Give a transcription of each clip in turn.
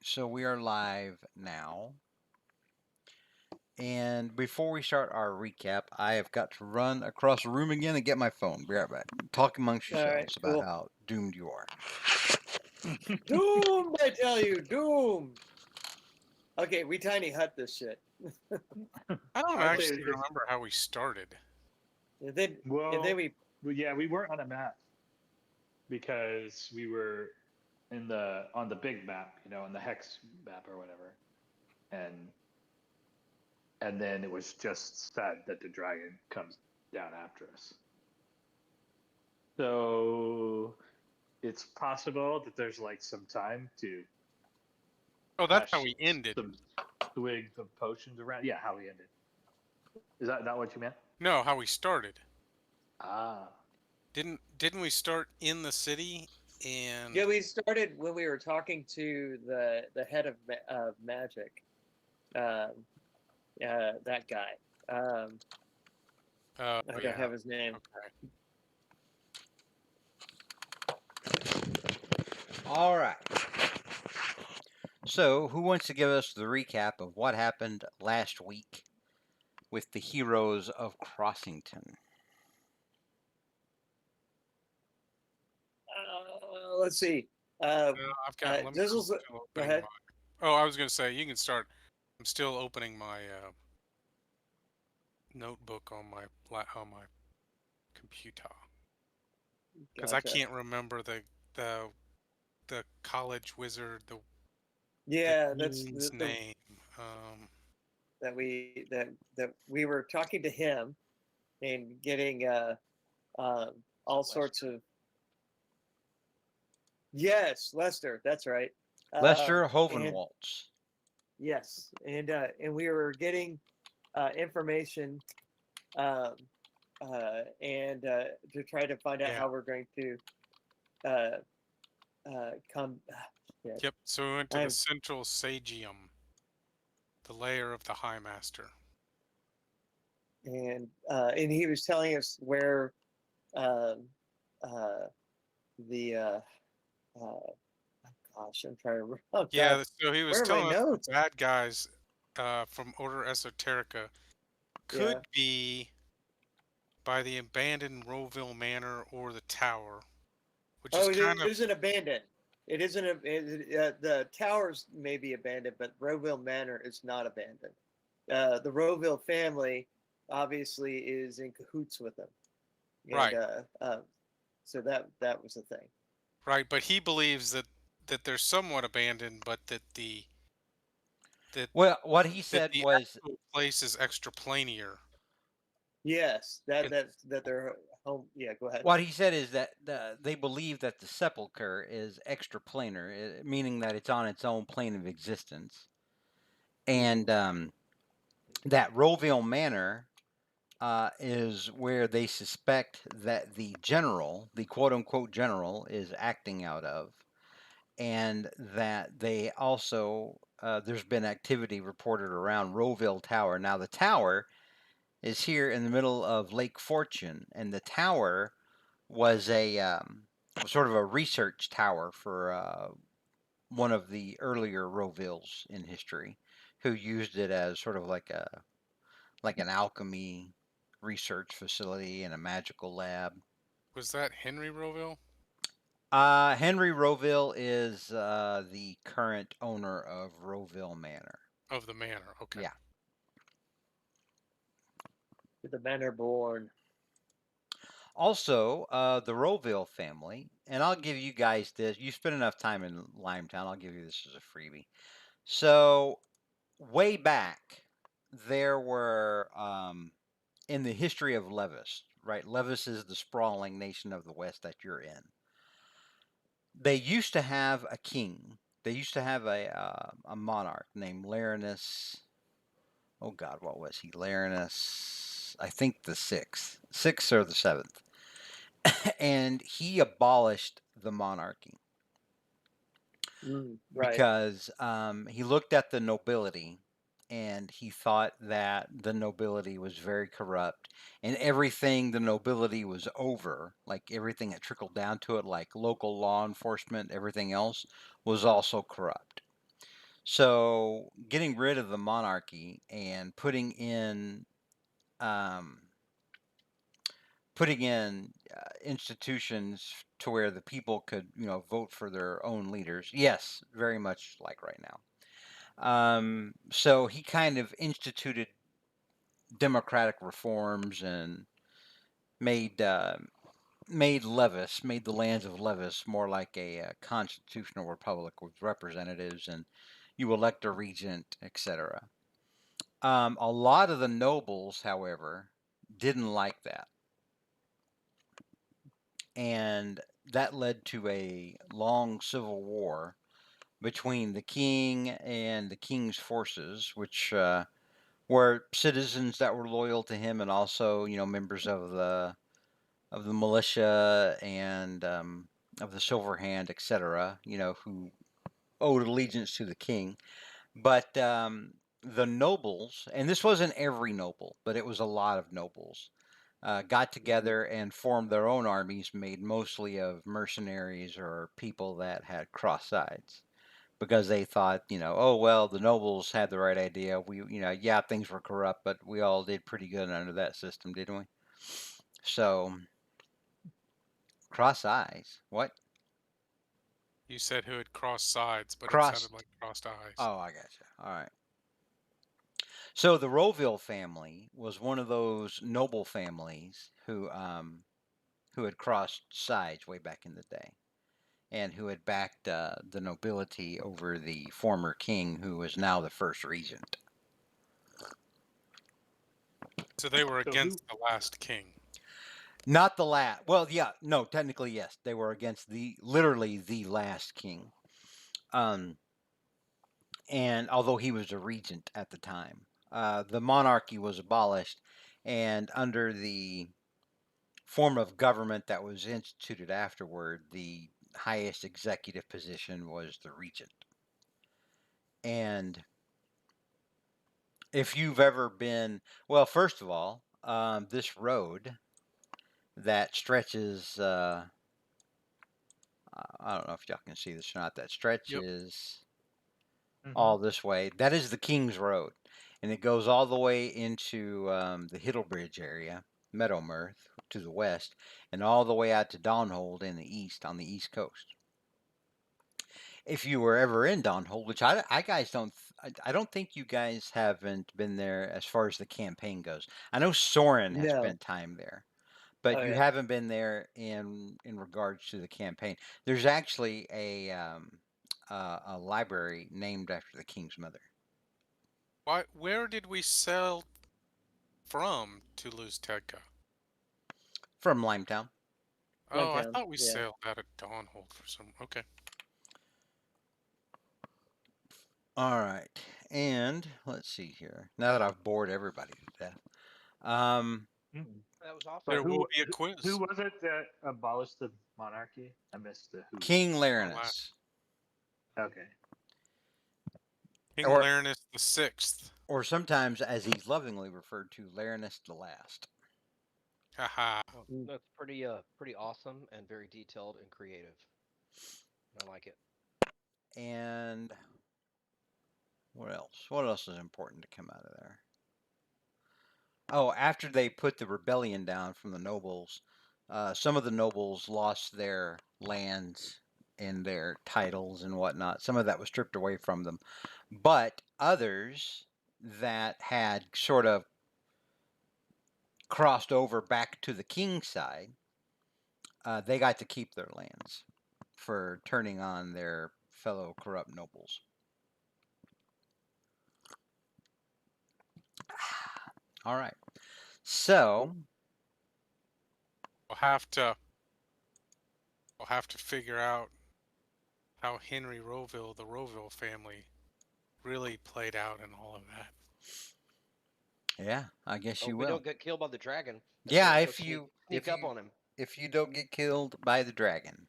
so we are live now. And before we start our recap, I have got to run across the room again and get my phone. Be right back. Talk amongst All right, yourselves about cool. how doomed you are. Doomed, I tell you, doomed. Okay, we tiny hut this shit. I don't Okay. actually remember how we started. And then, Well, we. yeah, we weren't on a map because we were on the big map, on the hex map or whatever, and then it was just said that the dragon comes down after us. So it's possible that there's like some time to Oh, that's how hash we ended. some twigs of potions around. Yeah, how we ended. Is that not what you meant? No, how we started. Ah, Didn't we start in the city and Yeah, we started when we were talking to the head of magic, that guy. I don't yeah. have his name. Okay. All right. So, who wants to give us the recap of what happened last week with the heroes of Crossington? Let's see. I've got let me Dizzle's. still Go opening ahead. my I was gonna say you can start. I'm still opening my notebook on my computer because I Gotcha. can't remember the the college wizard the Yeah, that's dean's name. that we were talking to him and getting all sorts of. Yes, Lester. That's right. Lester And Hovenwaltz. yes, and we were getting information, um, and to try to find out Yeah. how we're going to uh, come. Yeah. Yep. So we went to I'm- the Central Sagium, the lair of the High Master. and he was telling us where um, uh, the gosh, I'm trying to remember. Oh, Yeah. God, So he was where are my telling us the notes? bad guys from Order Esoterica could Yeah. be by the abandoned Roville Manor or the Tower, which is Oh, kind it of isn't abandoned. It isn't. The towers may be abandoned, but Rowville Manor is not abandoned. The Rowville family obviously is in cahoots with them, and right, so that was the thing. right. But he believes that they're somewhat abandoned, but that Well, what he that said the was actual place is extraplanier. Yes, that And that they're home. Yeah, go ahead. what he said is that they believe that the sepulcher is extraplanar, meaning that it's on its own plane of existence, and that Roville Manor is where they suspect that the general, the quote unquote general, is acting out of, and that they also there's been activity reported around Roville Tower. Now the tower is here in the middle of Lake Fortune, and the tower was a sort of a research tower for one of the earlier Rovilles in history, who used it as sort of like an alchemy research facility and a magical lab. was that Henry Roville? Henry Roville is the current owner of Roville Manor. Of the manor. Okay. Yeah. The Manor born. Also, the Roville family, and I'll give you guys this. You spend enough time in Limetown, I'll give you this as a freebie. So, way back, there were, in the history of Levis, right? Levis is the sprawling nation of the West that you're in. They used to have a king. They used to have a monarch named Larinus. Oh God, what was he? Larinus, I think the sixth or the seventh, and he abolished the monarchy Right. because he looked at the nobility and he thought that the nobility was very corrupt and everything the nobility was over, like everything that trickled down to it, like local law enforcement, everything else was also corrupt. So getting rid of the monarchy and um, putting in institutions to where the people could, vote for their own leaders. Yes, very much like right now. So he kind of instituted democratic reforms and made made the lands of Levis more like a constitutional republic with representatives, and you elect a regent, etc. A lot of the nobles, however, didn't like that, and that led to a long civil war between the king and the king's forces, which were citizens that were loyal to him, and also, members of the militia and of the Silver Hand, etc., who owed allegiance to the king. But the nobles, and this wasn't every noble, but it was a lot of nobles, got together and formed their own armies made mostly of mercenaries or people that had crossed sides. Because they thought, oh, well, the nobles had the right idea. Yeah, things were corrupt, but we all did pretty good under that system, didn't we? So, cross eyes. What? You said who had crossed sides, but it sounded Crossed. like crossed eyes. Oh, I gotcha. All right. So the Roville family was one of those noble families who had crossed sides way back in the day, and who had backed the nobility over the former king, who was now the first regent. So they were So against the last king. Not the last. Well, yeah, no, technically yes, they were against literally the last king. And although he was a regent at the time, the monarchy was abolished, and under the form of government that was instituted afterward, the highest executive position was the regent. And if you've ever been, well, first of all, this road that stretches, I don't know if y'all can see this or not, that stretches all this way, that is the King's Road. And it goes all the way into the Hiddlebridge area, Meadowmirth to the west, and all the way out to Donhold in the east, on the east coast. If you were ever in Donhold, which I guys don't, I don't think you guys haven't been there as far as the campaign goes. I know Soren has No. spent time there, but Oh you yeah. haven't been there in regards to the campaign. There's actually a library named after the king's mother. Where did we sail from to lose Tedka? From Limetown. Oh, I Limetown, thought we yeah. sailed out of Dawnhold for some. Okay. All right, and let's see here. Now that I've bored everybody to death, That was awesome. There who, will be a who- quiz. Who was it that abolished the monarchy? I missed the who. King Wow. Larinus, Okay. King Or- Larinus the Sixth. or sometimes, as he's lovingly referred to, Larinus the Last. Haha. Oh, that's pretty awesome and very detailed and creative. I like it. And what else? What else is important to come out of there? Oh, after they put the rebellion down from the nobles, some of the nobles lost their lands and their titles and whatnot. Some of that was stripped away from them. But others that had sort of crossed over back to the king's side, they got to keep their lands for turning on their fellow corrupt nobles. All right. So We'll have to figure out how Henry Roville, the Roville family, really played out in all of that. yeah, I guess you We will. don't get killed by the dragon. That's Yeah, right, so if you sneak up on him. if you don't get killed by the dragon.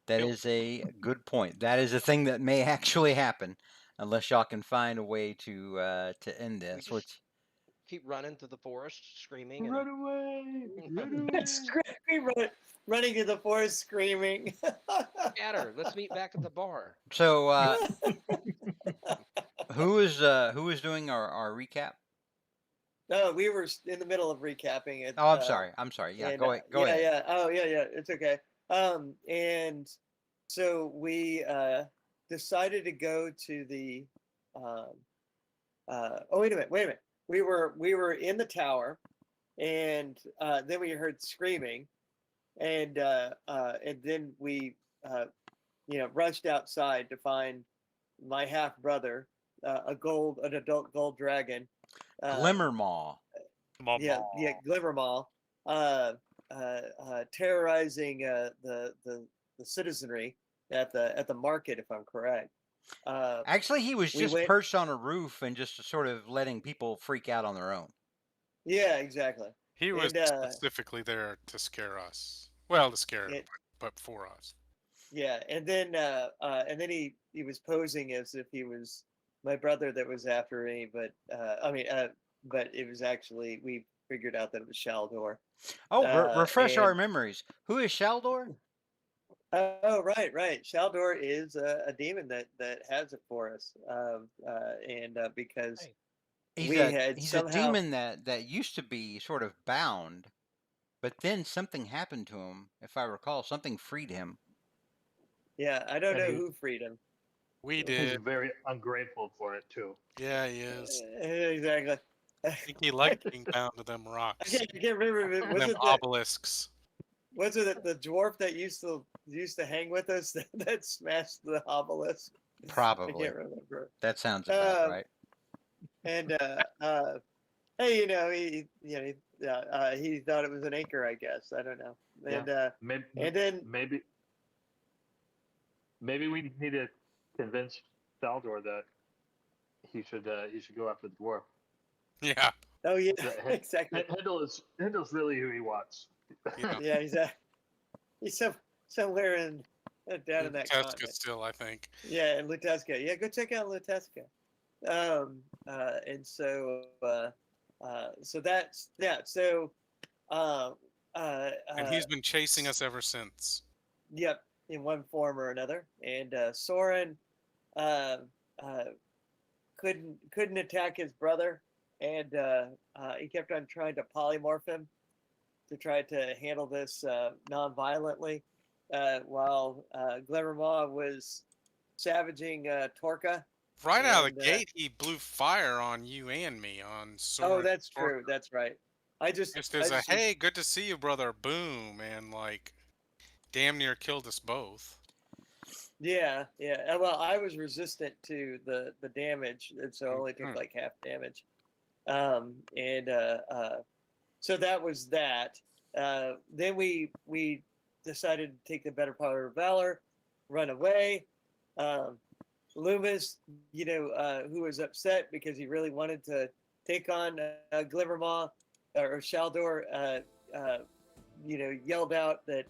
That Yep. is a good point. That is a thing that may actually happen, unless y'all can find a way to end this. just- Which Keep running through the forest, screaming. Run away! Run away! Running in the forest screaming. Scatter. Let's meet back at the bar. so who is doing our recap? No, we were in the middle of recapping it. Oh, I'm sorry. I'm sorry. Yeah, And go ahead. Go yeah, ahead. yeah. Oh, yeah, yeah. It's okay. And so we decided to go to the. Oh, wait a minute. We were in the tower, and then we heard screaming, and then we rushed outside to find my half brother, an adult gold dragon. Glimmer Maw. Yeah, Glimmermaw, terrorizing the citizenry at the market, if I'm correct. Actually, he was We just went. perched on a roof and just sort of letting people freak out on their own. Yeah, exactly. He was And specifically there to scare us. Well, to scare him, it, but for us. yeah, and then he was posing as if he was my brother that was after me, but but it was actually, we figured out that it was Shaldor. Oh, refresh our And memories. Who is Shaldor? oh, right. Shaldor is a demon that has it for us, and because Hey, He's we a had he's a somehow, demon that used to be sort of bound, but then something happened to him. If I recall, something freed him. yeah, I don't And know who freed him. We he's did. very ungrateful for it too. Yeah, he is. Exactly. I think he liked being bound to them rocks, I can't remember. Was them it obelisks. the dwarf that used to hang with us that smashed the obelisk? I Probably. can't remember. That sounds about Um, right. And hey, he thought it was an anchor, I guess. I don't know. And Maybe, and then maybe we need to convince Saldor that he should go after the dwarf. Yeah, oh yeah, That exactly. Handel's really who he wants. yeah. Yeah, he's somewhere down in that Teska continent. still, I think. Yeah, in Luteska. Yeah, go check out Luteska. And so that's yeah. So And he's been chasing us ever since. yep, in one form or another. And Soren uh, uh, couldn't attack his brother, and he kept on trying to polymorph him to try to handle this non-violently, while Glimmermaw was savaging Torka. Right out of And the gate, he blew fire on you and me on oh, Soren. that's true. That's right. Just as a hey, good to see you, brother. Boom, and like, damn near killed us both. Yeah. Well, I was resistant to the damage, and so I only took like half damage. And so that was that. Then we decided to take the better part of valor, run away. Loomis, who was upset because he really wanted to take on Glimmermaw or Shaldor, yelled out that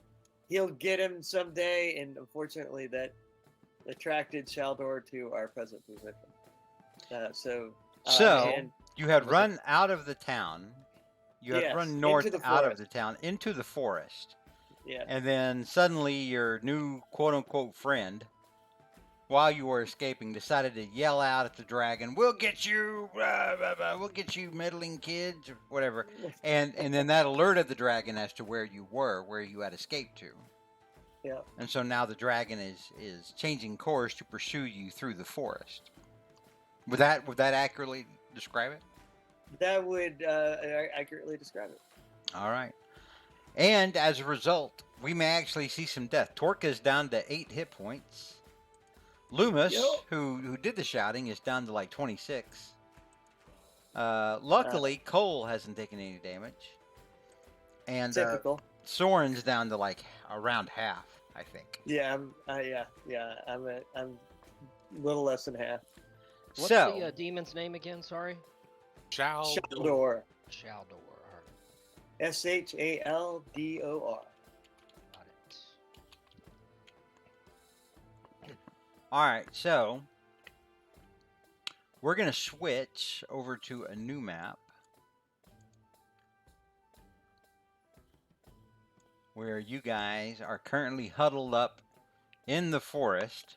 he'll get him someday, and unfortunately that attracted Shaldor to our present position. So and you had was run out of the town. You had Yes, run into north the out of forest. the town into the forest. yeah, And then suddenly your new quote unquote friend, while you were escaping, decided to yell out at the dragon, "We'll get you, blah, blah, blah, we'll get you meddling kids," or whatever. And then that alerted the dragon as to where you were, where you had escaped to. yeah. And so now the dragon is changing course to pursue you through the forest. Would that accurately describe it? That would accurately describe it. All right. And as a result, we may actually see some death. Torka's down to 8 hit points. Loomis, Yo. who did the shouting, is down to like 26. Luckily, Cole hasn't taken any damage. And Typical. Soren's down to like around half, I think. Yeah, I'm a little less than half. What's So, the demon's name again? Sorry. Shaldor. Shaldor. Shaldor. Shaldor. Got it. all right, so we're going to switch over to a new map where you guys are currently huddled up in the forest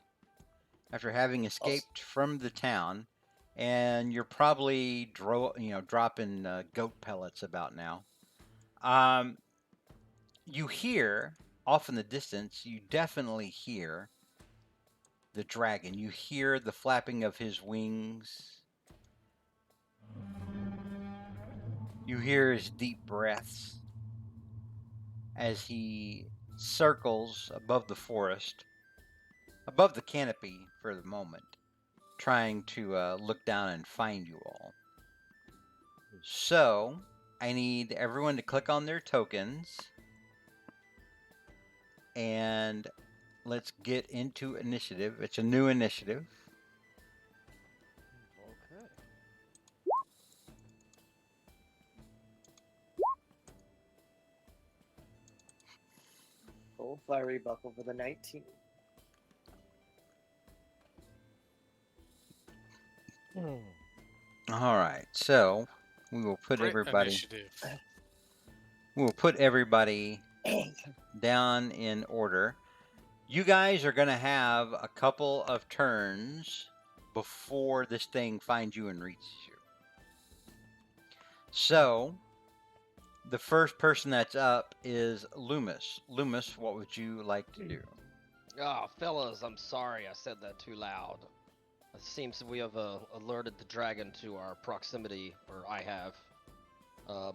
after having escaped from the town. and you're probably dropping goat pellets about now. Um, you hear off in the distance. You definitely hear the dragon. You hear the flapping of his wings. You hear his deep breaths as he circles above the forest, above the canopy for the moment, trying to look down and find you all. So, I need everyone to click on their tokens, and let's get into initiative. It's a new initiative. Okay. Full fiery buckle for the 19. All right, so we will put Crit everybody. initiative. We'll put everybody down in order. You guys are gonna have a couple of turns before this thing finds you and reaches you. So, the first person that's up is Loomis. Loomis, what would you like to do? Oh, fellas, I'm sorry I said that too loud. It seems we have alerted the dragon to our proximity, or I have.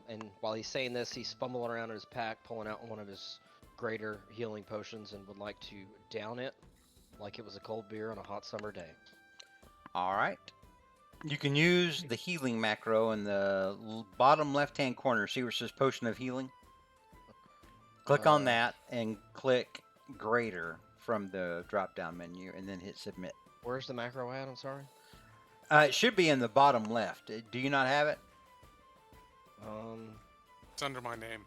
And while he's saying this, he's fumbling around in his pack, pulling out one of his greater healing potions, and would like to down it like it was a cold beer on a hot summer day. All right. You can use the healing macro in the bottom left-hand corner. See where it says Potion of Healing? Click on that and click Greater from the drop-down menu, and then hit Submit. Where's the macro at? I'm sorry. It should be in the bottom left. Do you not have it? It's under my name.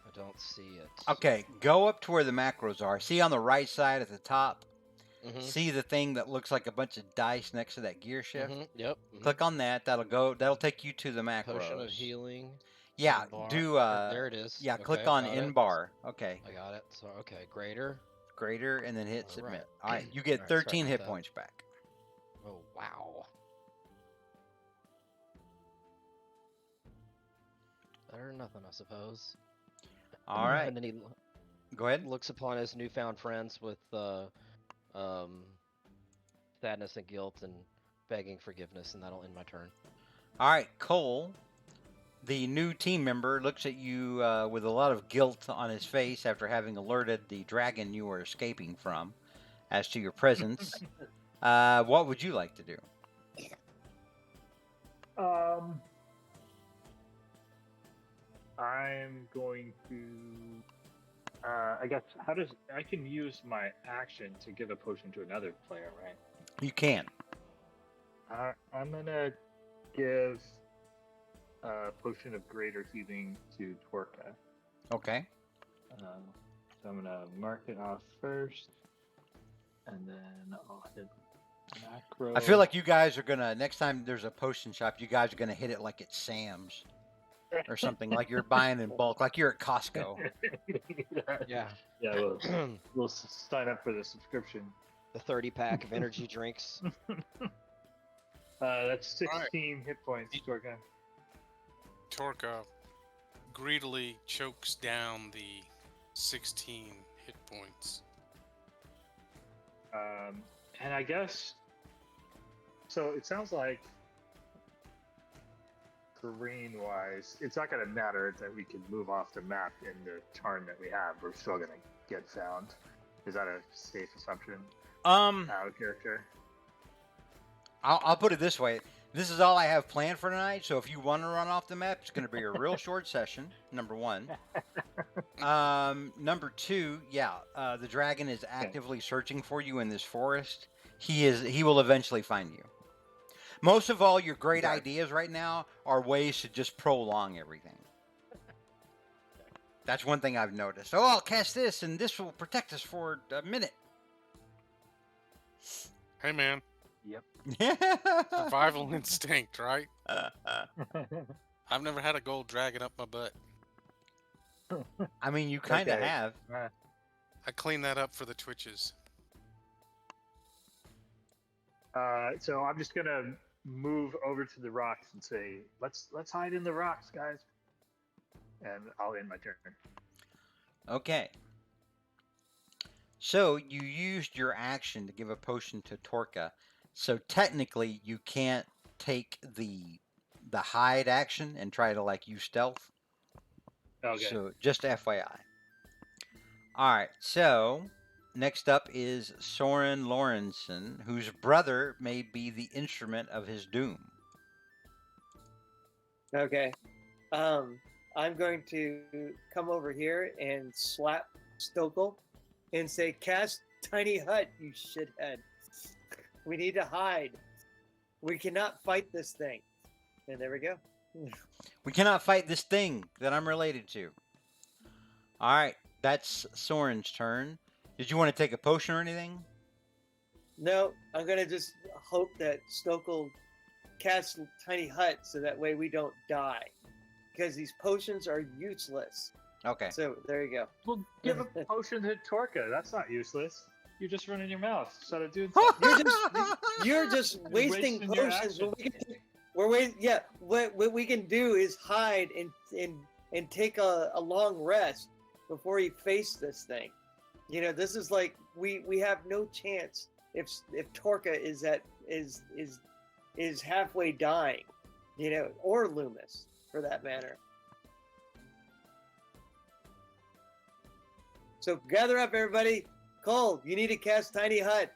I don't see it. Okay, go up to where the macros are. See on the right side at the top? Mhm. See the thing that looks like a bunch of dice next to that gear shift? Yep. Click on that. That'll take you to the macros. Potion of healing. Yeah, bar. do There it is. yeah, Okay, click on got in it. bar. Okay. I got it. So okay, greater. Greater and then hit All submit. right. All right, you get All right, sorry 13 about hit that. points back. Oh wow. Better than nothing, I suppose. All right. And then he Go ahead. looks upon his newfound friends with sadness and guilt and begging forgiveness, and that'll end my turn. All right, Cole, the new team member, looks at you with a lot of guilt on his face after having alerted the dragon you were escaping from as to your presence. What would you like to do? I'm going to. I guess I can use my action to give a potion to another player, right? You can. I'm gonna give a potion of greater healing to Torka. Okay. So I'm gonna mark it off first, and then I'll hit macro. I feel like you guys are gonna next time there's a potion shop, you guys are gonna hit it like it's Sam's or something, like you're buying in bulk, like you're at Costco. Yeah. Yeah, we'll sign up for the subscription. The 30 pack of energy drinks. That's 16 hit points, Torka. Torka greedily chokes down the 16 hit points. And I guess so. It sounds like terrain-wise, it's not going to matter that we can move off the map in the turn that we have. We're still going to get found. Is that a safe assumption? Out of character. I'll put it this way. This is all I have planned for tonight. So if you want to run off the map, it's going to be a real short session. Number one. Number two, the dragon is actively searching for you in this forest. He will eventually find you. Most of all, your great ideas right now are ways to just prolong everything. That's one thing I've noticed. Oh, I'll cast this, and this will protect us for a minute. Hey man, Yeah. survival instinct, right? I've never had a gold dragon up my butt. I mean, you kind of Okay. have. I clean that up for the Twitches. So I'm just gonna move over to the rocks and say, let's hide in the rocks, guys. And I'll end my turn. Okay. So you used your action to give a potion to Torka. So technically, you can't take the hide action and try to like use stealth. Okay. So just FYI. All right. So next up is Soren Lorenzen, whose brother may be the instrument of his doom. Okay. I'm going to come over here and slap Stokel and say, "Cast tiny hut, you shithead. We need to hide. We cannot fight this thing." And there we go. We cannot fight this thing that I'm related to. All right. That's Soren's turn. Did you want to take a potion or anything? No, I'm gonna just hope that Stokel casts tiny hut so that way we don't die, because these potions are useless. Okay. So there you go. Well, give a potion to Torka. That's not useless. You just run in your mouth instead of doing You're just wasting wasting your potions. action. Yeah, what we can do is hide and take a long rest before you face this thing. You know, this is like we have no chance if Torka is halfway dying, you know, or Loomis for that matter. So gather up, everybody. Cole, you need to cast Tiny Hut.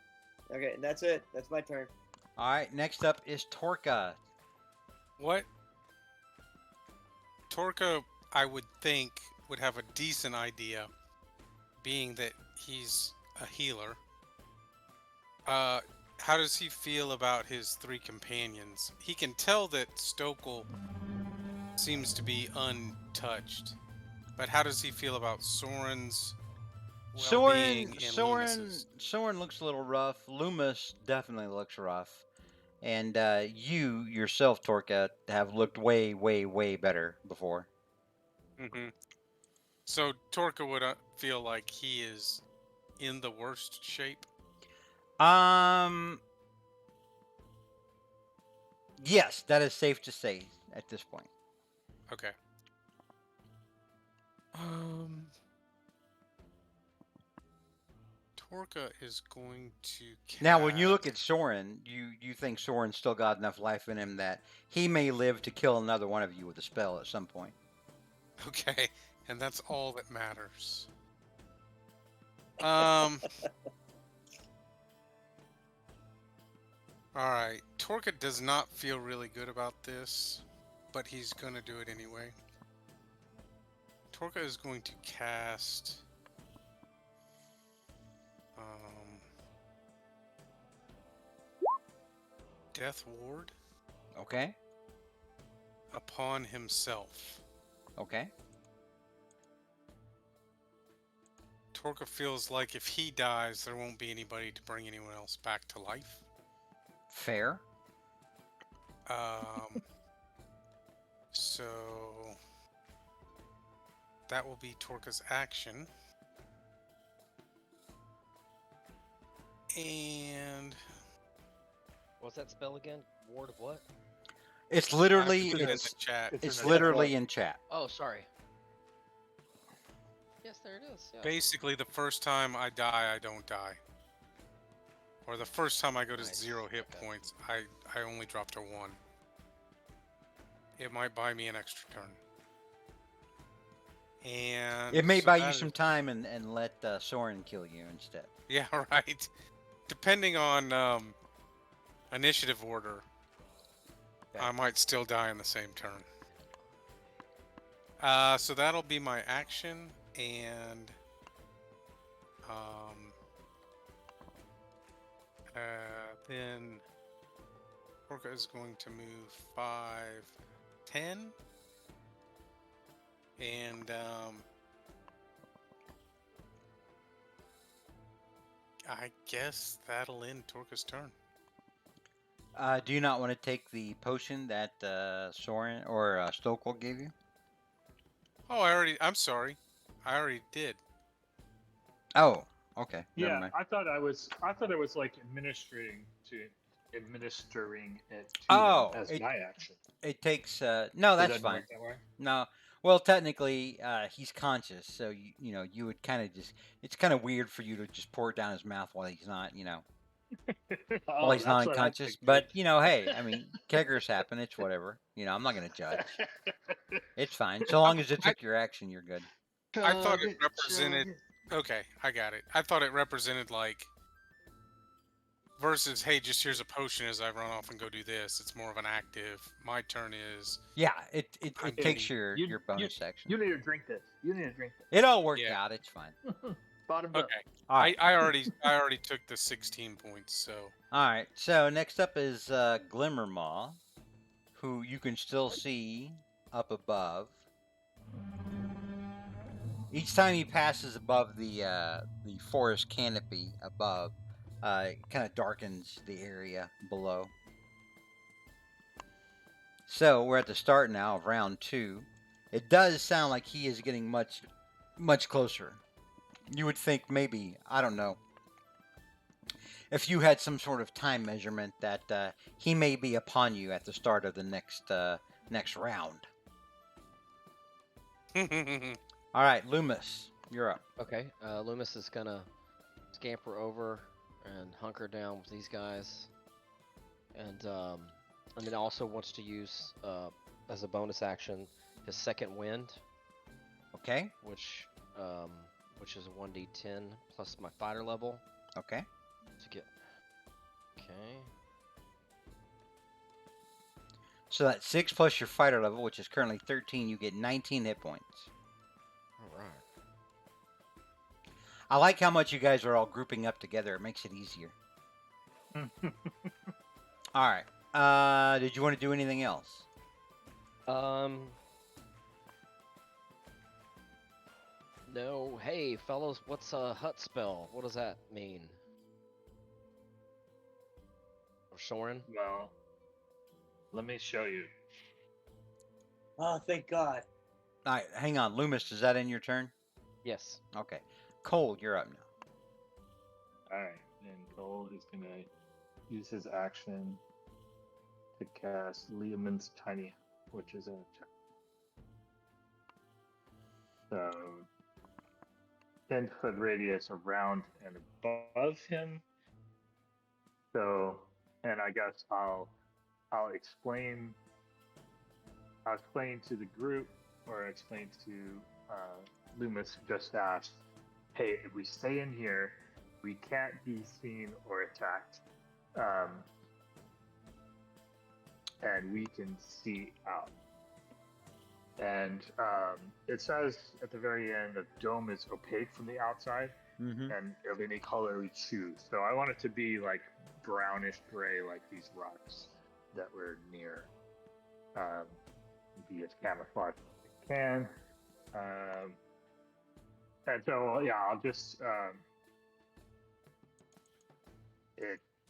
Okay, and that's it. That's my turn. All right. Next up is Torka. What? Torka, I would think, would have a decent idea, being that he's a healer. How does he feel about his three companions? He can tell that Stokel seems to be untouched, but how does he feel about Soren's well-being and Loomis's? Soren looks a little rough. Loomis definitely looks rough. And you yourself, Torka, have looked way, way, way better before. Mm-hmm. So Torka would feel like he is in the worst shape. Yes, that is safe to say at this point. Okay. Torka is going to Now, when you look cast- at Soren, you think Soren's still got enough life in him that he may live to kill another one of you with a spell at some point. Okay, and that's all that matters. All right. Torka does not feel really good about this, but he's gonna do it anyway. Torka is going to cast Death Ward Okay. upon himself. Okay. Torka feels like if he dies, there won't be anybody to bring anyone else back to life. Fair. So that will be Torka's action. And What's that spell again? Ward of what? It's I literally put it in it's the chat. it's in the literally in chat. Oh, sorry. Yes, there it is. Yeah. Basically, the first time I die, I don't die. Or the first time I go to Nice. 0 hit Okay. points, I only drop to 1. It might buy me an extra turn. And It may so buy that you is- some time and let Soren kill you instead. Yeah, right. Depending on initiative order, Okay. I might still die in the same turn. So that'll be my action, and then Orca is going to move 5, 10, and I guess that'll end Torka's turn. Do you not want to take the potion that Soren or Stokel gave you? Oh, I'm sorry. I already did. Oh, okay. Never Yeah, mind. I thought I was like administering to administering it to Oh, them as my action. it takes no, It that's doesn't fine. work that way. No. Well, technically, he's conscious, so you would kind of just. It's kind of weird for you to just pour it down his mouth while he's not, while Oh, he's that's not what I unconscious. pictured. But hey, I mean, keggers happen. It's whatever. I'm not gonna judge. It's fine. So long as it I, took your action, you're good. I thought Chug it it, represented. chug it. Okay, I got it. I thought it represented like versus, hey, just here's a potion as I run off and go do this. It's more of an active. My turn is Yeah, it I'm takes getting- your bonus action. You need to drink this. You need to drink this. It all worked Yeah. out. It's fine. Bottoms up. okay. All right. I already took the 16 points. So All right. So next up is Glimmermaw, who you can still see up above. Each time he passes above the forest canopy above, it kind of darkens the area below. So we're at the start now of round 2. It does sound like he is getting much, much closer. You would think maybe, I don't know, if you had some sort of time measurement that he may be upon you at the start of the next round. All right, Loomis, you're up. Okay, Loomis is gonna scamper over and hunker down with these guys, and then also wants to use as a bonus action his second wind, Okay, which is a 1d10 plus my fighter level okay. to get. Okay. So that's 6 plus your fighter level, which is currently 13. You get 19 hit points. All right. I like how much you guys are all grouping up together. It makes it easier. All right. Did you want to do anything else? No. Hey, fellows, what's a hut spell? What does that mean? Or Soren? Well, let me show you. Oh, thank God. All right, hang on. Loomis, is that in your turn? Yes. Okay. Cole, you're up now. All right, and Cole is gonna use his action to cast Leoman's Tiny, which is a so 10-foot radius around and above him. So, and I guess I'll explain to the group, or explain to Loomis, just asked, hey, if we stay in here, we can't be seen or attacked, and we can see out. And it says at the very end that dome is opaque from the outside, Mm-hmm. and of any color we choose. So I want it to be like brownish gray, like these rocks that we're near. Be as camouflaged as I can. And so yeah, I'll just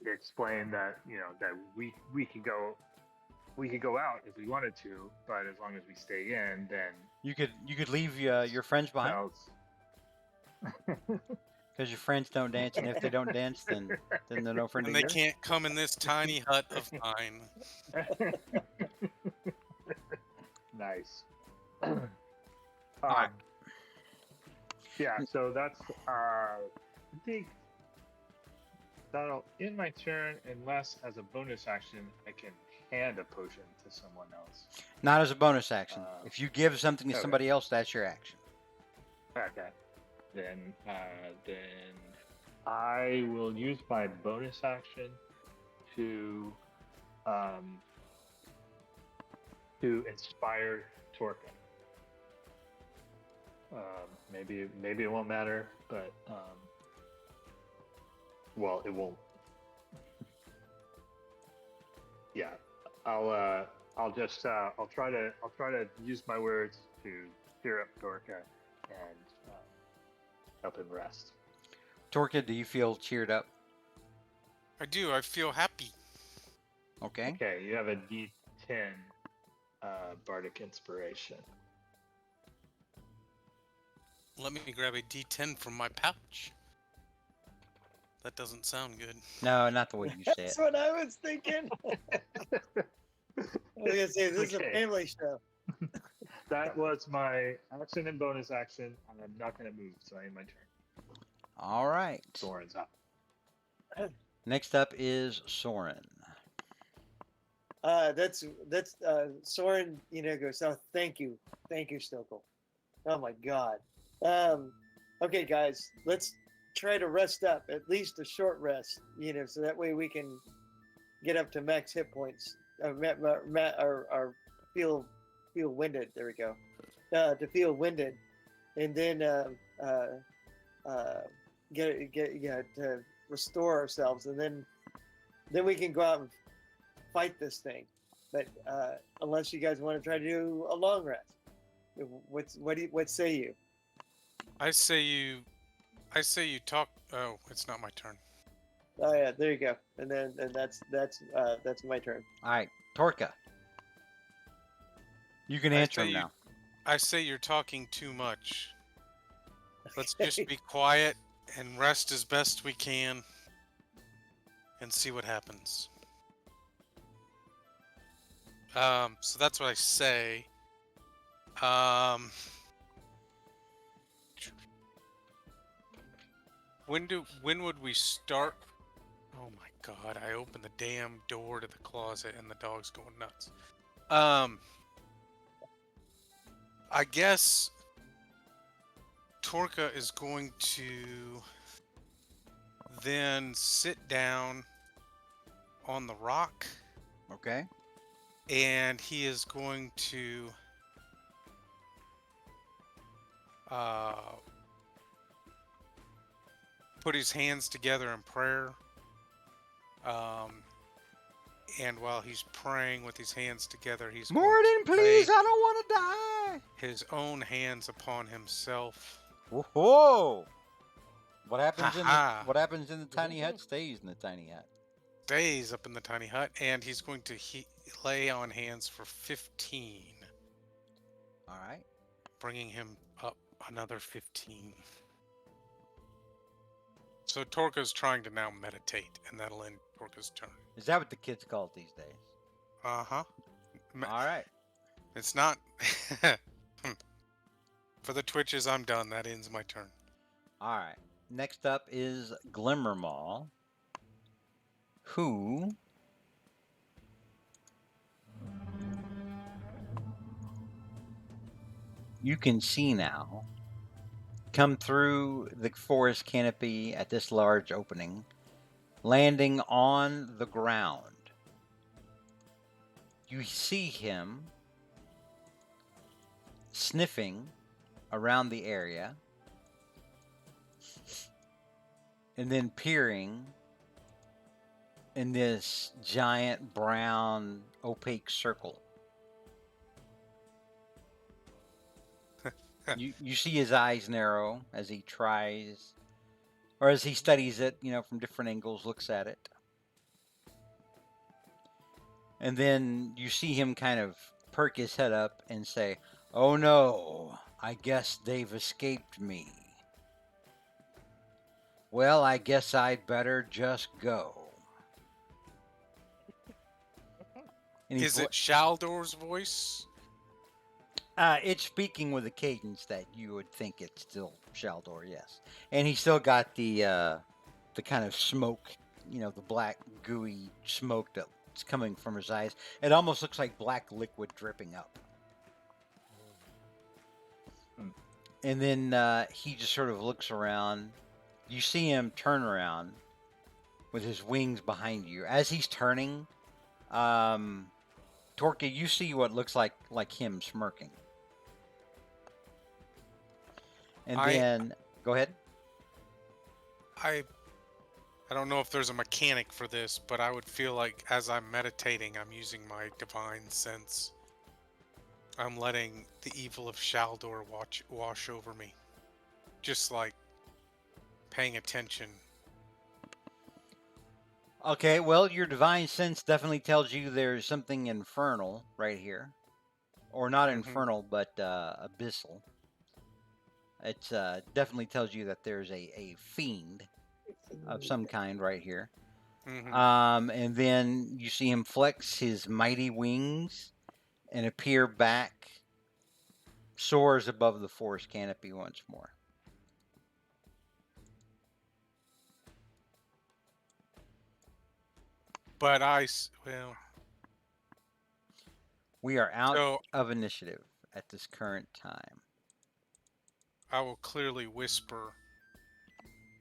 explain that that we could go out if we wanted to, but as long as we stay in, then You could leave your friends behind else. because your friends don't dance, and if they don't dance, then they're no friend and of they yours. can't come in this tiny hut of mine. Nice. Alright. Yeah, so that's I think that'll end my turn, unless as a bonus action I can hand a potion to someone else. Not as a bonus action. If you give something to okay. somebody else, that's your action. Okay. Then I will use my bonus action to inspire Torka. Maybe it won't matter, but well, it won't. Yeah, I'll just I'll try to use my words to cheer up Torka and help him rest. Torka, do you feel cheered up? I do. I feel happy. Okay. Okay, you have a D10 bardic inspiration. Let me grab a D10 from my pouch. That doesn't sound good. No, not the way you say it. That's what I was thinking. I was gonna say this is a Okay. family show. That was my action and bonus action. I'm not going to move, so I end my turn. All right. Soren's up. Next up is Soren. That's Soren. Goes. Oh, thank you, Stokel. Oh my God. Okay, guys, let's try to rest up. At least a short rest. So that way we can get up to max hit points. Or feel winded. There we go. To feel winded, and then to restore ourselves, and then we can go out and fight this thing. But unless you guys want to try to do a long rest, what say you? I say you talk. Oh, it's not my turn. Oh yeah, there you go. And that's my turn. All right, Torka. You can I answer say him you- now. I say you're talking too much. Let's just be quiet and rest as best we can and see what happens. So that's what I say. When would we start? Oh my God, I opened the damn door to the closet and the dog's going nuts. I guess Torka is going to then sit down on the rock Okay. and he is going to put his hands together in prayer. And while he's praying with his hands together, he's going Morden, to please, lay I don't want to die. his own hands upon himself. Whoa! What happens Ha-ha. what happens in the tiny hut stays in the tiny hut. Stays up in the tiny hut, and he's going to lay on hands for 15, All right. bringing him up another 15. So Torka's trying to now meditate, and that'll end Torka's turn. Is that what the kids call it these days? Uh-huh. All right. It's not... For the Twitches, I'm done. That ends my turn. All right. Next up is Glimmermaw, who you can see now come through the forest canopy at this large opening, landing on the ground. You see him sniffing around the area and then peering in this giant brown opaque circle. You see his eyes narrow as he tries, or as he studies it, from different angles, looks at it. And then you see him kind of perk his head up and say, "Oh no, I guess they've escaped me. Well, I guess I'd better just go." And Is it Shaldor's voice? It's speaking with a cadence that you would think it's still Shaldor, yes. And he's still got the kind of smoke, the black gooey smoke that's coming from his eyes. It almost looks like black liquid dripping up. And then he just sort of looks around. You see him turn around with his wings behind you. As he's turning, Torka, you see what looks like him smirking. And then, go ahead. I don't know if there's a mechanic for this, but I would feel like as I'm meditating, I'm using my divine sense. I'm letting the evil of Shaldor wash over me. Just like paying attention. Okay, well, your divine sense definitely tells you there's something infernal right here. Or not infernal, but abyssal. It definitely tells you that there's a fiend of some kind right here. Mhm. And then you see him flex his mighty wings and appear back, soars above the forest canopy once more. But well, We are out so of initiative at this current time. I will clearly whisper.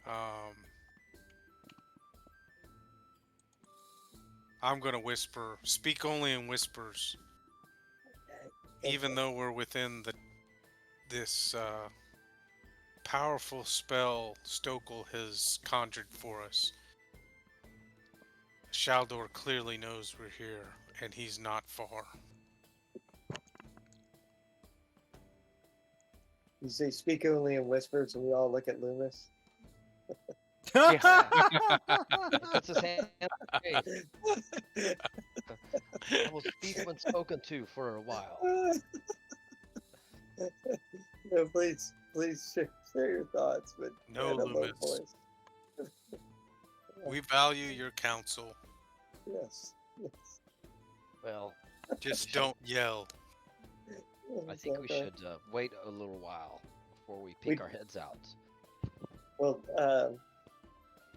Um, I'm gonna whisper. Speak only in whispers, even though we're within this powerful spell Stokel has conjured for us. Shaldor clearly knows we're here, and he's not far. You say speak only in whispers, and we all look at Loomis. He puts his hand on his face. I will speak when spoken to for a while. No, please share your thoughts, but No, in a low Loomis. voice. We value your counsel. Yes. Well, Just should- don't yell. I think we should wait a little while before we peek our heads out. Well,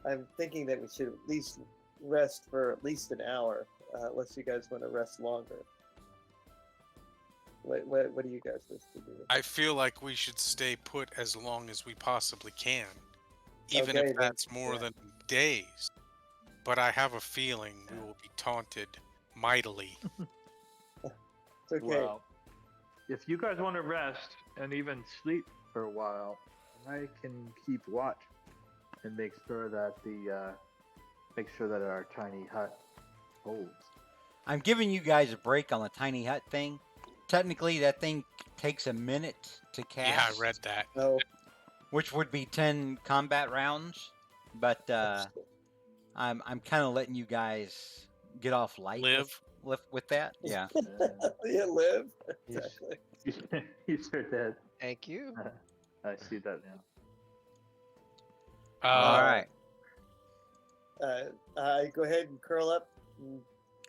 I'm thinking that we should at least rest for at least an hour, unless you guys want to rest longer. What do you guys wish to do? I feel like we should stay put as long as we possibly can, even Okay, if then, that's more yeah. than days. But I have a feeling we will be taunted mightily. It's okay. Well, if you guys want to rest and even sleep for a while, I can keep watch and make sure that our tiny hut holds. I'm giving you guys a break on the tiny hut thing. Technically, that thing takes a minute to cast. Yeah, I read that. No, Which would be 10 combat rounds. But I'm kind of letting you guys get off light with that. Yeah. you live. Yes. Exactly. You sure did. Thank you. I see that now. All right. Go ahead and curl up.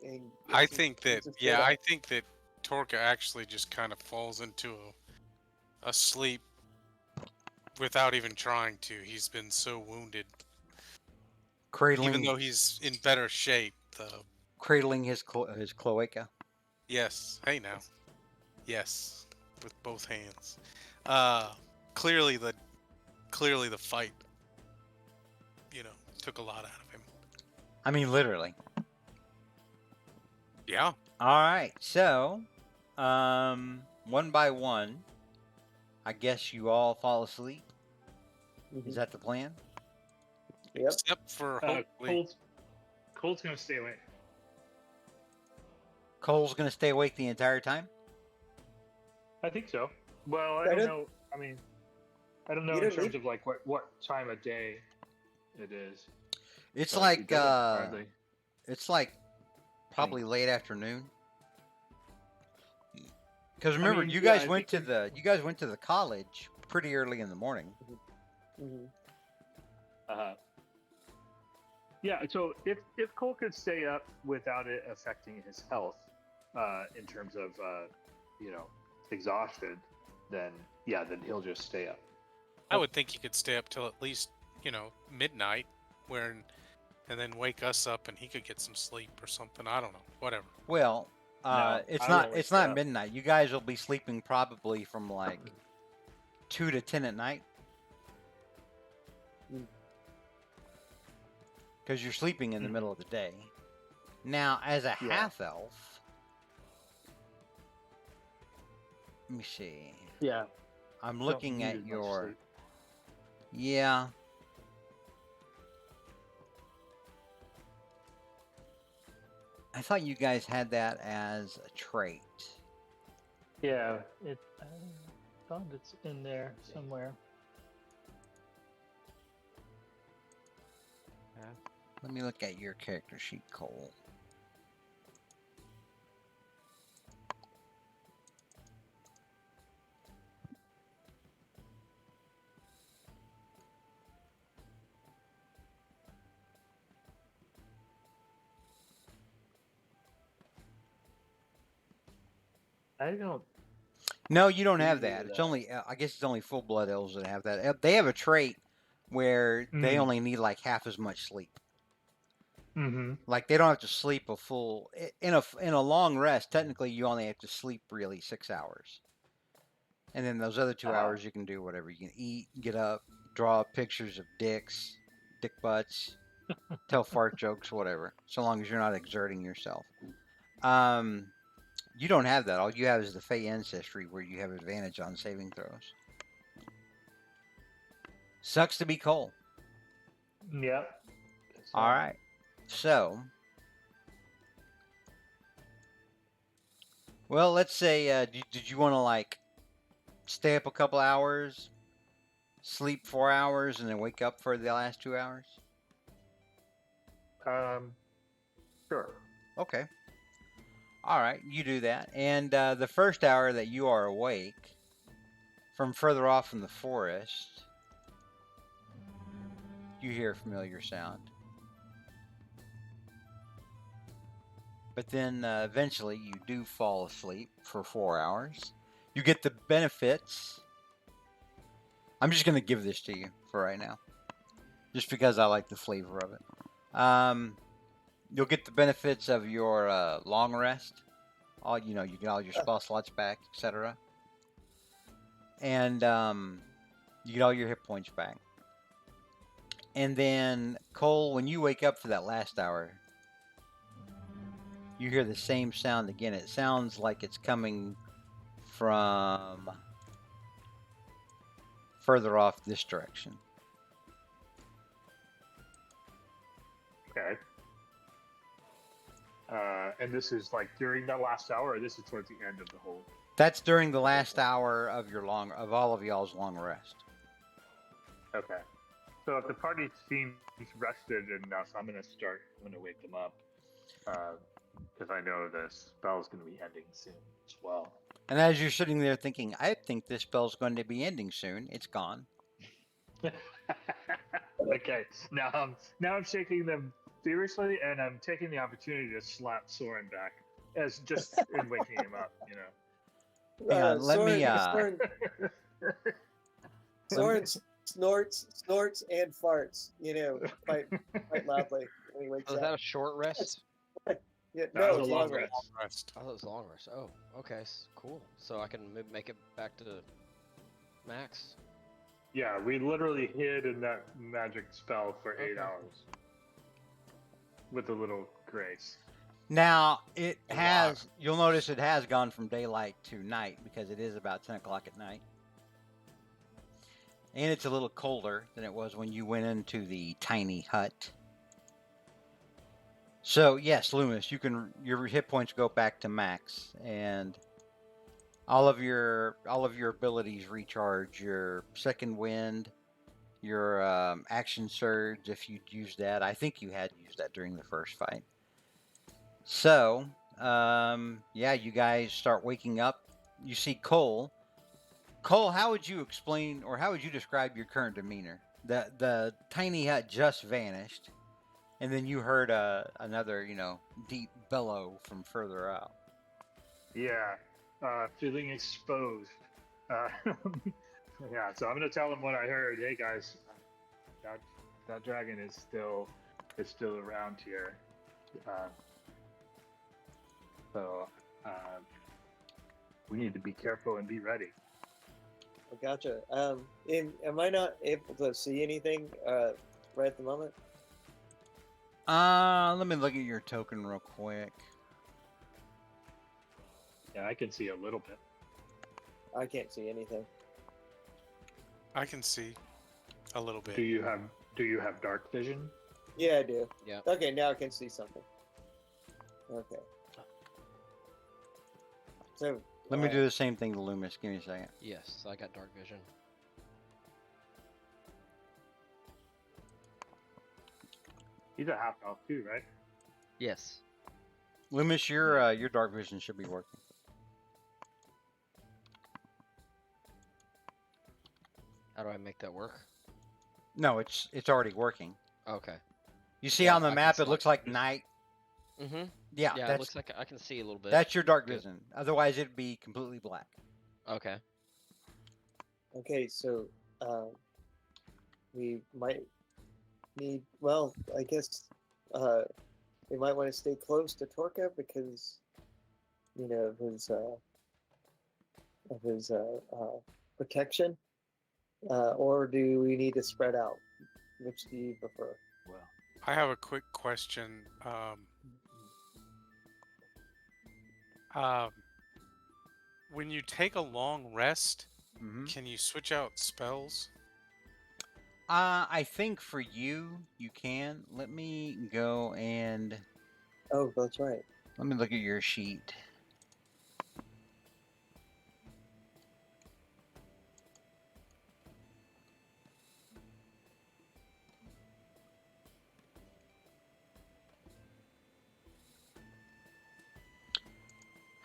And I get think some that, straight yeah, up. I think that Torka actually just kind of falls into a sleep without even trying to. He's been so wounded. Even though he's in better shape, though. Cradling his cloaca. Yes. Hey now. Yes. With both hands. Clearly the fight, took a lot out of him. I mean, literally. Yeah. All right. So, one by one, I guess you all fall asleep. Mhm. Is that the plan? Yep. Except for hopefully. Cold's gonna stay awake. Cole's going to stay awake the entire time? I think so. Well, I Kind don't of. know. I mean, I don't know You in don't terms need- of like what time of day it is. It's but he like doesn't hardly. it's like probably late afternoon. Because remember, mean, you yeah, guys I went to think the college pretty early in the morning. Mhm. Yeah. So if Cole could stay up without it affecting his health, in terms of exhausted, then he'll just stay up. I would think he could stay up till at least, midnight, and then wake us up and he could get some sleep or something. I don't know. Whatever. Well, No, it's I not will it's wake not up. midnight. You guys will be sleeping probably from like 2 to 10 at night. Mm. Because you're sleeping in the Mhm. middle of the day. Now, as a Yeah. half elf, let me see. Yeah. I'm looking Don't need at as much your. sleep. Yeah. I thought you guys had that as a trait. Yeah. It. I thought it's in there somewhere. Let me look at your character sheet, Cole. I don't. No, you don't have do that. It's that. only I guess it's only full blood elves that have that. They have a trait where they Mm. only need like half as much sleep. Mm-hmm. Like they don't have to sleep a full in a long rest. Technically, you only have to sleep really 6 hours, and then those other 2 hours you can do whatever. You can eat, get up, draw pictures of dicks, dick butts, tell fart jokes, whatever. So long as you're not exerting yourself. You don't have that. All you have is the Fey ancestry, where you have advantage on saving throws. Sucks to be Cole. Yep. All right. So, well, let's say, did you want to like stay up a couple hours, sleep 4 hours, and then wake up for the last 2 hours? Sure. Okay. All right, you do that. And the first hour that you are awake, from further off in the forest, you hear a familiar sound. But then eventually you do fall asleep for 4 hours. You get the benefits. I'm just going to give this to you for right now, just because I like the flavor of it. You'll get the benefits of your long rest. You get all your spell slots back, etc. And you get all your hit points back. And then, Cole, when you wake up for that last hour, you hear the same sound again. It sounds like it's coming from further off this direction. Okay. And this is like during that last hour, or this is towards the end of the whole. That's during the last hour of all of y'all's long rest. Okay. So if the party seems rested enough, I'm gonna wake them up, because I know the spell's gonna be ending soon as well. And as you're sitting there thinking, I think this spell's going to be ending soon, it's gone. Okay. Now I'm shaking them furiously, and I'm taking the opportunity to slap Soren back as just in waking him up. Hang on, let me, Soren snorts, and farts. Quite loudly when he wakes So is up. that a short rest? Yeah, That no, was it's a long long rest. rest. Rest. Oh, it was long rest. Oh, okay, cool. So I can make it back to max. Yeah, we literally hid in that magic spell for 8 Okay. hours with a little grace. Now, A lot. you'll notice it has gone from daylight to night because it is about 10 o'clock at night. And it's a little colder than it was when you went into the tiny hut. So, yes, Loomis, your hit points go back to max, and all of your abilities recharge. Your second wind, your action surge, if you'd used that. I think you had used that during the first fight. So, yeah, you guys start waking up. You see Cole. Cole, how would you explain, or how would you describe your current demeanor? The tiny hut just vanished, and then you heard another, deep bellow from further out. Yeah, feeling exposed. Yeah, so I'm gonna tell them what I heard. Hey guys, that dragon is still around here. So we need to be careful and be ready. I gotcha. Am I not able to see anything right at the moment? Let me look at your token real quick. Yeah, I can see a little bit. I can't see anything. I can see a little bit. Do you have dark vision? Yeah, I do. Yeah. Okay, now I can see something. Okay. So Let me do the same thing to Loomis. Give me a second. Yes, I got dark vision. He's a half elf too, right? Yes. Loomis, your dark vision should be working. How do I make that work? No, it's already working. Okay. You see Yeah, on the I can map, it select looks like night. Mm-hmm. Yeah, Yeah, it that's looks like I can see a little bit. that's your dark Good. vision. Otherwise, it'd be completely black. Okay. Okay, so we might need. Well, I guess we might want to stay close to Torka because of his protection. Or do we need to spread out? Which do you prefer? Well, I have a quick question. Um, when you take a long rest, Mm-hmm. can you switch out spells? I think for you, you can. Let me go and Oh, that's right. let me look at your sheet.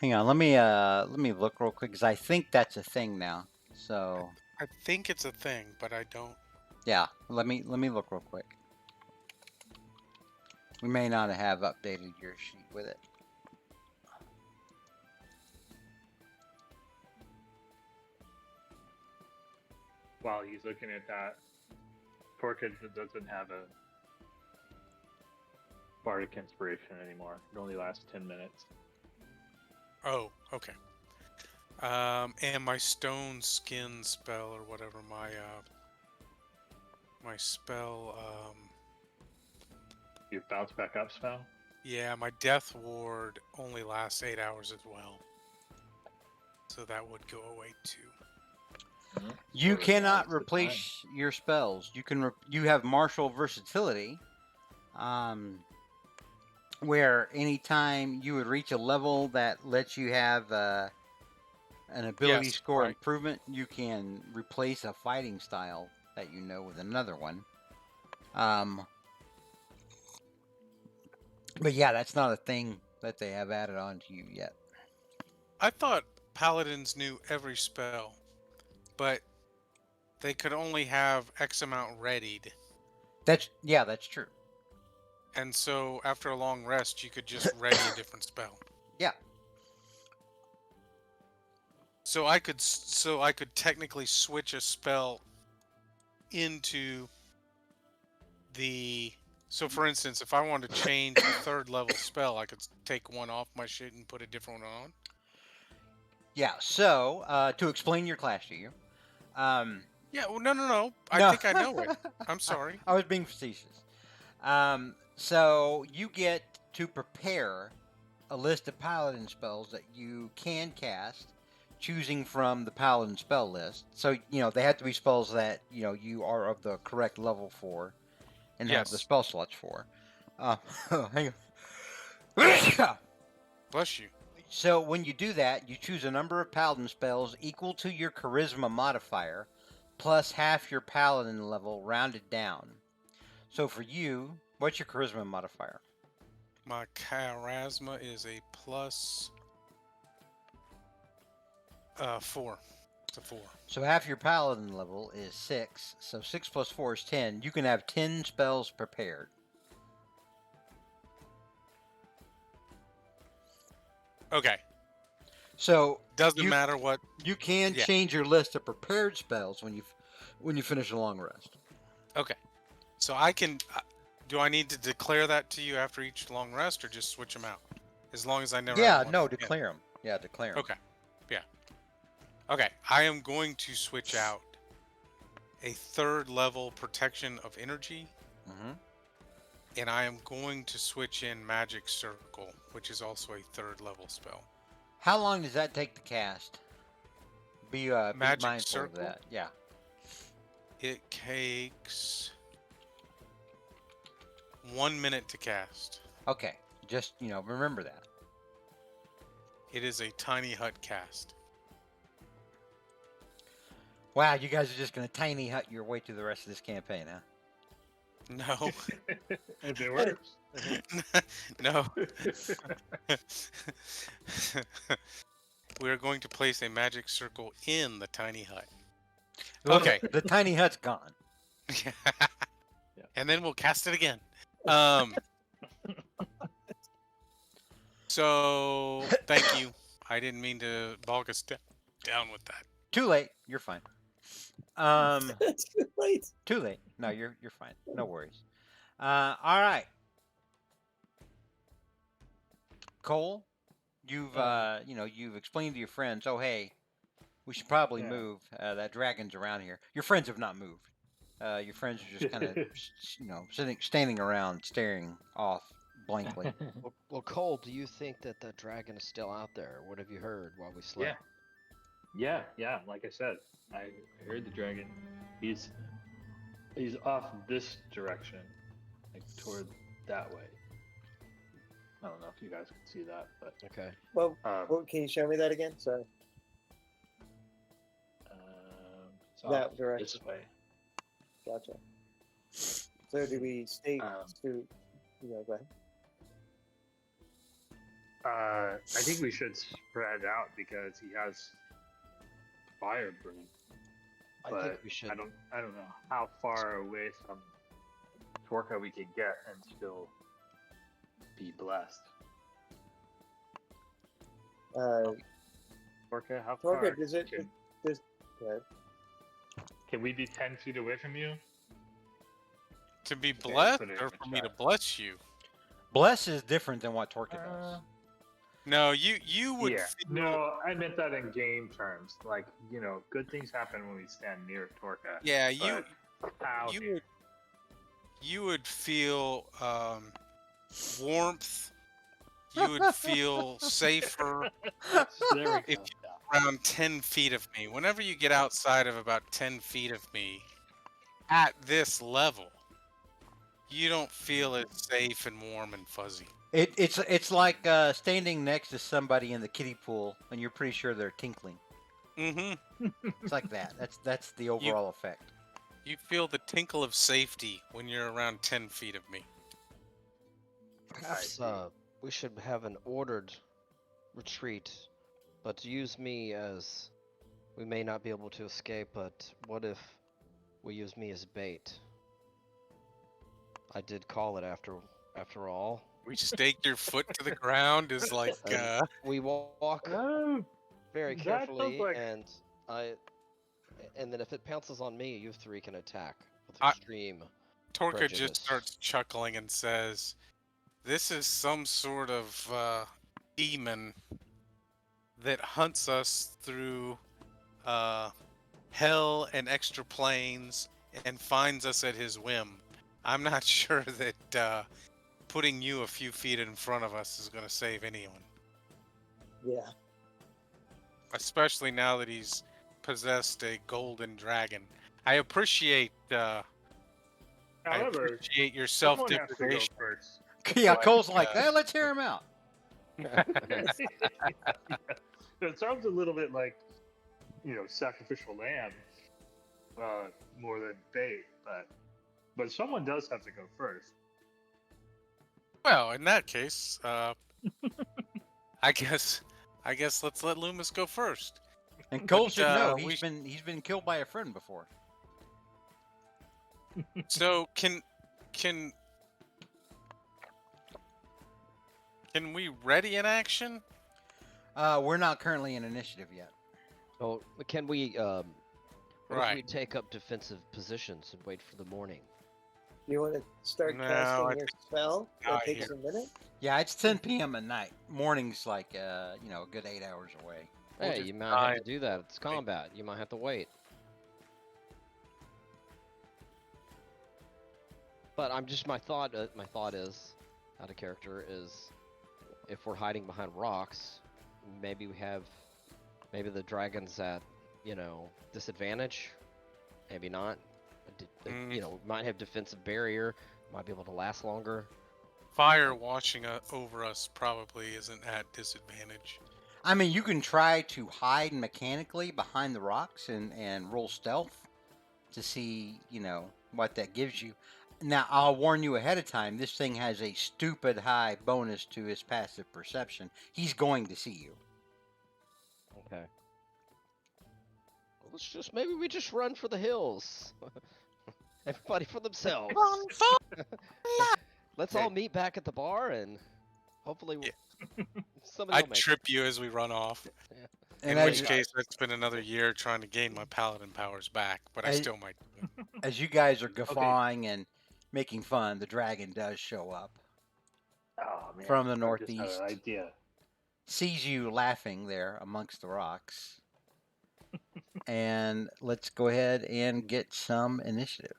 Hang on, let me look real quick because I think that's a thing now. So I think it's a thing, but I don't. yeah, let me look real quick. We may not have updated your sheet with it. While he's looking at that, Torkins doesn't have a bardic inspiration anymore. It only lasts 10 minutes. Oh, okay. And my stone skin spell or whatever my spell, You bounce back up spell? yeah, my death ward only lasts 8 hours as well. So that would go away too. You So now cannot is the replace your spells. You can you have martial versatility, where anytime you would reach a level that lets you have an ability Yes, score right. improvement, you can replace a fighting style that you know with another one. But yeah, that's not a thing that they have added on to you yet. I thought paladins knew every spell, but they could only have X amount readied. That's true. And so after a long rest, you could just ready a different spell. Yeah. So I could technically switch a spell into the. So for instance, if I wanted to change a third level spell, I could take one off my shit and put a different one on. Yeah. So to explain your class to you, Yeah, well, no. I no. think I know it. I'm sorry. I was being facetious. So you get to prepare a list of paladin spells that you can cast, choosing from the paladin spell list. So they have to be spells that you are of the correct level for, and have the Yes. spell slots for. Hang on. Bless you. So when you do that, you choose a number of paladin spells equal to your charisma modifier, plus half your paladin level rounded down. So for you, what's your charisma modifier? My charisma is a plus 4. It's a 4. So half your paladin level is 6. So 6 plus 4 is 10. You can have 10 spells prepared. Okay. So Doesn't matter what. you can Yeah. change your list of prepared spells when you finish a long rest. Okay. So I can. Do I need to declare that to you after each long rest, or just switch them out? As long as I never. Yeah, have one no, again. declare them. Yeah, declare them. Okay. Yeah. Okay. I am going to switch out a third level protection of energy, Mm-hmm. and I am going to switch in magic circle, which is also a third level spell. How long does that take to cast? Be Magic mindful circle? of that. Yeah. It takes 1 minute to cast. Okay. Just remember that. It is a tiny hut cast. Wow, you guys are just gonna tiny hut your way through the rest of this campaign, huh? No. If it works. No. We are going to place a magic circle in the tiny hut. Well, Okay. The tiny hut's gone. And then we'll cast it again. So, thank you. I didn't mean to bog us down with that. Too late. You're fine. It's too late. Too late. No, you're fine. No worries. All right. Cole, you've you've explained to your friends, oh hey, we should probably Yeah. move. That dragon's around here. Your friends have not moved. Your friends are just kind of standing around, staring off blankly. Well, Cole, do you think that the dragon is still out there? What have you heard while we slept? Yeah. Like I said, I heard the dragon. He's off this direction, like toward that way. I don't know if you guys can see that, but Okay. Well, um, can you show me that again? Sorry. it's That off direction. this way. Gotcha. So do we stay? Go ahead. I think we should spread out because he has fire burning. I But think we should. I don't know how far away from Torca we can get and still be blessed. Torca, how far? Torca, does it? Can, Go ahead. can we be 10 feet away from you? To be Okay, blessed, put it or in the for me to chat. bless you? Bless is different than what Torca does. No, you would. Yeah. Feel, No, I meant that in game terms. Like, good things happen when we stand near Torca. Yeah, you But how you near? would you would feel warmth. You would feel safer There we if go. you're around 10 feet of me. Whenever you get outside of about 10 feet of me, at this level, you don't feel as safe and warm and fuzzy. It's like standing next to somebody in the kiddie pool and you're pretty sure they're tinkling. Mm-hmm. It's like that. That's the overall effect. You feel the tinkle of safety when you're around 10 feet of me. Perhaps we should have an ordered retreat, but use me as we may not be able to escape. But what if we use me as bait? I did call it after all. We stake your foot to the ground is like We walk Oh, very that sounds carefully, like- and then if it pounces on me, you three can attack with I- extreme. Torca prejudice. just starts chuckling and says, "This is some sort of demon that hunts us through hell and extra planes and finds us at his whim. I'm not sure that putting you a few feet in front of us is going to save anyone, Yeah. especially now that he's possessed a golden dragon. I appreciate your however, someone has to go self-degradation. first. Yeah, Like, Cole's like, let's hear him out. It sounds a little bit like, sacrificial lamb, more than bait, but someone does have to go first. Well, in that case, I guess let's let Loomis go first. And Cole should know we he's been killed by a friend before. So can we ready an action? We're not currently in initiative yet. Oh, can we? What if we Right. take up defensive positions and wait for the morning? You want to start No, I casting your spell? not That takes here. a minute. Yeah, it's 10 p.m. at night. Morning's like a good 8 hours away. We'll Hey, just you might have die. to do that. It's combat. You might have to wait. But my thought is, out of character, is if we're hiding behind rocks, maybe the dragon's at, disadvantage. Maybe not. We might have defensive barrier. Might be able to last longer. Fire washing over us probably isn't at disadvantage. I mean, you can try to hide mechanically behind the rocks and roll stealth to see, what that gives you. Now, I'll warn you ahead of time, this thing has a stupid high bonus to his passive perception. He's going to see you. Okay. Well, maybe we just run for the hills. Everybody for themselves. Let's all meet back at the bar and Hopefully, Yeah. somebody will I'd make it. trip you as we run off. Yeah. And In as which case, I'd spend another year trying to gain my paladin powers back, but I as, still might do it. as you guys are guffawing and making fun, the dragon does show up Oh man, from the I just had an northeast, idea. sees you laughing there amongst the rocks, and let's go ahead and get some initiative.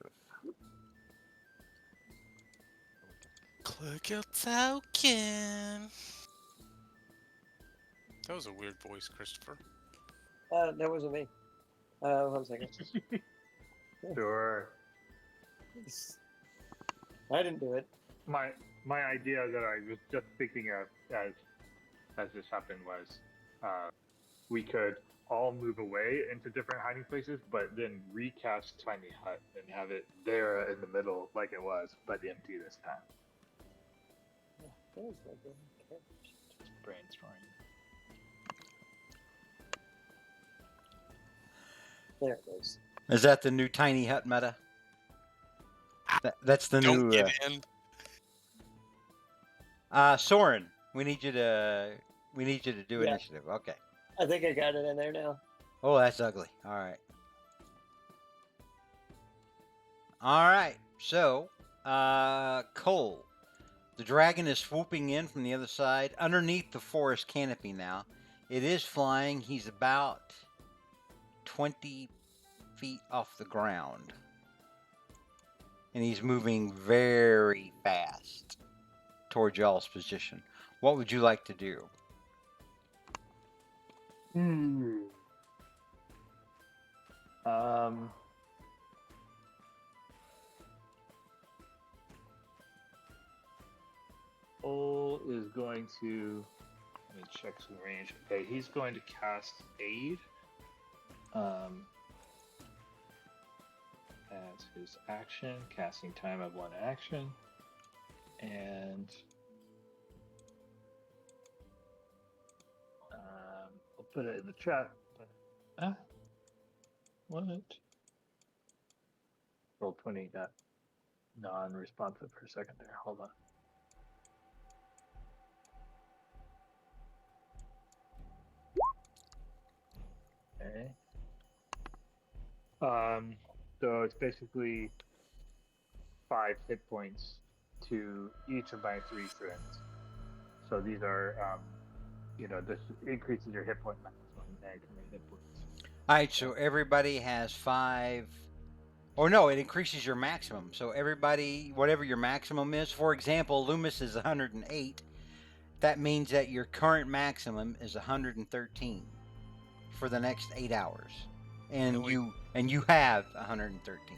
Click your token. That was a weird voice, Christopher. That wasn't me. 1 second. Sure. I didn't do it. My idea that I was just thinking of as this happened was we could all move away into different hiding places, but then recast Tiny Hut and have it there in the middle like it was, but empty this time. There's my brain. Just brainstorming. There it is. Is that the new tiny hut meta? That's the Don't new. get in. Soren, we need you to do Yeah. initiative. Okay. I think I got it in there now. Oh, that's ugly. All right. All right. So, Cole, the dragon is swooping in from the other side, underneath the forest canopy now. It is flying. He's about 20 feet off the ground. And he's moving very fast towards y'all's position. What would you like to do? Cole is going to. Let me check some range. Okay, he's going to cast Aid. As his action, casting time of 1 action, and I'll put it in the chat. What? Roll20 got non-responsive for a second there. Hold on. Okay. So it's basically 5 hit points to each of my 3 friends. So these are, this increases your hit point maximum and hit points. All right, so everybody has 5. Or no, it increases your maximum. So everybody, whatever your maximum is, for example, Loomis is 108. That means that your current maximum is 113 for the next 8 hours. And you have 113.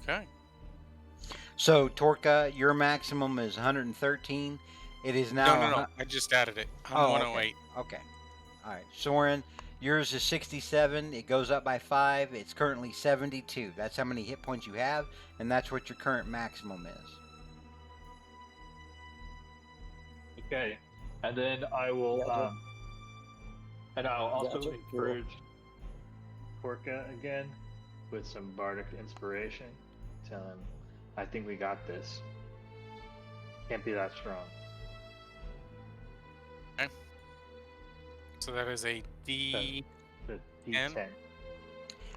Okay. So Torka, your maximum is 113. It is now. No. I just added it. I'm Oh, 108. Okay. All right. Soren, yours is 67. It goes up by 5. It's currently 72. That's how many hit points you have, and that's what your current maximum is. Okay, and then I will, Gotcha. and I'll also Gotcha. encourage Porca again with some bardic inspiration. Tell him, I think we got this. Can't be that strong. Okay. So that is a D. The And? D10.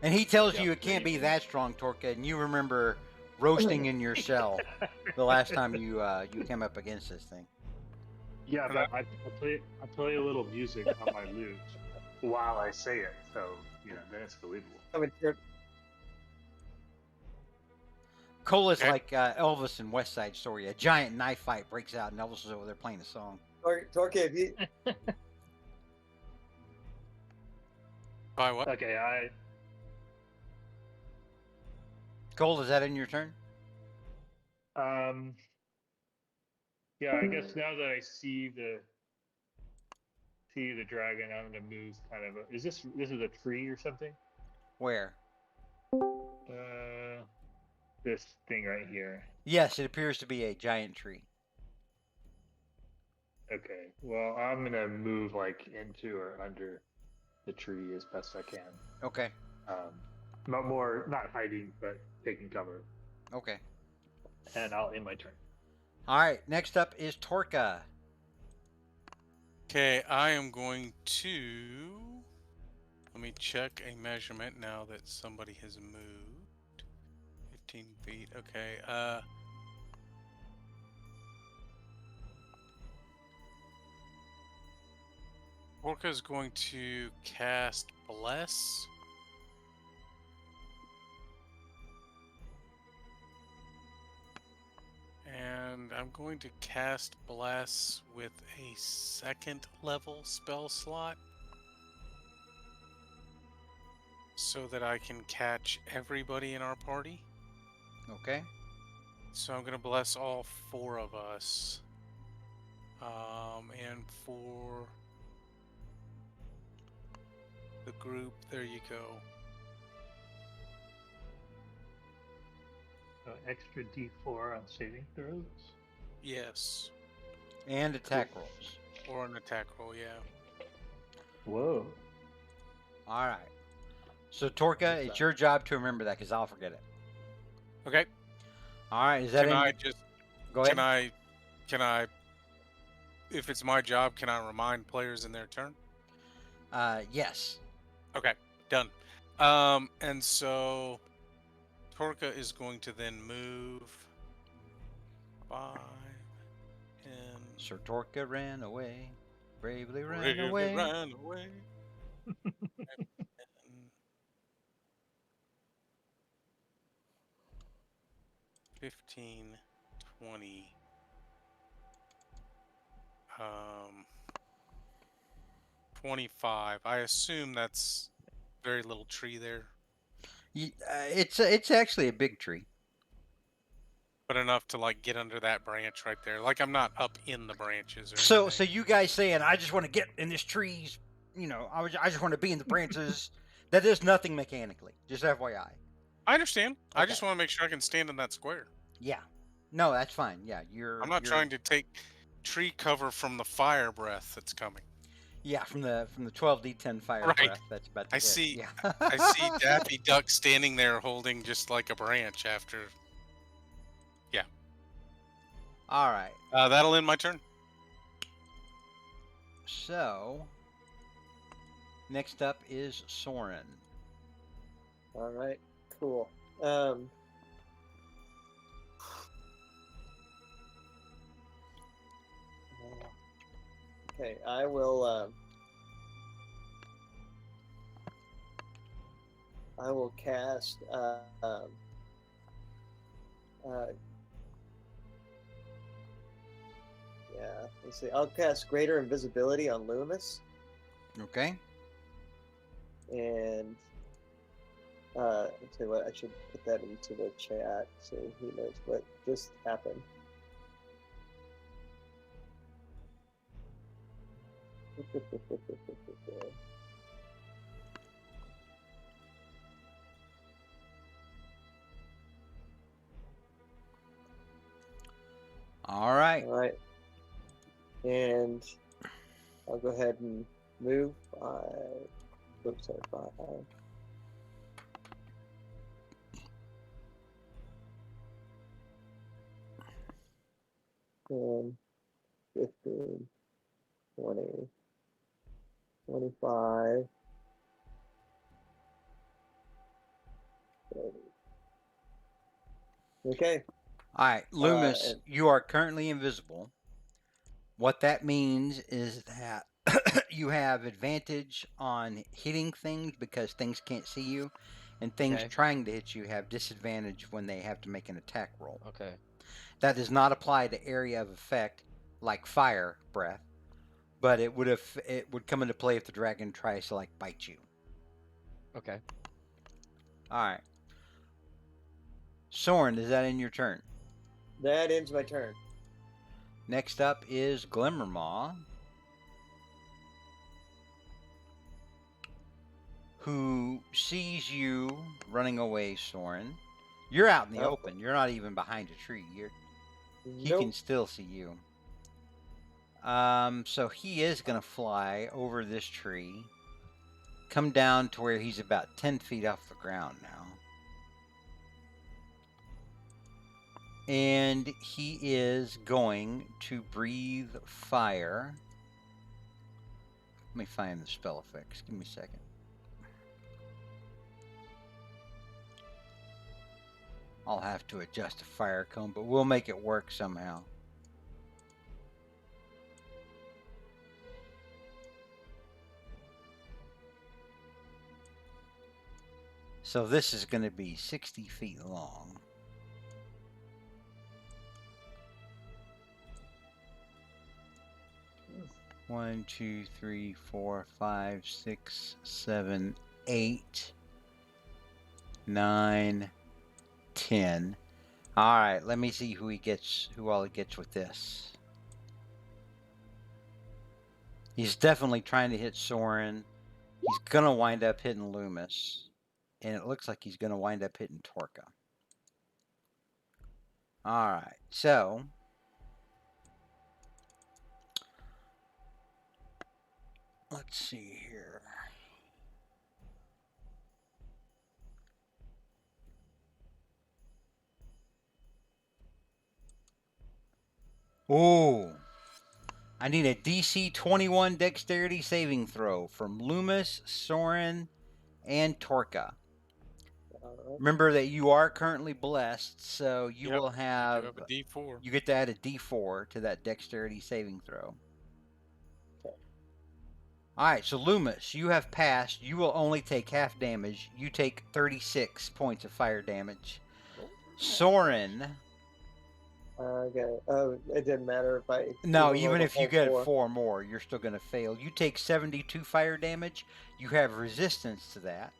And he tells Yep, you it can't be D10. that strong, Torka, and you remember roasting in your shell the last time you came up against this thing. Yeah, but I'll play a little music on my lute while I say it, so then it's believable. I mean, Cole is Okay. like Elvis in West Side Story. A giant knife fight breaks out, and Elvis is over there playing a song. Torque, if you By what? Okay, Cole, is that in your turn? Yeah, I guess now that I see the dragon, I'm gonna move kind of. Is this a tree or something? Where? This thing right here. Yes, it appears to be a giant tree. Okay. Well, I'm gonna move like into or under the tree as best I can. Okay. Not hiding, but taking cover. Okay. and I'll end my turn. All right, next up is Torka. Okay, I am going to. Let me check a measurement now that somebody has moved. 15 feet. Okay. Orca is going to cast Bless. And I'm going to cast Bless with a second level spell slot so that I can catch everybody in our party. Okay. So I'm going to bless all 4 of us. And for the group, there you go. Extra D4 on saving throws. Yes. And attack rolls. Or an attack roll, yeah. Whoa. All right. So Torka, it's your job to remember that because I'll forget it. Okay. All right. Is that Can in? I just Go ahead. can I if it's my job, can I remind players in their turn? Yes. Okay, done. And so Torka is going to then move 5 and Sir Torka ran away, bravely ran bravely away. ran away. And 15, 20. 25. I assume that's very little tree there, It's actually a big tree. but enough to like get under that branch right there. Like I'm not up in the branches or So anything. you guys saying I just want to get in this trees, I just want to be in the branches. That is nothing mechanically. Just FYI. I understand. I Okay. just want to make sure I can stand in that square. Yeah. No, that's fine. Yeah, I'm not trying to take tree cover from the fire breath that's coming. Yeah, from the 12d10 fire Right. breath that's about to I hit. see. Yeah. I see Daffy Duck standing there holding just like a branch after. Yeah. All right. That'll end my turn. So next up is Soren. All right, cool. Okay, I will cast yeah, let's see. I'll cast Greater Invisibility on Loomis, Okay. and I'll tell you what, I should put that into the chat so he knows what just happened. All right. All right, and I'll go ahead and move. Oops, sorry, 5. 10, 15, 20, 25, 30. Okay. All right, Loomis, and- you are currently invisible. What that means is that you have advantage on hitting things because things can't see you, and things Okay. trying to hit you have disadvantage when they have to make an attack roll. Okay. That does not apply to area of effect like fire breath, but it would come into play if the dragon tries to like bite you. Okay. All right. Soren, is that in your turn? That ends my turn. Next up is Glimmermaw, who sees you running away, Soren. You're out in the Oh. open. You're not even behind a tree. He Nope. can still see you. So he is gonna fly over this tree, come down to where he's about 10 feet off the ground now. And he is going to breathe fire. Let me find the spell effects. Give me a second. I'll have to adjust the fire cone, but we'll make it work somehow. So this is going to be 60 feet long. One, two, three, 4, 5, 6, 7, 8, 9, 10. All right, let me see who all he gets with this. He's definitely trying to hit Soren. He's gonna wind up hitting Loomis, and it looks like he's gonna wind up hitting Torka. All right, so let's see here. Ooh. I need a DC 21 dexterity saving throw from Loomis, Soren, and Torka. Remember that you are currently blessed, so you Yep, will have, You have a D4. you get to add a D4 to that dexterity saving throw. Okay. All right, so Loomis, you have passed. You will only take half damage. You take 36 points of fire damage. Soren, Okay. Oh, it didn't matter if I. no, even rolled even a if you whole get 4. 4 more, you're still going to fail. You take 72 fire damage. You have resistance to that,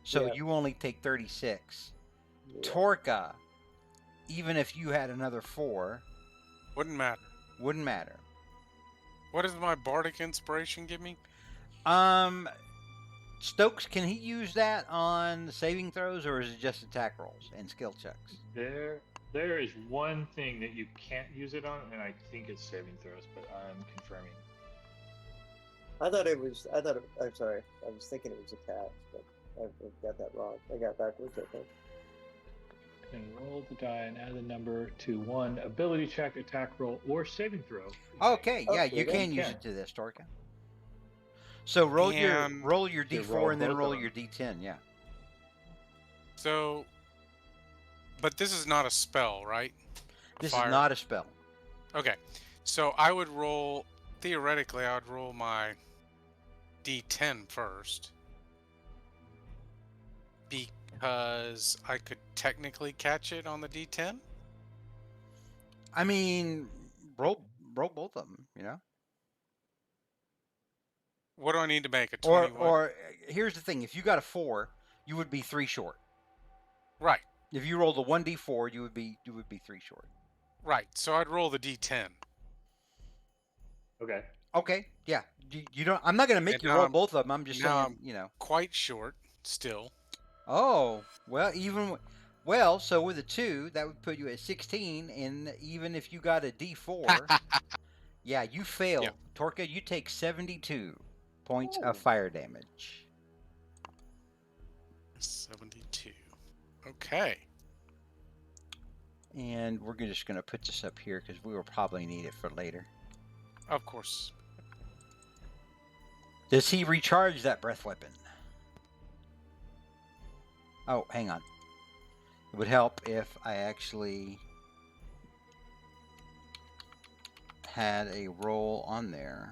so Yeah. you only take 36. Yeah. Torka, even if you had another 4, Wouldn't matter. wouldn't matter. What does my bardic inspiration give me? Stokes, can he use that on saving throws, or is it just attack rolls and skill checks? There is one thing that you can't use it on, and I think it's saving throws, but I'm confirming. I thought it was. I'm sorry. I was thinking it was attacks, but I got that wrong. I got backwards, I think. And roll the die and add the number to one ability check, attack roll, or saving throw. Okay, yeah, Okay, you then can you use can. it to this, Torka. So roll your And- D4 roll and then both of roll them. your D10. Yeah. So, but this is not a spell, right? This Fire. is not a spell. Okay, so I would roll, theoretically, I would roll my D10 first. Because I could technically catch it on the D10? I mean, roll both of them. You know. What do I need to make? A 21? Or here's the thing: if you got a 4, you would be 3 short. Right, If you rolled a 1d4, you would be 3 short. right. So I'd roll the D10. Okay. Okay, yeah. You don't. I'm not gonna make And you now roll I'm- both of them. I'm just now saying, you know. Quite short, still. Oh, well, so with a 2, that would put you at 16, and even if you got a D4, yeah, you fail. Yep. Torka, you take 72 points Oh. of fire damage. 72. Okay. And we're just gonna put this up here because we will probably need it for later. Of course. Does he recharge that breath weapon? Oh, hang on. It would help if I actually had a roll on there.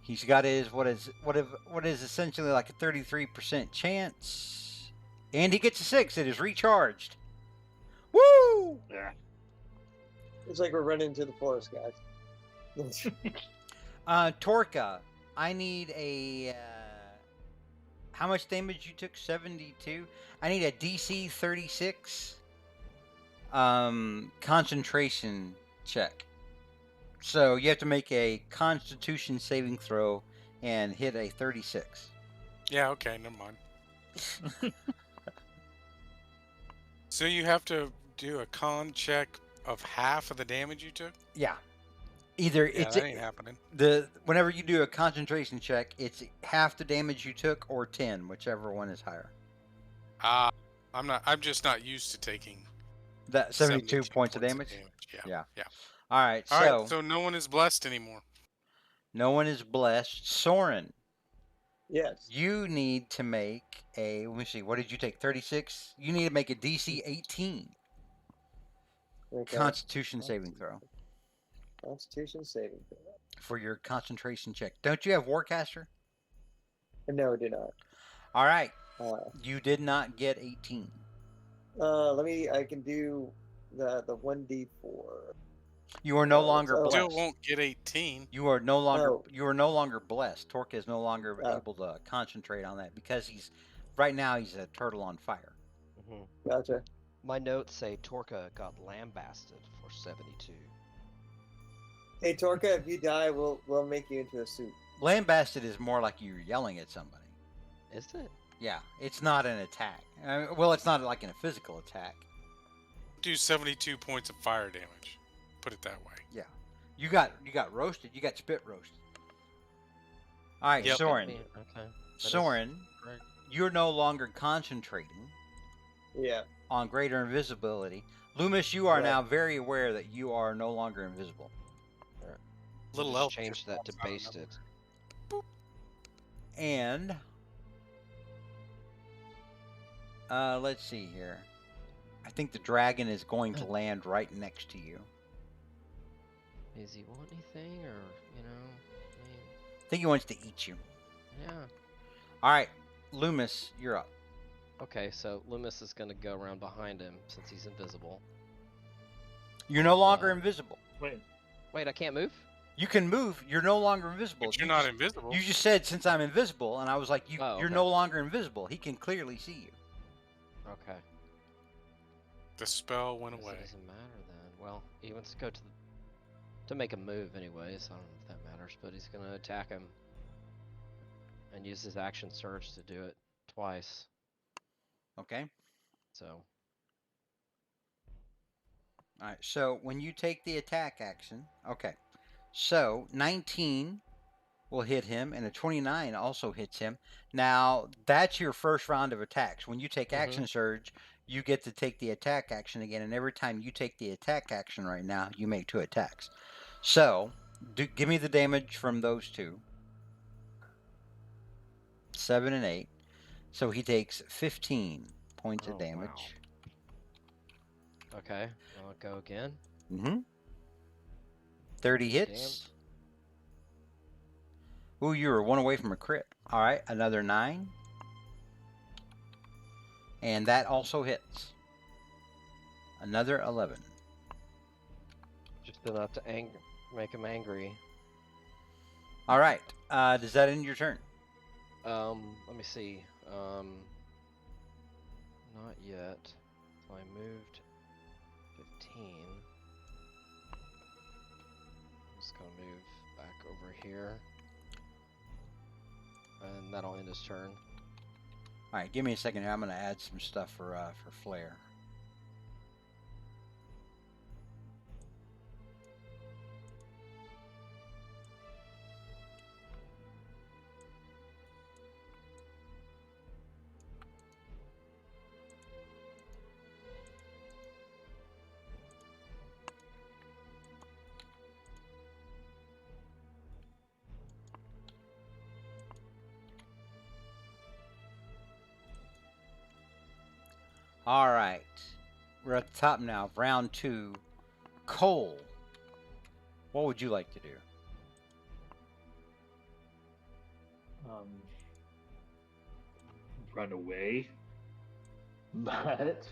He's got his what is essentially like a 33% chance, and he gets a 6. It is recharged. Woo! Yeah. It's like we're running into the forest, guys. Torka, I need a. How much damage you took? 72. I need a DC 36. Concentration check. So you have to make a Constitution saving throw and hit a 36. Yeah, okay, never mind. So you have to do a con check of half of the damage you took? Yeah. Either Yeah, it's that ain't happening. whenever you do a concentration check, it's half the damage you took or 10, whichever one is higher. I'm just not used to taking That 72 points of damage. Yeah. Yeah. Yeah. All right. All right. So So no one is blessed anymore. no one is blessed. Soren, Yes. you need to make a. Let me see. What did you take? 36. You need to make a DC 18 Okay. Constitution saving throw Constitution saving throw. for your concentration check. Don't you have Warcaster? No, it did not. All right. Uh, You did not get 18. I can do the 1d4. You are no What's longer O? Still blessed. won't get 18. You are no longer. Oh. You are no longer blessed. Torque is no longer Oh. able to concentrate on that because right now he's a turtle on fire. Gotcha. My notes say Torka got lambasted for 72. Hey Torka, if you die, we'll make you into a suit. Lambasted is more like you're yelling at somebody. Is it? Yeah, it's not an attack. Well, it's not like in a physical attack. Do 72 points of fire damage. Put it that way. Yeah, you got roasted. You got spit roasted. All right, Yep. Soren. Okay. Soren, Correct. you're no longer concentrating Yeah. on greater invisibility. Loomis, you are Right. now very aware that you are no longer invisible. Little Just elf change just that to pops out of basted. And let's see here. I think the dragon is going to land right next to you. Does he want anything, or I mean, I think he wants to eat you. yeah. All right, Loomis, you're up. Okay, so Loomis is gonna go around behind him since he's invisible. You're no longer Uh, invisible. Wait, Wait, I can't move? You can move. You're no longer invisible. But you're You not just- invisible. You just said since I'm invisible, and I was like, Oh, you're okay. no longer invisible. He can clearly see you. Okay. The spell went Guess away. It doesn't matter then. Well, he wants to go to make a move anyways. I don't know if that matters, but he's gonna attack him and use his action surge to do it twice. Okay. So All right. So when you take the attack action, okay. So 19 will hit him, and a 29 also hits him. Now that's your first round of attacks. When you take action surge, you get to take the attack action again, and every time you take the attack action right now, you make 2 attacks. So give me the damage from those two. 7 and 8. So he takes 15 points of Oh, damage. okay, I'll go again. Mm-hmm. 30 hits. Ooh, you were 1 away from a crit. All right, another 9. And that also hits. Another 11. Just enough to make him angry. All right, does that end your turn? Let me see. Not yet. So I moved 15. I'm just gonna move back over here. And that'll end his turn. All right, give me a second here. I'm going to add some stuff for flair. All right, we're at the top now of round 2. Cole, what would you like to do? Run away. But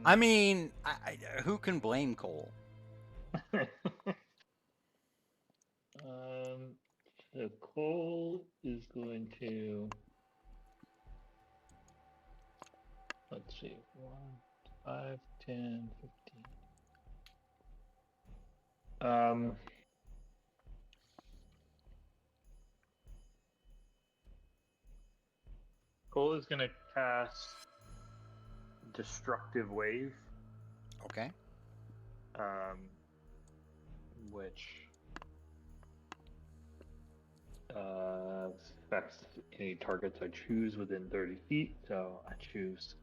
I mean, who can blame Cole? So Cole is going to, let's see, 1, 5, 10, 15. Cole is going to cast Destructive Wave, Okay. which Affects any targets I choose within 30 feet. So I choose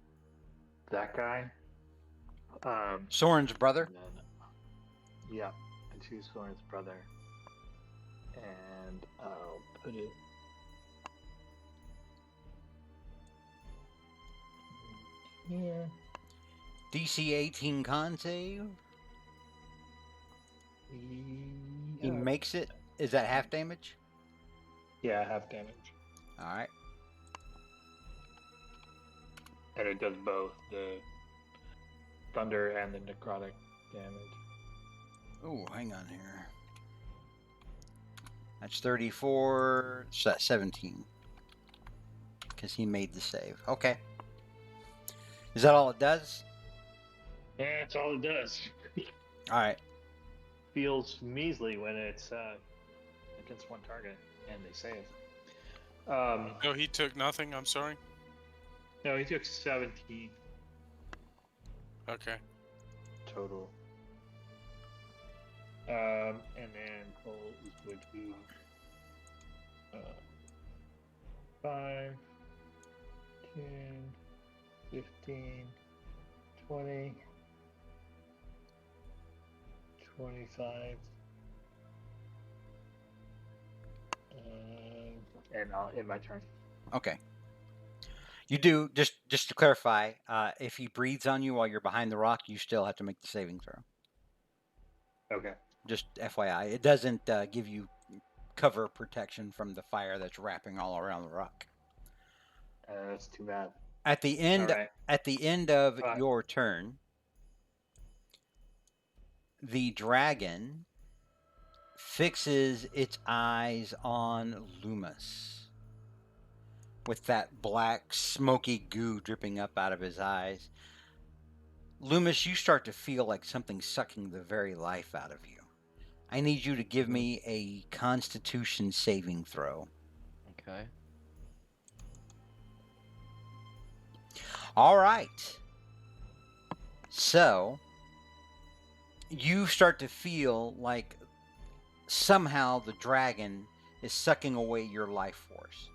that guy. Soren's brother. And then, yeah, I choose Soren's brother. And I'll put it here. DC 18 con save. He Yeah. makes it. Is that half damage? Yeah, half damage. All right. And it does both the thunder and the necrotic damage. Oh, hang on here. That's 34. So that's 17. Because he made the save. Okay. Is that all it does? Yeah, that's all it does. All right. Feels measly when it's against one target and they save. No, he took nothing. I'm sorry. No, he took 17 Okay. total. And then Cole is going to be 5, 10, 15, 20, 25. And I'll end my turn. Okay. You do, just to clarify, if he breathes on you while you're behind the rock, you still have to make the saving throw. Okay. Just FYI. It doesn't give you cover protection from the fire that's wrapping all around the rock. That's too bad. At the end, All right. at the end of Right. your turn, the dragon fixes its eyes on Loomis with that black smoky goo dripping up out of his eyes. Loomis, you start to feel like something's sucking the very life out of you. I need you to give me a Constitution saving throw. Okay. All right. So, you start to feel like somehow the dragon is sucking away your life force.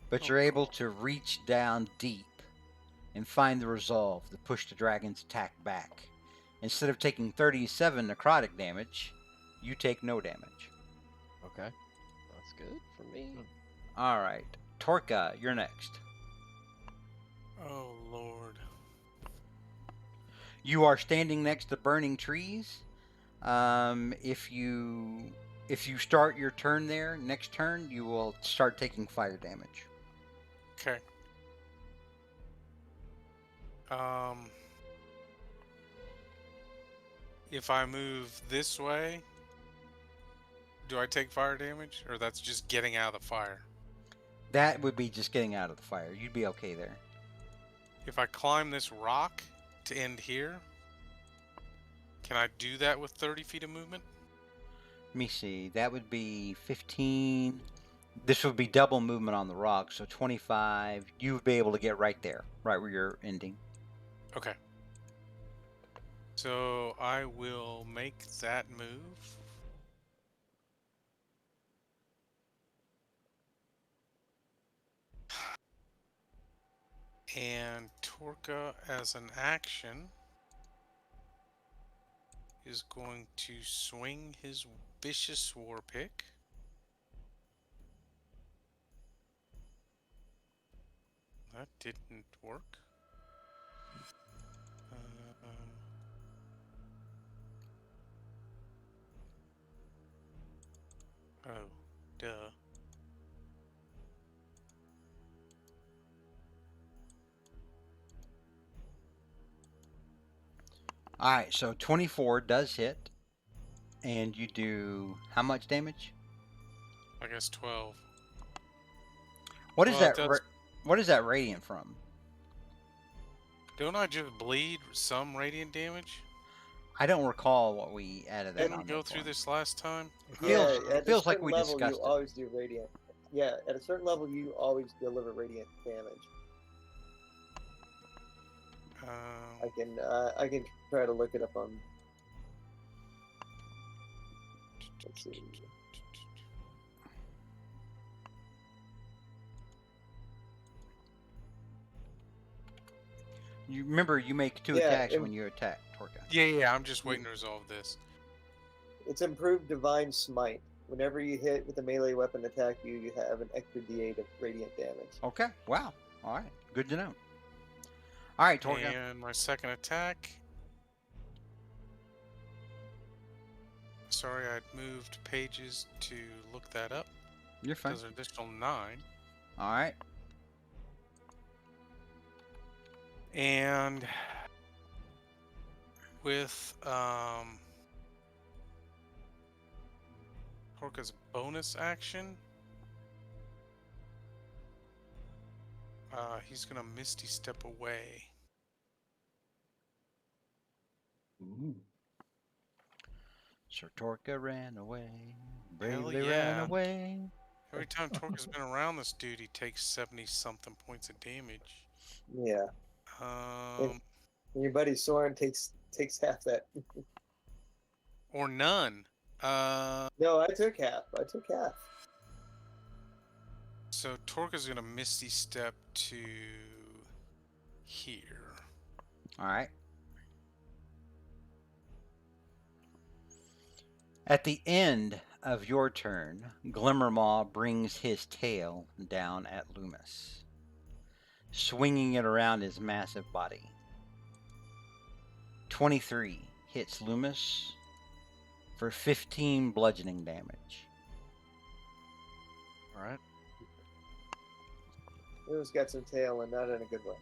But you're able to reach down deep and find the resolve to push the dragon's attack back. Instead of taking 37 necrotic damage, you take no damage. Okay. That's good for me. All right. Torka, you're next. Oh Lord. You are standing next to burning trees. If you start your turn there, next turn you will start taking fire damage. Okay. If I move this way, do I take fire damage, or that's just getting out of the fire? That would be just getting out of the fire. You'd be okay there. If I climb this rock to end here, can I do that with 30 feet of movement? Let me see. That would be 15. This would be double movement on the rock, so 25. You would be able to get right there, right where you're ending. Okay. So I will make that move. And Torka, as an action, is going to swing his vicious war pick. That didn't work. Oh, duh. All right, so 24 does hit, and you do how much damage? I guess 12. What is Well, it that? does- What is that radiant from? Don't I just bleed some radiant damage? I don't recall what we added that Didn't on we go there through for. this last time? Feels- at a feels like certain we level, discussed you it. always do radiant. Yeah, at a certain level, you always deliver radiant damage. I can try to look it up on. Let's see. You remember you make 2 Yeah, attacks im- when you attack, Torka. Yeah. I'm just waiting to resolve this. It's improved Divine Smite. Whenever you hit with a melee weapon attack, you have an extra D8 of radiant damage. Okay. Wow. All right. Good to know. All right, Torka. And my second attack. Sorry, I'd moved pages to look that up. You're fine. Does an additional 9. All right. And with Torka's bonus action, he's gonna Misty Step away. Ooh. Sir Torka ran away. Hell Bravely ran yeah. away. Every time Torka's been around this dude, he takes 70-something points of damage. Yeah. Um, And your buddy Soren takes half that. or none. No, I took half. So Torka's gonna Misty Step to here. All right. At the end of your turn, Glimmermaw brings his tail down at Loomis, swinging it around his massive body. 23 hits Loomis for 15 bludgeoning damage. All right. Who's got some tail and not in a good way.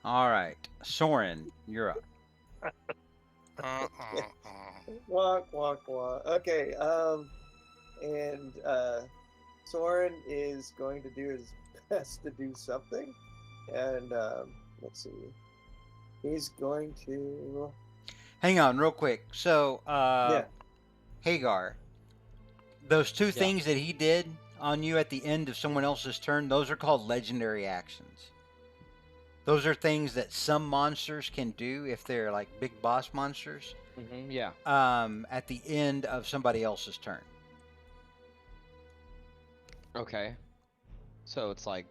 All right, Soren, you're up. Walk. Okay. And Soren is going to do his best to do something, and let's see. He's going to. Hang on, real quick. So, Yeah. Hagar, those 2 things that he did on you at the end of someone else's turn, those are called legendary actions. Those are things that some monsters can do if they're like big boss monsters. Yeah. At the end of somebody else's turn. Okay. So it's like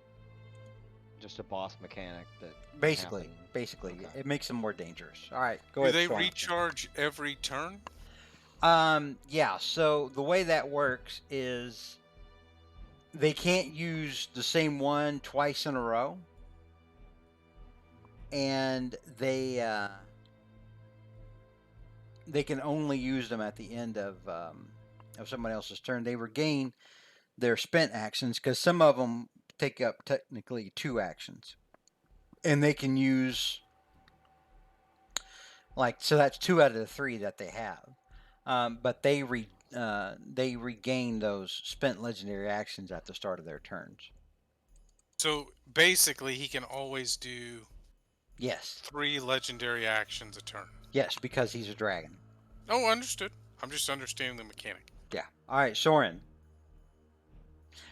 just a boss mechanic that can Basically, happen. Okay. it makes them more dangerous. All right, go Do ahead. they Soren. recharge every turn? Yeah. So the way that works is they can't use the same one twice in a row, and they can only use them at the end of someone else's turn. They regain their spent actions because some of them take up technically 2 actions, and they can use so that's 2 out of the 3 that they have. But they regain those spent legendary actions at the start of their turns. So basically, he can always do Yes. 3 legendary actions a turn. Yes, because he's a dragon. Oh, understood. I'm just understanding the mechanic. Yeah. All right, Soren.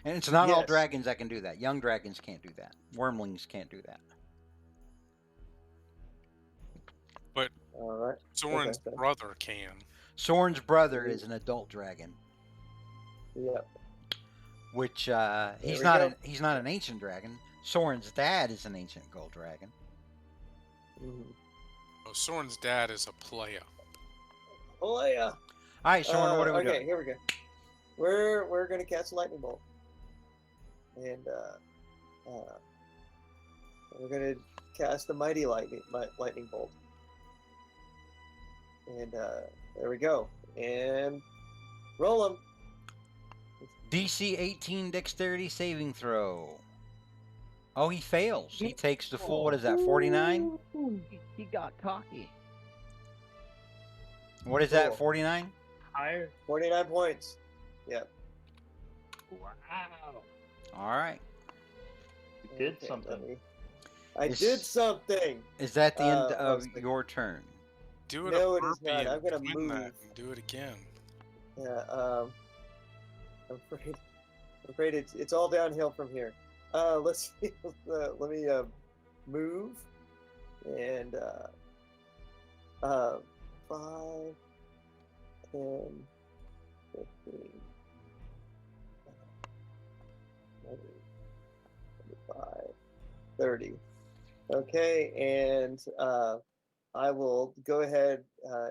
And it's not all Yes. dragons that can do that. Young dragons can't do that. Wormlings can't do that. But All right. Soren's Okay. brother can. Soren's brother is an adult dragon, Yep. which he's we not go. he's not an ancient dragon. Soren's dad is an ancient gold dragon. Mhm. Oh, Soren's dad is a playa. Oh yeah. All right, Soren, what are we okay, doing? here we go. We're gonna cast a lightning bolt, and we're gonna cast a mighty lightning bolt, and there we go. And roll them. DC 18 dexterity saving throw. Oh, he fails. He takes the full, what is that, 49? He got cocky. What is that, Cool. 49? Higher. 49 points. Yep. Wow. All right. You did Okay, something. I It's- did something. Is that the end I of was thinking- your turn? Do it No, a it is burpee not. and I'm gonna twin that move. and do it again. Yeah. I'm afraid it's all downhill from here. Let's see. Let me move and 5, 10, 15, 20, 25, 30. Okay, and I will go ahead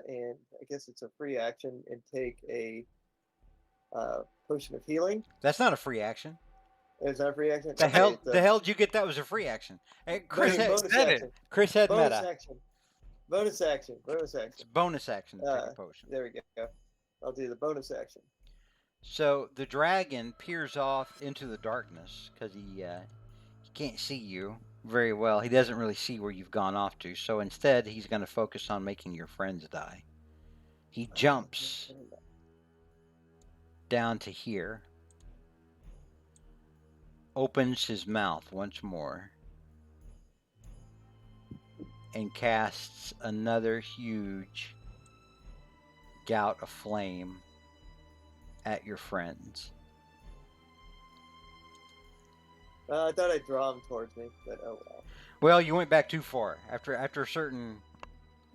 and I guess it's a free action and take a potion of healing. That's not a free action. Is that a free action? The Okay, hell? it's The hell did you get? That was a free action. Hey, Chris bonus, had bonus said it. action. Chris had Bonus meta. action. Bonus action. Bonus It's action. bonus action to take a potion. There we go. I'll do the bonus action. So the dragon peers off into the darkness because he can't see you very well. He doesn't really see where you've gone off to. So instead, he's going to focus on making your friends die. He jumps down to here, opens his mouth once more, and casts another huge gout of flame at your friends. I thought I'd draw him towards me, but oh well. Well, you went back too far. After a certain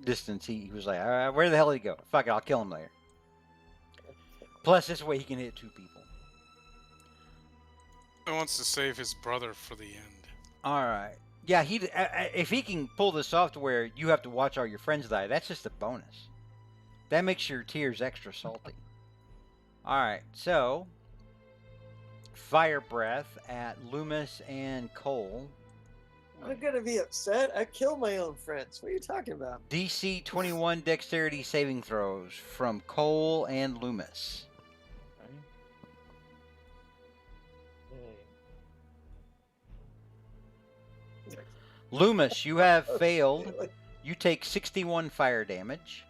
distance, he was like, where the hell did he go? Fuck it, I'll kill him later. Plus, this way he can hit two people. He wants to save his brother for the end. All right. Yeah, if he can pull this off to where you have to watch all your friends die, that's just a bonus. That makes your tears extra salty. All right, so fire breath at Loomis and Cole. I'm gonna be upset. I killed my own friends. What are you talking about? DC 21 dexterity saving throws from Cole and Loomis. Loomis, you have failed. You take 61 fire damage.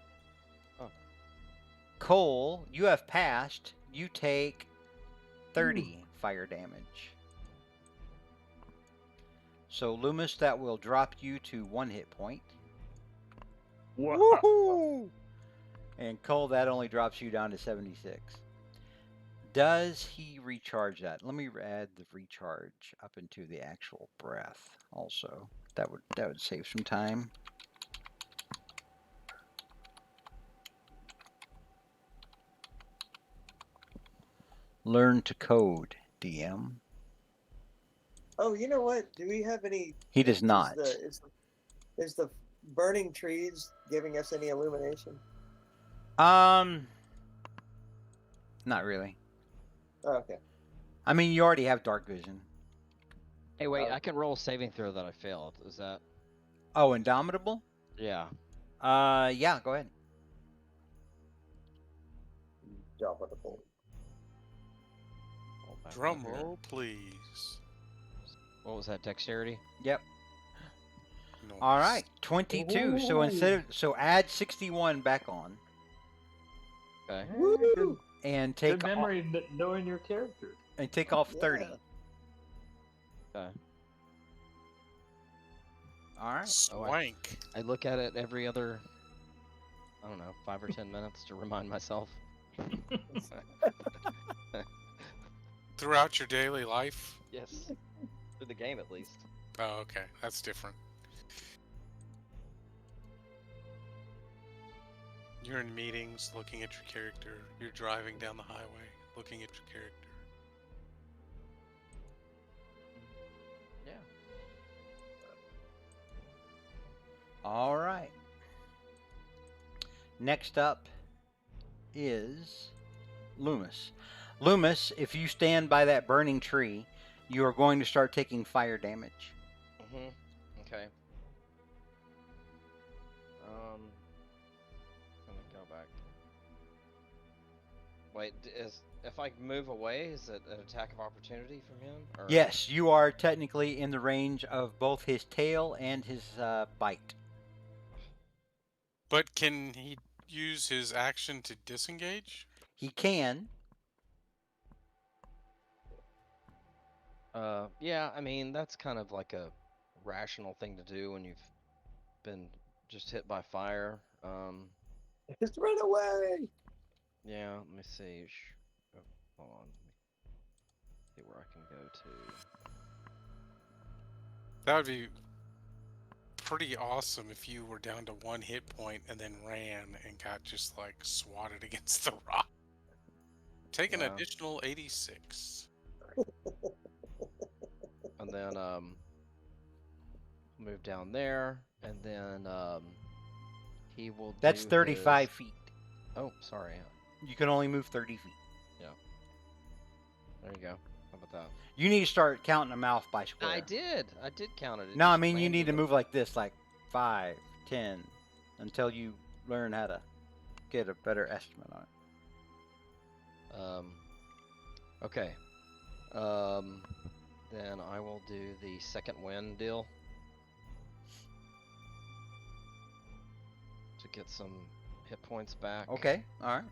Oh. Cole, you have passed. You take 30 fire damage. So Loomis, that will drop you to 1 hit point. Woohoo! And Cole, that only drops you down to 76. Does he recharge that? Let me add the recharge up into the actual breath also. That would save some time. Learn to code, DM. Oh, you know what? Do we have any? He does not. Is the burning trees giving us any illumination? Not really. Oh, okay. I mean, you already have dark vision. Hey, wait, I can roll a saving throw that I failed. Is that? Oh, Indomitable? Yeah. Yeah, go ahead. Indomitable. Drum roll, please. What was that? Dexterity? Yep. No. All right, 22. So add 61 back on Okay. Woo! and take Good memory knowing your character. and take off 30. Yeah. Okay. All right. Swank. I look at it every other, I don't know, 5 or 10 minutes to remind myself. Throughout your daily life? Yes. Through the game, at least. Oh, okay. That's different. You're in meetings, looking at your character. You're driving down the highway, looking at your character. Yeah. All right. Next up is Loomis. Loomis, if you stand by that burning tree, you are going to start taking fire damage. Mm-hmm. Okay. Gonna go back. Wait, if I move away, is it an attack of opportunity from him? Or... Yes, you are technically in the range of both his tail and his bite. But can he use his action to disengage? He can. Yeah, I mean, that's kind of like a rational thing to do when you've been just hit by fire. Just run away. Yeah, let me see. Oh, hold on. Let me see where I can go to. That would be pretty awesome if you were down to 1 hit point and then ran and got just like swatted against the rock. Take an Yeah. additional 86. And then, move down there, and then he will. That's do 35 his... feet. Oh, sorry. You can only move 30 feet. There you go. How about that? You need to start counting them off by square. I did count it. It No, I just mean you need to randomly- move like this, like 5, 10, until you learn how to get a better estimate on it. Okay. Then I will do the second wind deal to get some hit points back. Okay, all right.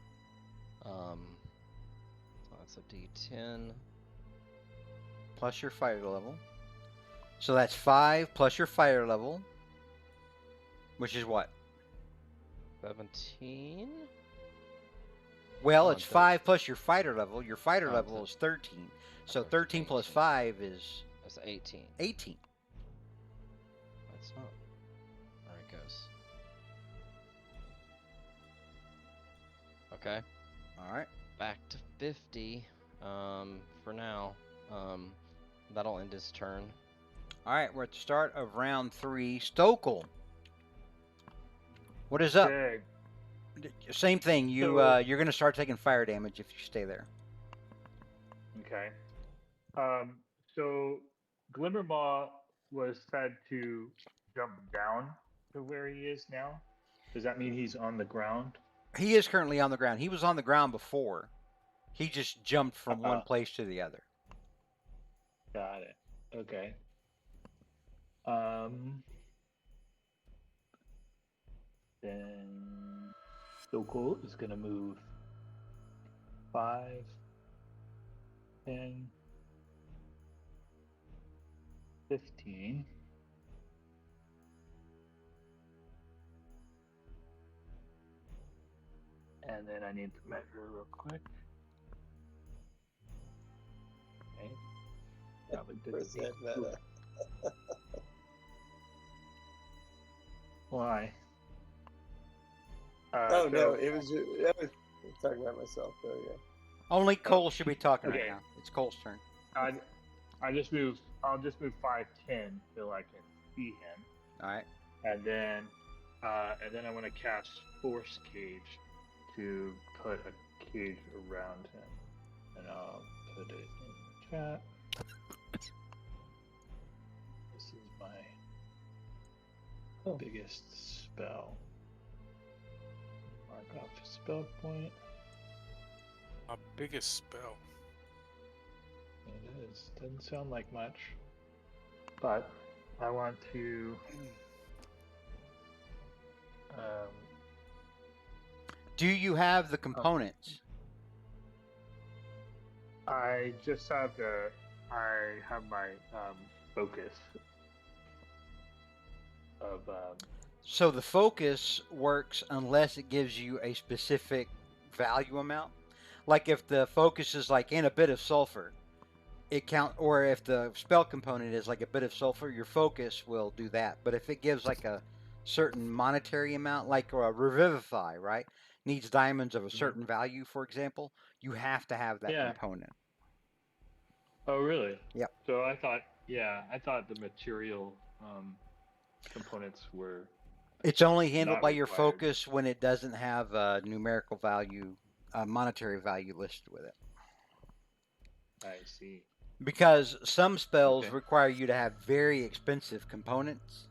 So that's a D10. Plus your fighter level. So that's 5 plus your fighter level, which is what? 17. Well, Oh, it's I'm 5 plus your fighter level. Your fighter Oh, level so- is 13. So Okay, 13 plus 18. 5 is That's 18. 18. That's not. There it goes. Okay. All right. Back to 50. For now. That'll end his turn. All right, we're at the start of round 3. Stokel. What is up? Okay. Same thing. You So- you're gonna start taking fire damage if you stay there. Okay. So Glimmermaw was said to jump down to where he is now. Does that mean he's on the ground? He is currently on the ground. He was on the ground before. He just jumped from one Uh-huh. place to the other. Got it. Okay. Then Stokel is gonna move 5, 10, 15. And then I need to measure real quick. Okay. Probably did the Percent big- meta. Why? Oh no, it was. I was talking about myself. There we go. Only Cole should be talking Okay. right now. It's Cole's turn. I just move. I'll just move 5, 10 so I can see him, All right. and then I want to cast Force Cage to put a cage around him, and I'll put it in the chat. This is my biggest spell. Mark off a spell point. My biggest spell. It is. Doesn't sound like much, but I want to. Do you have the components? I just have the. I have my focus of. So the focus works unless it gives you a specific value amount. Like if the focus is like in a bit of sulfur, it count. Or if the spell component is like a bit of sulfur, your focus will do that. But if it gives like a certain monetary amount, like a revivify, right? Needs diamonds of a certain value, for example, you have to have that Yeah. component. Oh, really? Yep. So I thought the material components were. It's only handled Not by your required. focus when it doesn't have a numerical value, a monetary value listed with it. I see. Because some spells Okay. require you to have very expensive components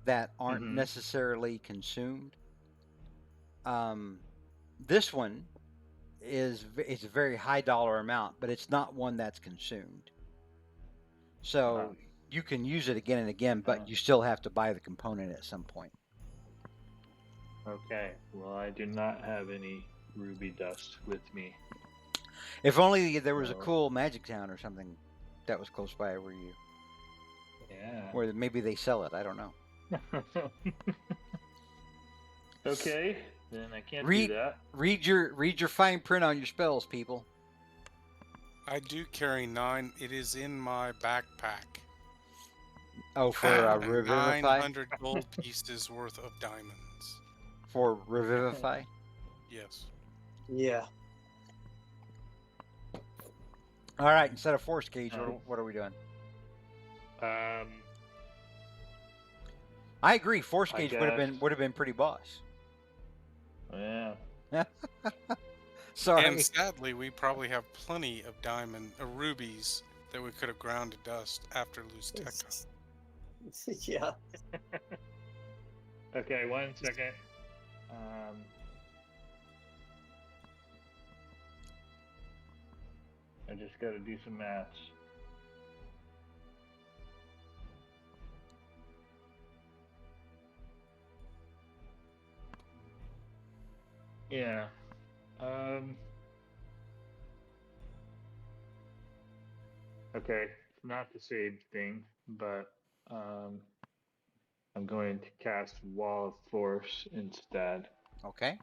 that aren't Mhm. necessarily consumed. This one it's a very high dollar amount, but it's not one that's consumed. So you can use it again and again, but Oh. you still have to buy the component at some point. Okay. Well, I do not have any ruby dust with me. If only there was a Oh. cool magic town or something that was close by where you, Yeah. where maybe they sell it. I don't know. Okay. Then I can't Read- do that. Read your fine print on your spells, people. I do carry 9. It is in my backpack. Oh, for And revivify. 900 gold pieces worth of diamonds. For revivify. Yes. Yeah. All right. Instead of force cage, Oh. what are we doing? I agree. Force I gauge guess. would have been pretty boss. Yeah. Sorry. And sadly, we probably have plenty of rubies that we could have ground to dust after Luzteca. Yeah. Okay, 1 second. I just got to do some maths. Yeah. Okay, it's not the same thing, but I'm going to cast Wall of Force instead. Okay.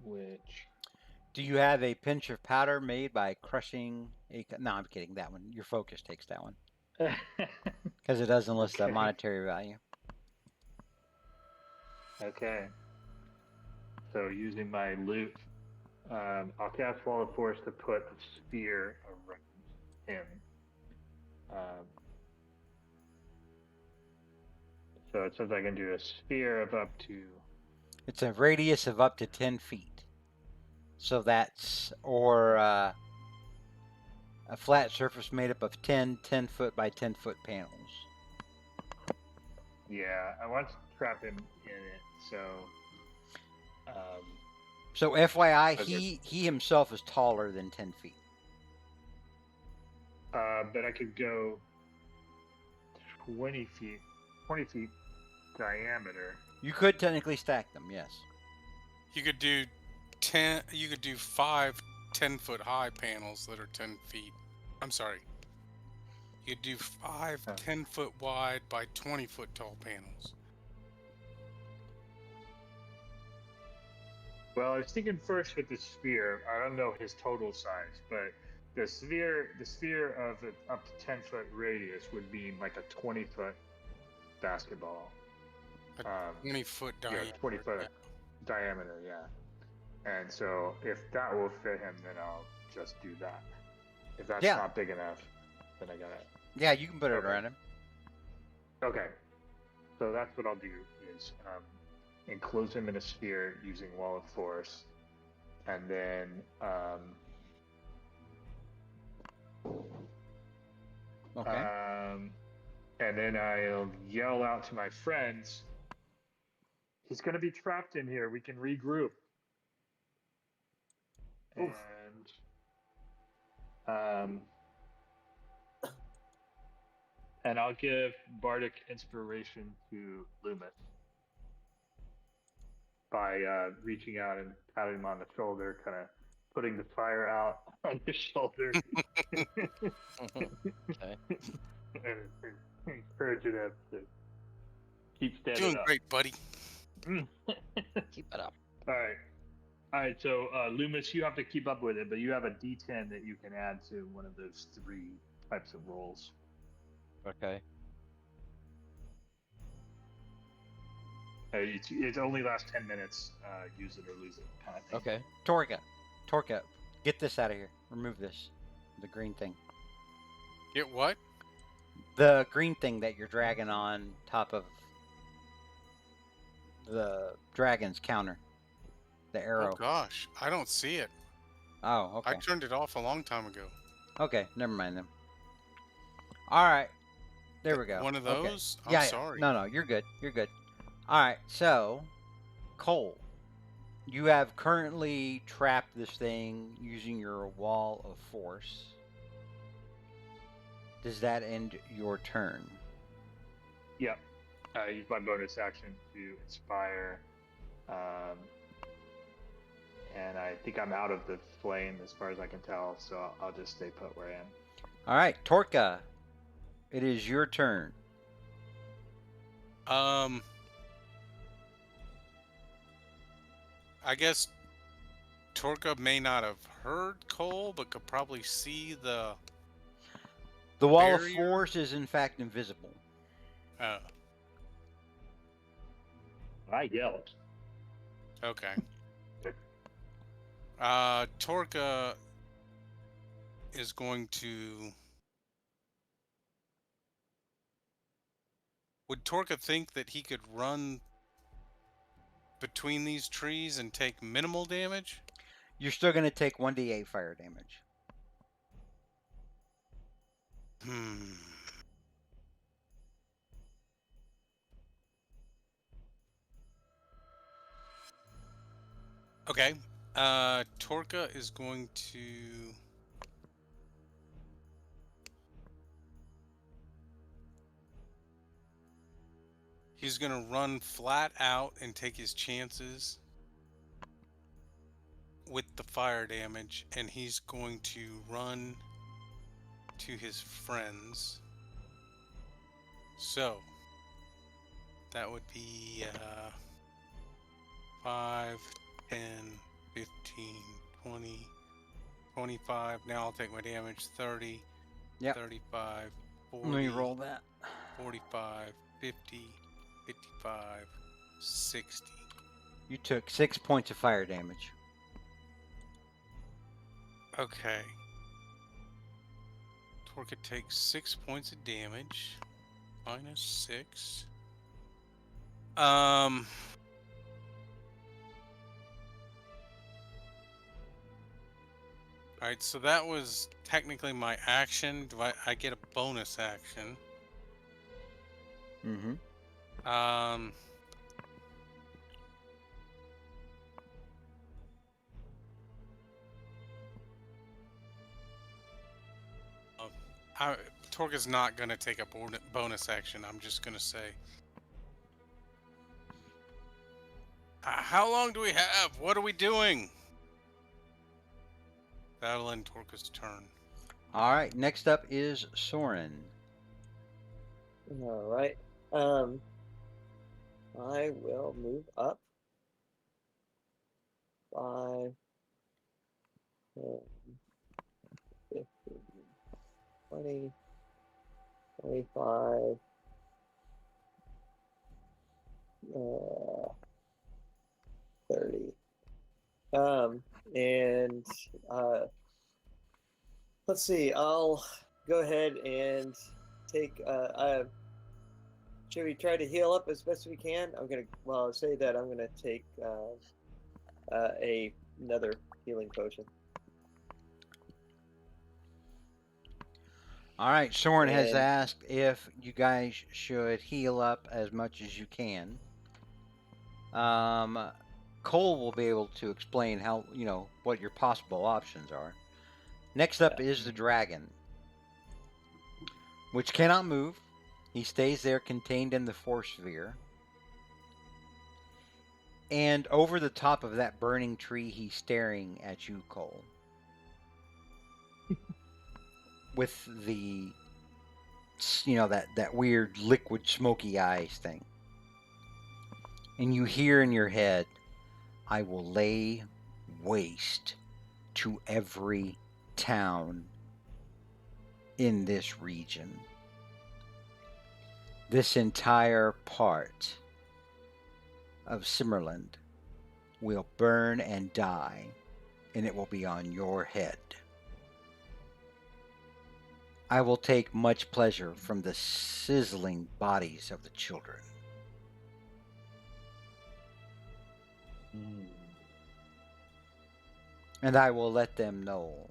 Which Do you have a pinch of powder made by crushing a? No, I'm kidding. That one. Your focus takes that one because it doesn't list a Okay. monetary value. Okay. So using my loot, I'll cast Wall of Force to put a sphere around him. So it says I can do a sphere of up to. It's a radius of up to 10 feet. So that's or a flat surface made up of 10 10-foot by 10-foot panels. Yeah, I want to trap him in it. So. So FYI, Okay. he himself is taller than 10 feet. But I could go 20 feet diameter. You could technically stack them, yes. You could do 5 10-foot high panels that are 10 feet. I'm sorry. You could do 5 10-foot wide by 20-foot tall panels. Well, I was thinking first with the sphere. I don't know his total size, but the sphere of up to 10-foot radius would mean like a 20-foot basketball. A 20-foot Yeah, diameter. 20-foot diameter, yeah. And so if that will fit him, then I'll just do that. If that's not big enough, then I gotta. Yeah, you can put it around him. Okay. So that's what I'll do is enclose him in a sphere using Wall of Force, and then and then I'll yell out to my friends, he's going to be trapped in here. We can regroup. Oof. And I'll give Bardic Inspiration to Loomis by reaching out and patting him on the shoulder, kind of putting the fire out on his shoulder. Okay. And encouraging him to keep standing Doing up. great, buddy. Keep it up. All right. So Loomis, you have to keep up with it, but you have a D10 that you can add to one of those 3 types of rolls. Okay. It only lasts 10 minutes. Use it or lose it, kind of thing. Okay. Torka, get this out of here. Remove this. The green thing. Get what? The green thing that you're dragging on top of the dragon's counter. The arrow. Oh gosh, I don't see it. Oh, okay. I turned it off a long time ago. Okay, never mind then. All right. There we go. One of Okay. those? Yeah, I'm sorry. No, you're good. You're good. All right, so Cole, you have currently trapped this thing using your Wall of Force. Does that end your turn? Yeah. I use my bonus action to inspire. And I think I'm out of the flame as far as I can tell, so I'll just stay put where I am. All right, Torka, it is your turn. I guess Torka may not have heard Cole, but could probably see the Wall of barrier? Force is in fact invisible. I yelled. Okay. Torka is going to Would Torka think that he could run between these trees and take minimal damage? You're still going to take 1d8 fire damage. Hmm. Okay. Torka is going to... He's going to run flat out and take his chances with the fire damage, and he's going to run to his friends. So, that would be 5, 10, 15, 20, 25. Now I'll take my damage. 30, Yep. 35, Let me 40, roll that. 45, 50, 55, 60. You took 6 points of fire damage. Okay. Torka takes 6 points of damage. Minus 6. Alright, so that was technically my action. Do I get a bonus action? Mm-hmm. Torka's not going to take a bonus action. I'm just going to say. How long do we have? What are we doing? That'll end Torka's turn. All right. Next up is Soren. All right. I will move up 5, 10, 15, 20, 25, 30. And let's see. I'll go ahead and take. Should we try to heal up as best we can? I'll say that I'm gonna take another healing potion. All right. Soren has And- asked if you guys should heal up as much as you can. Cole will be able to explain how, what your possible options are. Next up is the dragon, which cannot move. He stays there contained in the force sphere. And over the top of that burning tree, he's staring at you, Cole. With the, that weird liquid smoky eyes thing. And you hear in your head, I will lay waste to every town in this region. This entire part of Simmerland will burn and die, and it will be on your head. I will take much pleasure from the sizzling bodies of the children. And I will let them know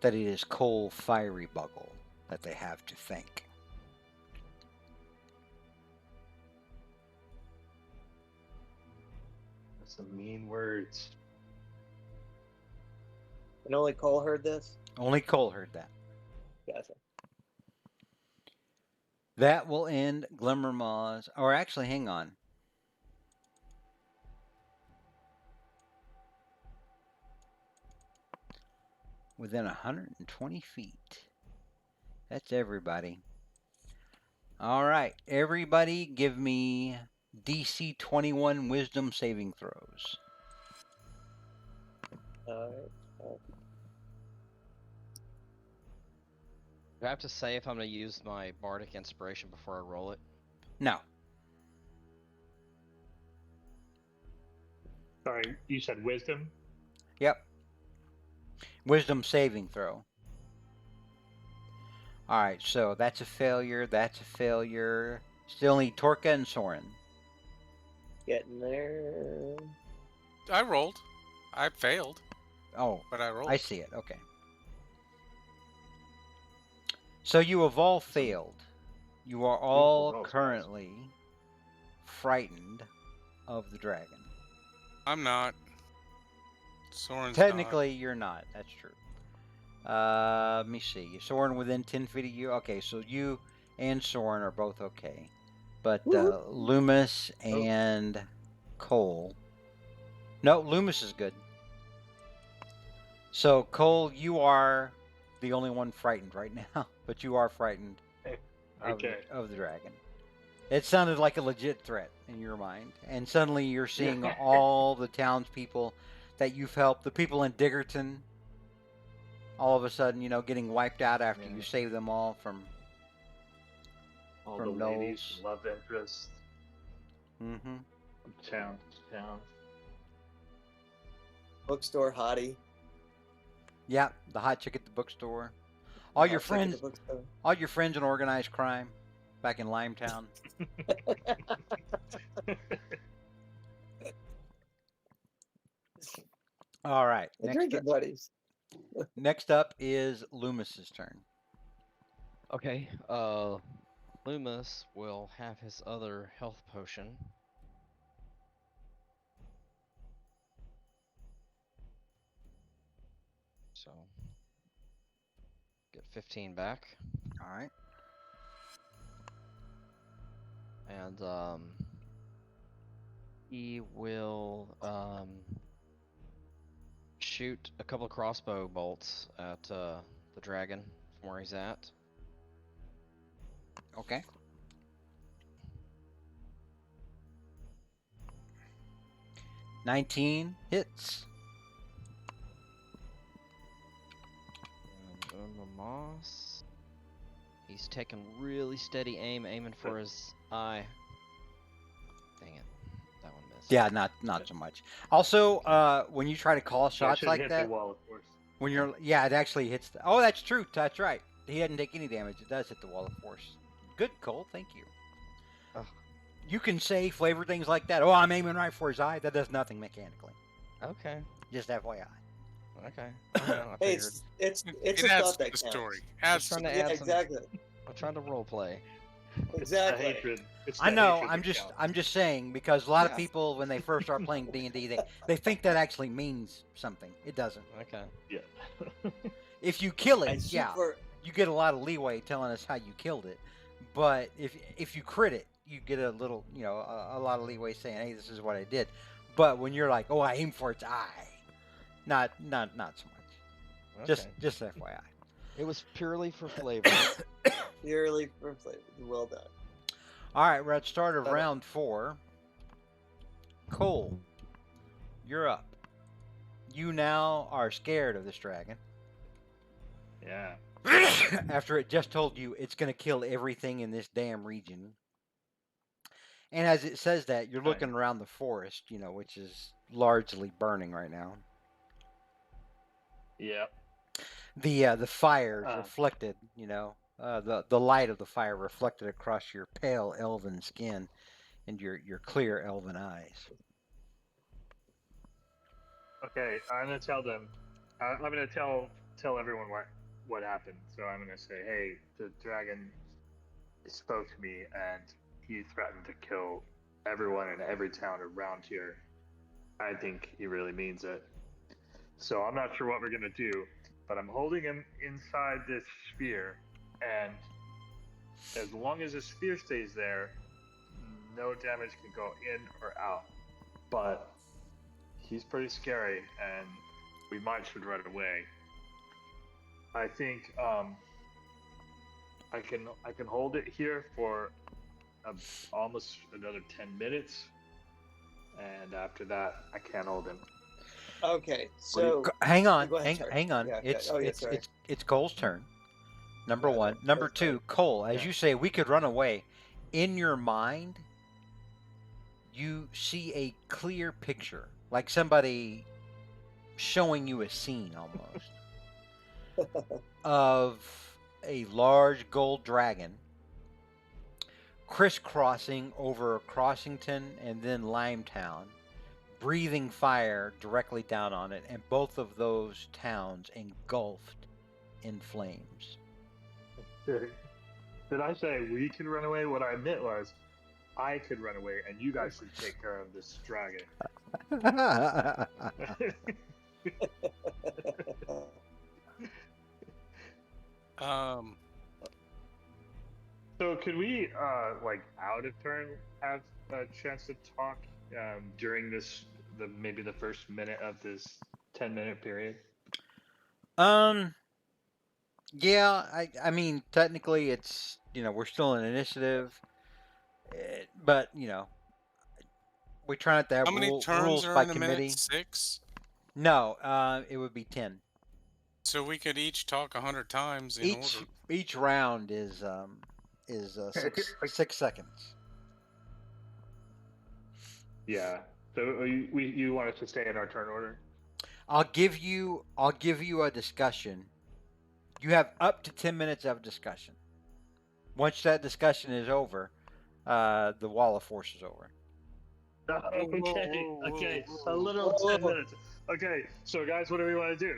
that it is Cole Fiery Bugle that they have to thank. That's some mean words. And only Cole heard this. Only Cole heard that. Gotcha. That will end Glimmermaw's, or actually, hang on. Within 120 feet. That's everybody. All right, everybody give me DC 21 Wisdom saving throws. All right. Do I have to say if I'm going to use my bardic inspiration before I roll it? No. Sorry, you said wisdom? Yep. Wisdom saving throw. All right, so that's a failure. That's a failure. Still need Torka and Soren. Getting there. I rolled. I failed, Oh, but I rolled. I see it. Okay. So you have all failed. You are all rolls, guys. currently frightened of the dragon. I'm not. Soren's Technically, you're not. That's true. Let me see. Soren within 10 feet of you. Okay, so you and Soren are both okay. But Woo-hoo. Loomis and Cole. No, Loomis is good. So, Cole, you are the only one frightened right now. But you are frightened Okay. of the dragon. It sounded like a legit threat in your mind. And suddenly you're seeing all the townspeople that you've helped, the people in Diggerton, all of a sudden, getting wiped out after Yeah. you save them all from All From the ladies, Knowles. love interest, Mm-hmm. town to town. Bookstore hottie. Yeah, the hot chick at the bookstore. All your Hot chick at the friends, bookstore. all your friends in organized crime, back in Limetown. All right. The drinking buddies. Next up is Loomis's turn. Okay. Loomis will have his other health potion. So get 15 back, All right. and he will shoot a couple of crossbow bolts at the dragon from where he's at. Okay. $19 hits. And on the moss, he's taking really steady aim, aiming for his eye. Dang it, that one missed. Yeah, not so much. Also, when you try to call That shots should like hit that, the wall, of course. when you're it actually hits. Oh, that's true. That's right. He doesn't take any damage. It does hit the wall of force. Good, Cole. Thank you. Ugh. You can say flavor things like that. Oh, I'm aiming right for his eye. That does nothing mechanically. Okay. Just FYI. Okay. I Hey, figured. it's it a adds thought to that the counts. story. Adds to trying to the Yeah, add some- exactly. I'm trying to role play. It's the Exactly. hatred. It's I the know. hatred I'm that just counts. I'm just saying because a lot of Yeah. people when they first start playing D&D, they think that actually means something. It doesn't. Okay. Yeah. If you kill I it, shoot yeah, for you get a lot of leeway telling us how you killed it. But if you crit it, you get a little, a lot of leeway saying, "Hey, this is what I did." But when you're like, "Oh, I aim for its eye," not so much. Okay. Just FYI. It was purely for flavor. purely for flavor. Well done. All right, we're at start of Better. round 4. Cole, you're up. You now are scared of this dragon. Yeah. After it just told you it's going to kill everything in this damn region. And as it says that, you're looking around the forest, which is largely burning right now. Yeah. The fire Uh. reflected, the light of the fire reflected across your pale elven skin and your clear elven eyes. Okay, I'm gonna tell them. I'm gonna tell everyone what happened. So I'm gonna say, hey, the dragon spoke to me and he threatened to kill everyone in every town around here. I think he really means it. So I'm not sure what we're gonna do, but I'm holding him inside this sphere, and as long as the sphere stays there, no damage can go in or out. But he's pretty scary, and we should run away. I think I can hold it here for almost another 10 minutes, and after that I can't hold him. Okay, so Hang on, go ahead, sorry. hang on. Yeah, sorry. It's Cole's turn. Number Yeah, one. that Number was two, right. Cole, as Yeah. you say, we could run away. In your mind, you see a clear picture, like somebody showing you a scene almost, of a large gold dragon crisscrossing over Crossington and then Limetown, breathing fire directly down on it, and both of those towns engulfed in flames. Did I say we can run away? What I meant was I could run away and you guys should take care of this dragon. So could we, like out of turn, have a chance to talk during maybe the first minute of this 10-minute period? Yeah, I mean, technically it's, we're still in initiative, but, we try not to have How many turns rules are by in a committee. minute? 6? No, it would be 10. So we could each talk 100 times in order. Each round is 6 seconds. Yeah. So you want us to stay in our turn order? I'll give you a discussion. You have up to 10 minutes of discussion. Once that discussion is over, the wall of force is over. Okay. A little 10 minutes. Okay, so guys, what do we want to do?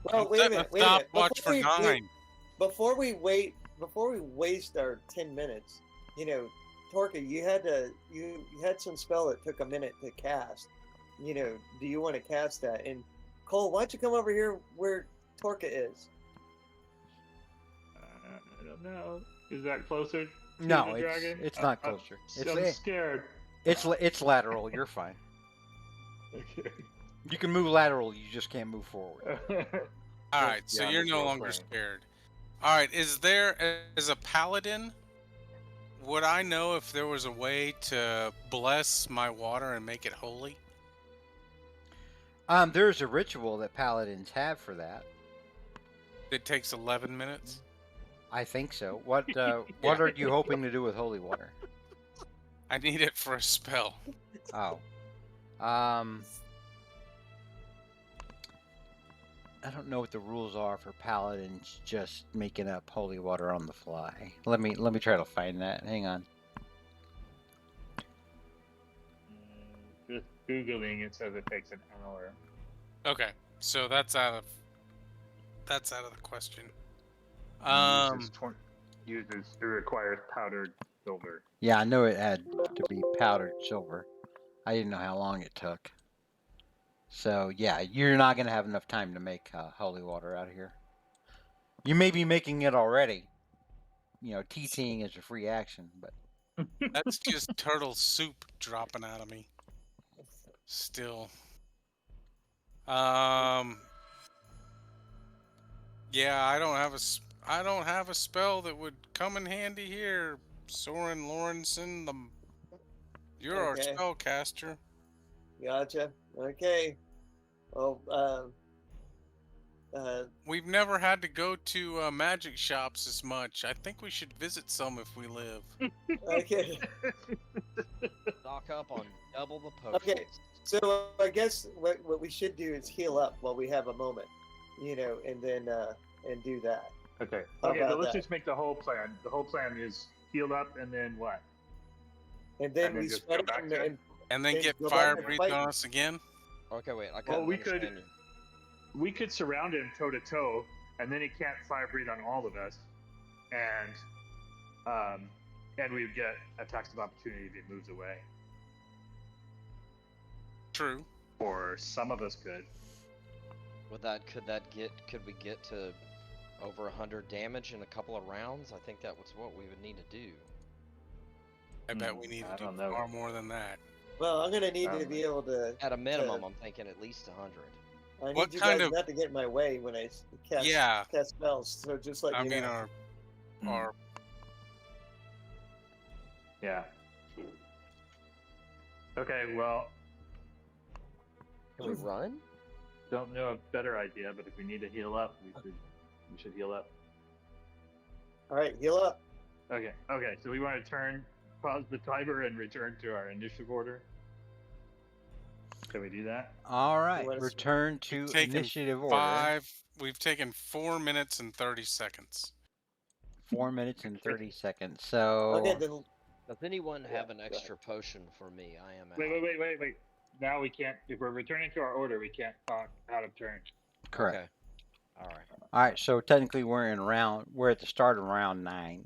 Well, wait a minute. Stopwatch for 9. Before we waste our 10 minutes, Torka, you had some spell that took a minute to cast. Do you want to cast that? And Cole, why don't you come over here where Torka is? I don't know. Is that closer? To No, the dragon? it's not closer. I'm scared. It's lateral. You're fine. Okay. You can move lateral. You just can't move forward. All right, so Yeah, I'm you're just no role longer playing. scared. All right, as a paladin, would I know if there was a way to bless my water and make it holy? There's a ritual that paladins have for that. It takes 11 minutes. I think so. What are you hoping to do with holy water? I need it for a spell. Oh. I don't know what the rules are for paladins just making up holy water on the fly. Let me try to find that. Hang on. Just Googling, it says it takes an hour. Okay, so that's out of the question. It requires powdered silver. Yeah, I know it had to be powdered silver. I didn't know how long it took. So yeah, you're not gonna have enough time to make holy water out of here. You may be making it already. TTing is a free action, but That's just turtle soup dropping out of me. Still. Yeah, I don't have a spell that would come in handy here. Soren Lawrenson, you're our Okay. spellcaster. Gotcha. Okay. Well, We've never had to go to magic shops as much. I think we should visit some if we live. okay. Stock up on double the potions. Okay. So I guess what we should do is heal up while we have a moment, and then and do that. Okay. How Okay, about but let's that? just make the whole plan. The whole plan is healed up and then what? And then And then we just spread go back it to it? And then Then get go back fire to breathed fighting. on us again? Okay, wait. I Well, couldn't we could- understand you. We could surround him toe to toe, and then he can't fire breathe on all of us, and we would get attacks of opportunity if he moves away. True. Or some of us could. Could we get to over 100 damage in a couple of rounds? I think that was what we would need to do. I bet we need I to do don't know. far more than that. Well, I'm gonna need to Probably. be able to. At a minimum, I'm thinking at least 100. I need What you kind guys of- not to get in my way when I cast Yeah. cast spells. So just let I you mean, know. our Yeah. Okay, well, Can we run? don't know a better idea, but if we need to heal up, we should heal up. All right, heal up. Okay, so we want to pause the timer and return to our initiative order. Can we do that? all right. let us- Return to taken initiative order. We've taken 4 minutes and 30 seconds. 4 minutes and 30 seconds. So Okay, then Does anyone Yeah, have an go extra potion for me? I am out. Wait. Now we can't. If we're returning to our order, we can't talk out of turn. Correct. Okay. All right. All right, so technically we're at the start of round 9,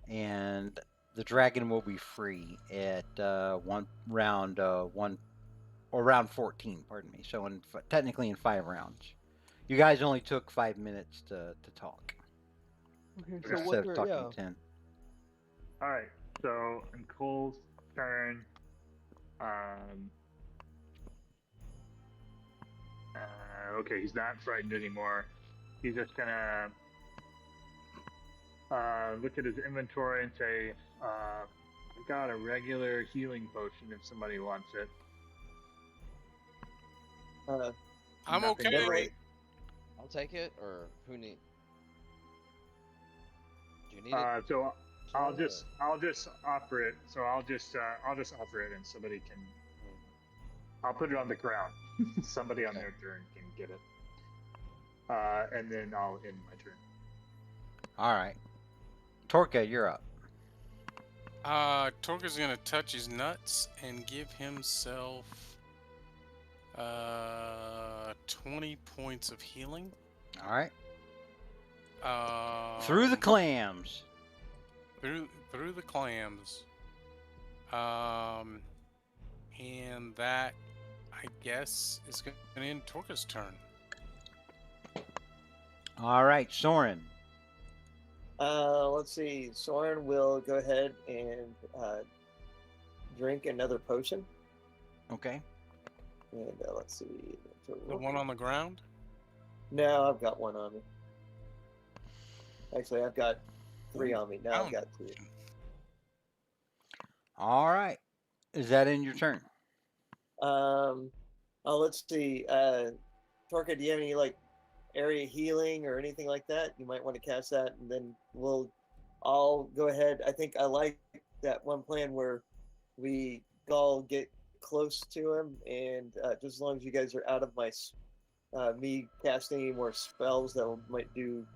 and the dragon will be free at round 14. Pardon me. So technically in 5 rounds, you guys only took 5 minutes to talk Okay, so instead of talking 10. All right. So in Cole's turn, um, okay, he's not frightened anymore. He's just gonna look at his inventory and say, "I got a regular healing potion if somebody wants it." I'm Nothing okay. great. I'll take it, or who need? Do you need it? So I'll Soren, just offer it. So I'll just offer it, and somebody can. I'll put it on the ground. Somebody on Okay. their turn can get it, and then I'll end my turn. All right, Torka, you're up. Torka's gonna touch his nuts and give himself 20 points of healing. All right, Um, through the clams. through the clams. And that, I guess, is going to end Torka's turn. All right, Soren. Let's see. Soren will go ahead and drink another potion. Okay. And let's see. The one on the ground. No, I've got one on me. Actually, I've got 3 on me. Now I've got 2. All right. Is that in your turn? Let's see. Torka, do you have any like area healing or anything like that? You might want to cast that, and then I'll go ahead. I think I like that one plan where we all get close to him, and just as long as you guys are out of my me casting any more spells that might do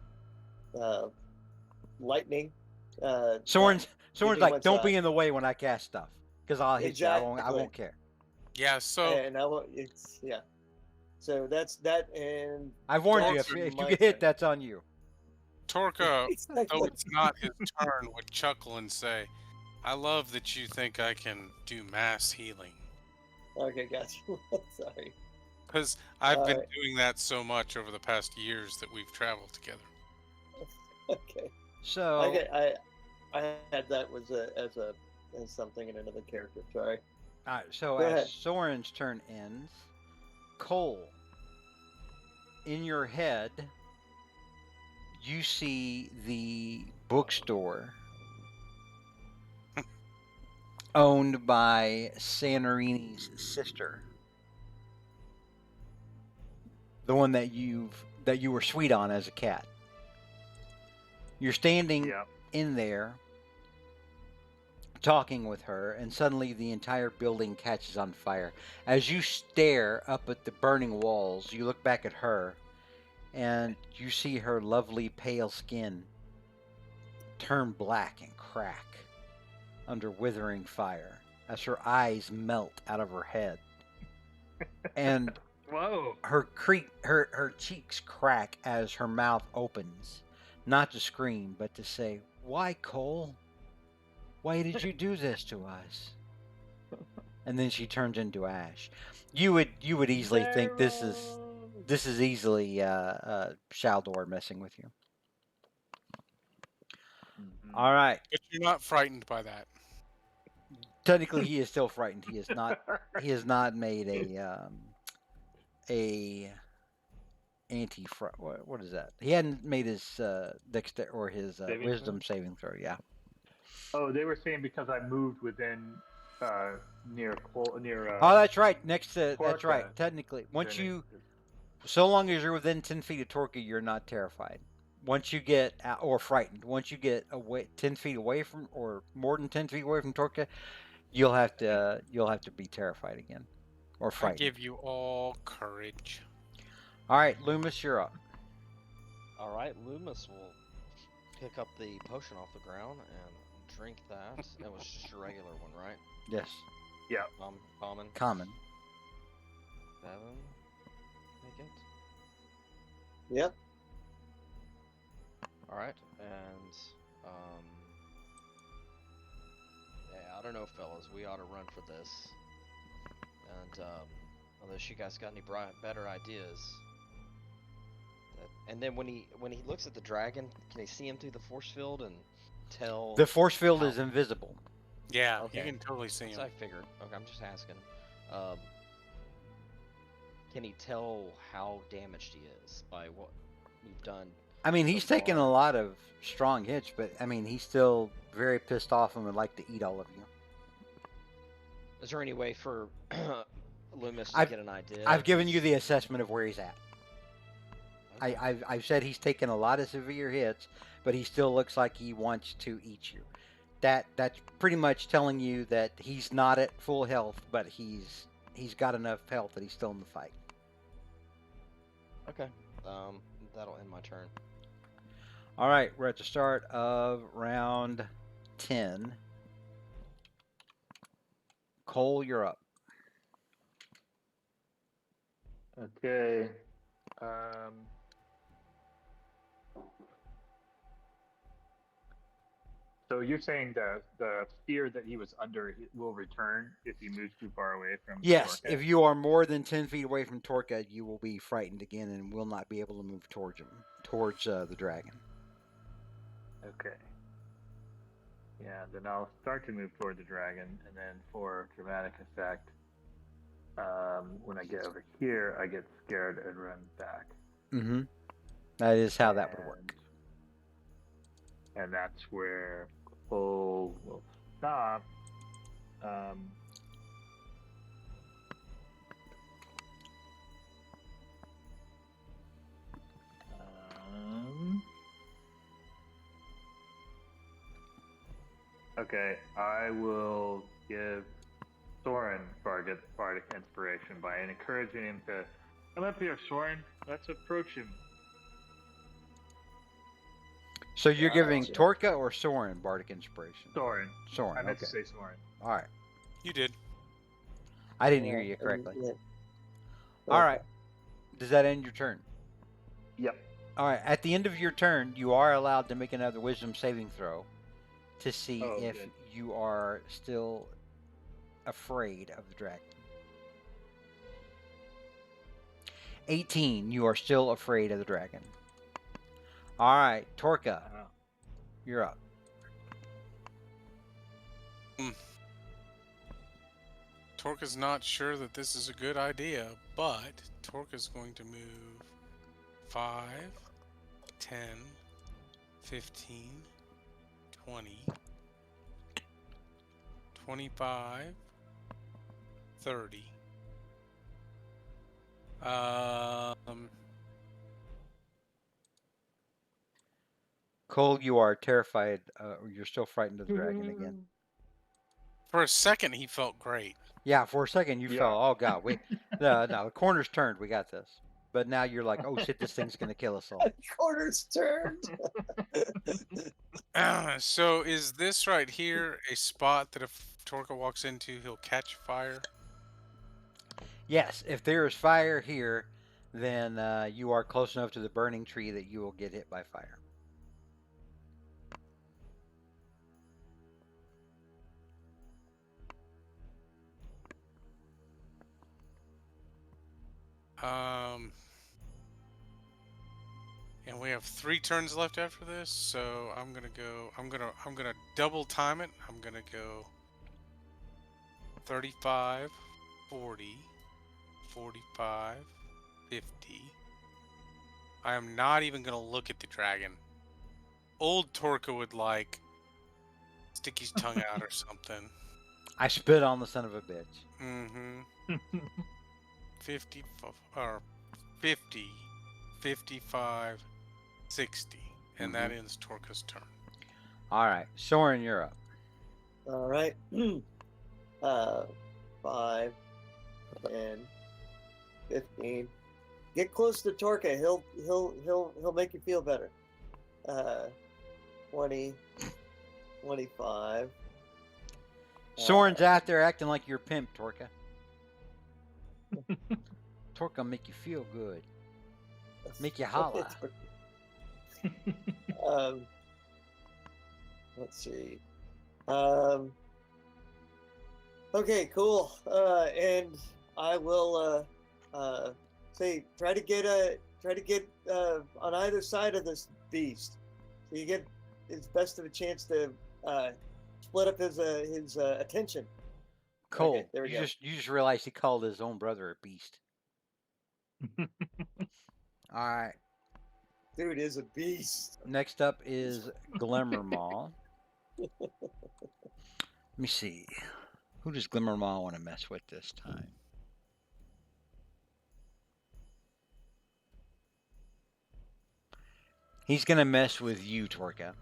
lightning. Soren's give me like, one don't side. be in the way when I cast stuff, because I'll hit you. I Exactly. won't care. Yeah, so And I won't. It's yeah. So that's that, and I've warned you. that's If you my get hit, turn. that's on you. Torka, Exactly. though it's not his turn, would chuckle and say, I love that you think I can do mass healing. Okay, gotcha. Sorry. Because I've been Alright. doing that so much over the past years that we've traveled together. Okay. So I had that was as something in another character. Sorry. all right, so Go as ahead. Soren's turn ends, Cole, in your head, you see the bookstore owned by Santorini's sister, the one that you were sweet on as a cat. You're standing Yeah. in there talking with her, and suddenly the entire building catches on fire. As you stare up at the burning walls, you look back at her, and you see her lovely pale skin turn black and crack under withering fire as her eyes melt out of her head. And Whoa. her cheeks crack as her mouth opens, not to scream, but to say, "Why, Cole? Why did you do this to us?" And then she turns into ash. You would easily think this is easily Shaldor messing with you. Mhm. All right. But you're not frightened by that. Technically, he is still frightened. He is not. He has not made a anti. What is that? He hadn't made his dexter or his Saving wisdom throw? saving throw. Yeah. Oh, they were saying because I moved within near Cole near. Oh, that's right. Next to that's Torka, right. Technically, once then you, so long as you're within 10 feet of Torka, you're not terrified. Once you get or frightened, once you get away 10 feet away from, or more than 10 feet away from Torka, you'll have to be terrified again, or I frightened. give you all courage. All right, Loomis, you're up. All right, Loomis will pick up the potion off the ground and drink that. That was just a regular one, right? Yes. Common. Common. 7. Make it. Yep. All right, and yeah, I don't know, fellas. We ought to run for this. And unless you guys got any better ideas. And then when he looks at the dragon, can he see him through the force field and tell? The force field how- is invisible. Yeah, Okay. you can totally see That's him. what I figured. Okay, I'm just asking. Can he tell how damaged he is by what we've done? I mean, he's So taken a far. lot of strong hits, but I mean, he's still very pissed off and would like to eat all of you. Is there any way for Loomis to I've- get an idea? I've if given you he's- the assessment of where he's at. Okay. I've said he's taken a lot of severe hits, but he still looks like he wants to eat you. That's pretty much telling you that he's not at full health, but he's got enough health that he's still in the fight. Okay. That'll end my turn. All right, we're at the start of round 10. Cole, you're up. Okay. So you're saying the fear that he was under will return if he moves too far away from. Yes, Torque? if you are more than 10 feet away from Torka, you will be frightened again and will not be able to move towards him, towards the dragon. Okay. Yeah, then I'll start to move toward the dragon, and then for dramatic effect, when I get over here, I get scared and run back. Mm-hmm. That is how that would work. And that's where Cole will stop. Okay, I will give Soren bardic inspiration by encouraging him to come up here, Soren. Let's approach him. So you're giving Gotcha. Torka or Soren Bardic Inspiration? Soren. Soren, I meant okay. to say Soren. All right. You did. I didn't hear you correctly. Yeah. All right. Does that end your turn? Yep. All right. At the end of your turn, you are allowed to make another wisdom saving throw to see Oh, if good. you are still afraid of the dragon. 18. You are still afraid of the dragon. All right, Torka, you're up. Torka's not sure that this is a good idea, but Torka's going to move 5, 10, 15, 20, 25, 30. Cole, you are terrified, or you're still frightened of the dragon again. For a second, he felt great. Yeah, for a second you Yeah. felt, oh god, no, the corner's turned, we got this. But now you're like, oh shit, this thing's gonna kill us all. Corners turned. So is this right here a spot that if Torka walks into, he'll catch fire? Yes, if there is fire here, then you are close enough to the burning tree that you will get hit by fire. And we have 3 turns left after this, so I'm gonna go. I'm gonna double time it. I'm gonna go 35, 40, 45, 50. I am not even gonna look at the dragon. Old Torka would like stick his tongue out or something. I spit on the son of a bitch. Mm-hmm. 50 or 50, 55, 60, and that ends Torka's turn. All right, Soren, you're up. All right. 5, 10, 15. Get close to Torka. He'll make you feel better. 20, 25. Soren's out there acting like you're a pimp, Torka. Torka make you feel good. Make you holla. Let's see. Okay, cool. And I will say try to get on either side of this beast, so you get as best of a chance to split up his attention. Cole, Okay, there we go. you just realized he called his own brother a beast. All right. Dude is a beast. Next up is Glimmermaw. Let me see. Who does Glimmermaw want to mess with this time? He's going to mess with you, Torka.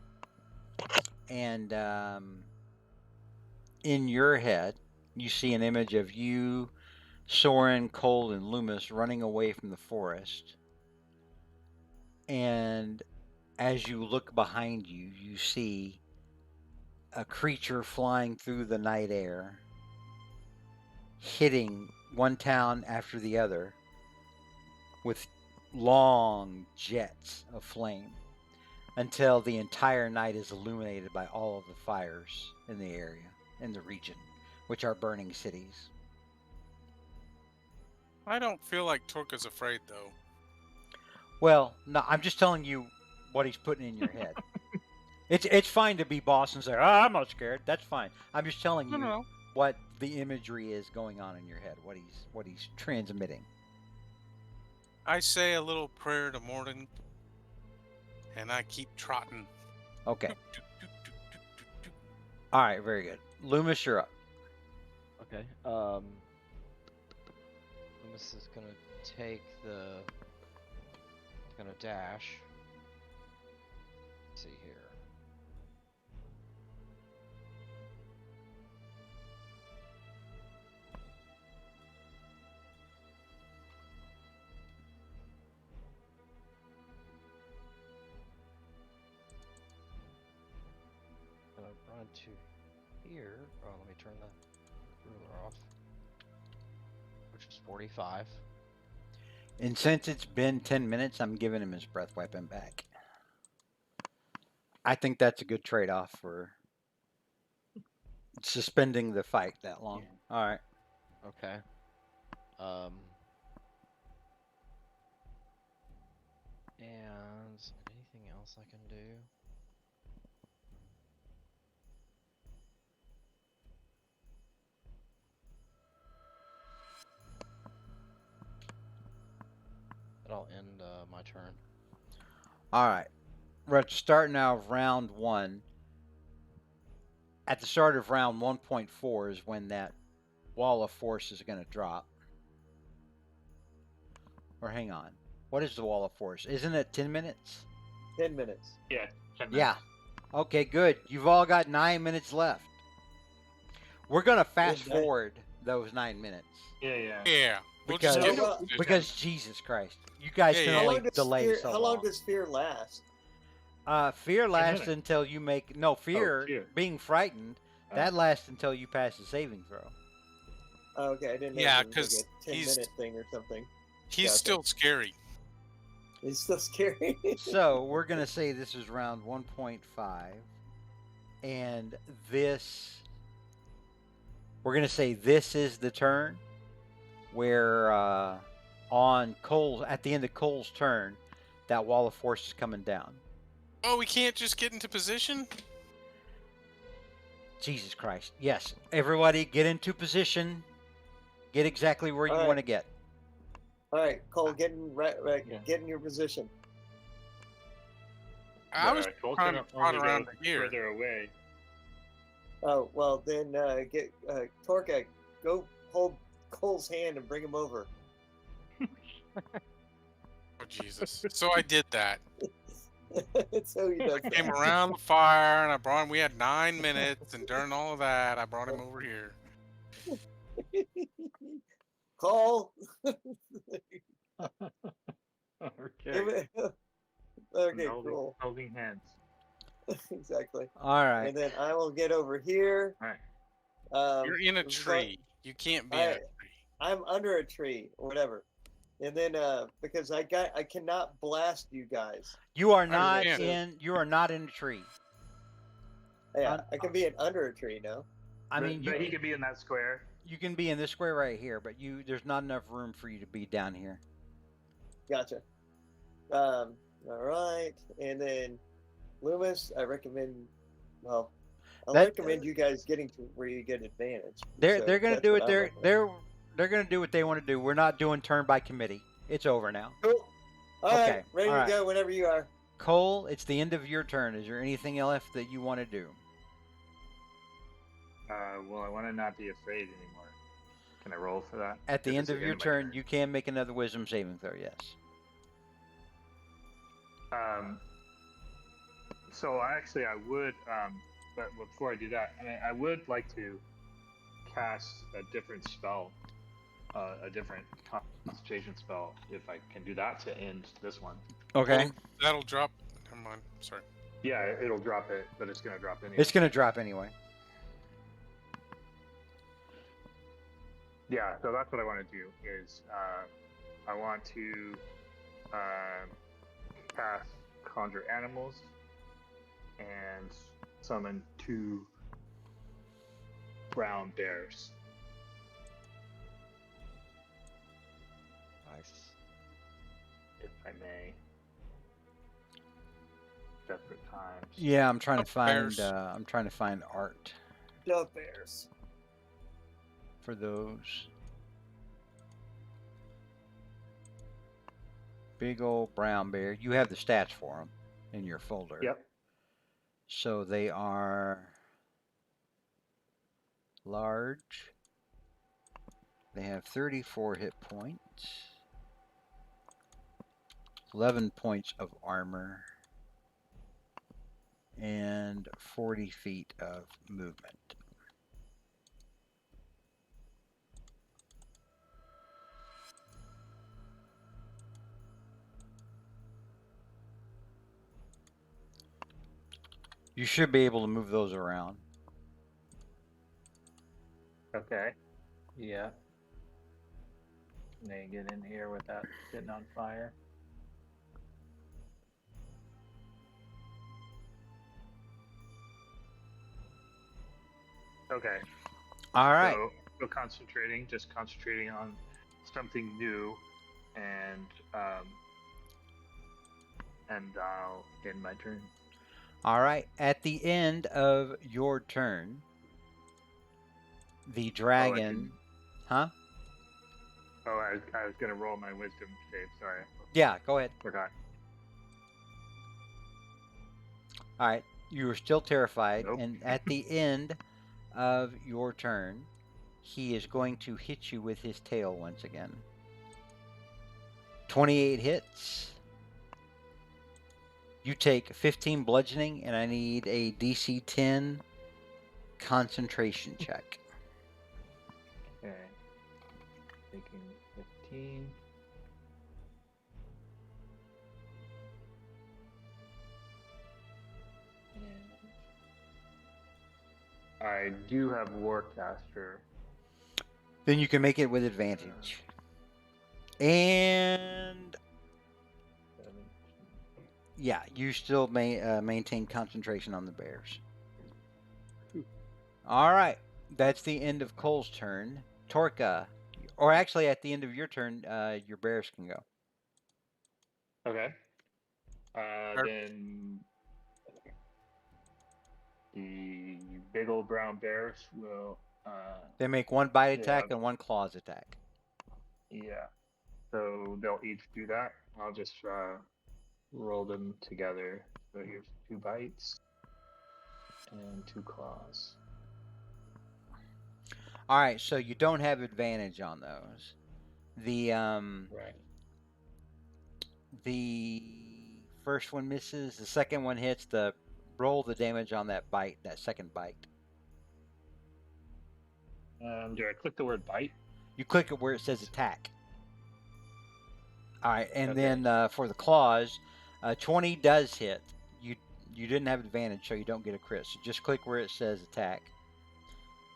And in your head, you see an image of you, Soren, Cole, and Loomis running away from the forest. And as you look behind you, you see a creature flying through the night air, hitting one town after the other with long jets of flame until the entire night is illuminated by all of the fires in the area, in the region, which are burning cities. I don't feel like Torka's afraid though. Well, no, I'm just telling you what he's putting in your head. It's fine to be boss and say, "Oh, I'm not scared." That's fine. I'm just telling you No. what the imagery is going on in your head, what he's transmitting. I say a little prayer to Morden, and I keep trotting. Okay. All right, very good. Loomis, you're up. Okay. Loomis is gonna take the. Gonna dash. Let's see here. Gonna run to here. Oh, let me turn the ruler off. Which is 45. And since it's been 10 minutes, I'm giving him his breath weapon back. I think that's a good trade-off for suspending the fight that long. Yeah. All right. Okay. And anything else I can do? That'll end my turn. All right. We're at the start now of round 1. At the start of round 1.4 is when that wall of force is going to drop. Or hang on. What is the wall of force? Isn't it 10 minutes? 10 minutes. Yeah. 10 minutes. Yeah. Okay, good. You've all got 9 minutes left. We're going to fast Good night. forward those 9 minutes. Yeah. Yeah. We'll Because- just get Well, it. Because Jesus Christ. You guys Yeah, can yeah. only delay so how long long. does fear last? Fear lasts minutes. until you make... No, fear, fear. being frightened, that lasts until you pass the saving throw. Oh, okay, I didn't know. Yeah, it was 'cause like a he's- 10-minute thing or something. He's Gotcha. still scary. It's so scary. So we're going to say this is round 1.5. And this... We're going to say this is the turn where on Cole's... At the end of Cole's turn, that wall of force is coming down. Oh, we can't just get into position? Jesus Christ. Yes. Everybody get into position. Get exactly where you All right. want to get. All right, Cole, get in Yeah. get in your position. I was Cole's trying gonna to trot only around go to here. further away. Oh well, then get Torka, go hold Cole's hand and bring him over. Oh, Jesus. So I did that. So he does I came that. around the fire and I brought him. We had 9 minutes, and during all of that, I brought him over here. Cole. Okay. Give it- okay, holding, cool. holding hands. Exactly. All right. And then I will get over here. All right. You're in a this is like- tree. You can't be in a tree. I'm under a tree or whatever. And then because I cannot blast you guys. You are not understand. in. You are not in a tree. Yeah, Un- I can be under a tree now. I mean, but he you could be in that square. you can be in this square right here, but there's not enough room for you to be down here. Gotcha. All right. And then Loomis, I recommend. Well, I That- recommend you guys getting to where you get advantage. They're So they're gonna that's do what it. I recommend. They're gonna do what they want to do. We're not doing turn by committee. It's over now. Cool. All Okay, right, ready all to right. go whenever you are. Cole, it's the end of your turn. Is there anything else that you want to do? Well, I want to not be afraid anymore. Can I roll for that? At the If end it's of your my turn, you can make another wisdom saving throw. Yes. So I would, but before I do that, I would like to cast a different spell, a different concentration spell, if I can do that to end this one. Okay. Well, that'll drop. Never mind. Sorry. Yeah, it'll drop it, but it's gonna drop anyway. It's gonna drop anyway. Yeah, so that's what I want to do. Is I want to cast Conjure Animals and summon 2 brown bears. Nice. If I may. Desperate times. Yeah, I'm trying to Up find. bears. I'm trying to find art Dove bears. for those. Big old brown bear. You have the stats for them in your folder. Yep. So they are large. They have 34 hit points, 11 points of armor, and 40 feet of movement. You should be able to move those around. Okay. Yeah. May get in here without getting on fire. Okay. All right. So just concentrating on something new, and I'll end my turn. All right. At the end of your turn, the dragon. Huh? Oh, I was gonna roll my wisdom save. Sorry, Yeah, go ahead. forgot. All right. You are still terrified. Nope. And at the end of your turn, he is going to hit you with his tail once again. 28 hits. You take 15 bludgeoning, and I need a DC 10 concentration check. Okay. Taking 15. I do have Warcaster. Then you can make it with advantage. And 17. yeah, you still maintain concentration on the bears. All right. That's the end of Cole's turn. Torka, or actually at the end of your turn, your bears can go. Okay. Or- Then the big old brown bears will. They make one bite Yeah. attack and one claws attack. Yeah. So they'll each do that. I'll just roll them together. So here's 2 bites and 2 claws. All right, so you don't have advantage on those. The Right. the first one misses. The second one hits. Roll the damage on that bite. That second bite. Do I click the word bite? You click it where it says attack. All right, and Okay. then for the claws, 20 does hit. You you didn't have advantage, so you don't get a crit. So just click where it says attack.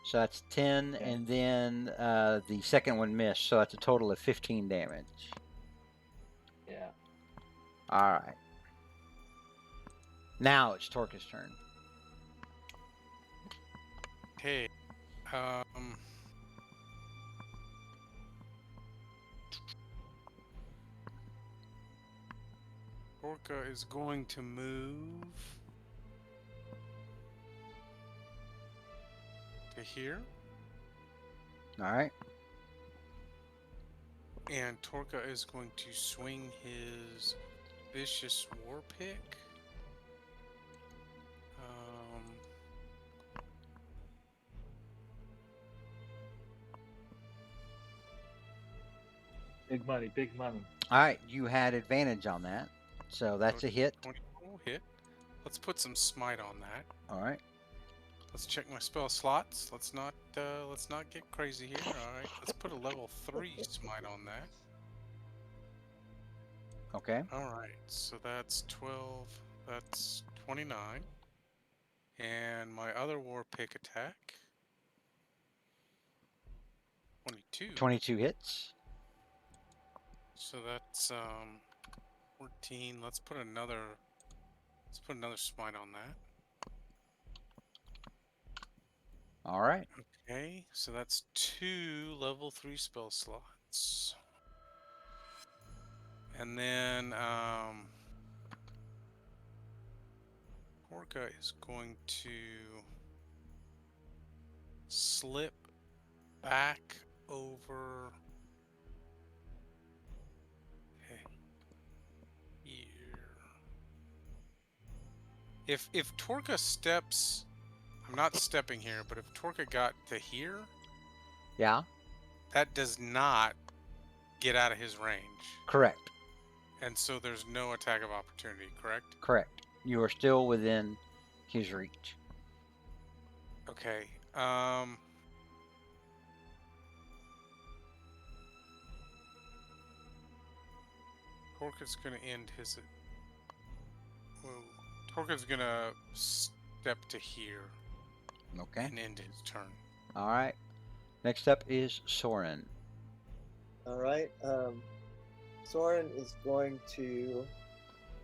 So that's 10, Okay. and then the second one missed, so that's a total of 15 damage. Yeah. All right. Now it's Torka's turn. Okay. Orca is going to move to here, All right. and Torka is going to swing his vicious war pick. Big money, big money. All right. You had advantage on that, so that's a hit. 24 hit. Let's put some smite on that. All right. Let's check my spell slots. Let's not get crazy here. All right, let's put a level 3 smite on that. Okay. All right, so that's 12. That's 29. And my other war pick attack. 22. 22 hits. So that's 14. Let's put another smite on that. All right. Okay, so that's 2 level 3 spell slots. And then Orca is going to slip back over here. If Torka steps, I'm not stepping here, but if Torka got to here, Yeah. that does not get out of his range. Correct. And so there's no attack of opportunity, correct? Correct. You are still within his reach. Okay. Torka's gonna end his. Whoa. Torka's gonna step to here Okay. and end his turn. All right. Next up is Soren. All right. Soren is going to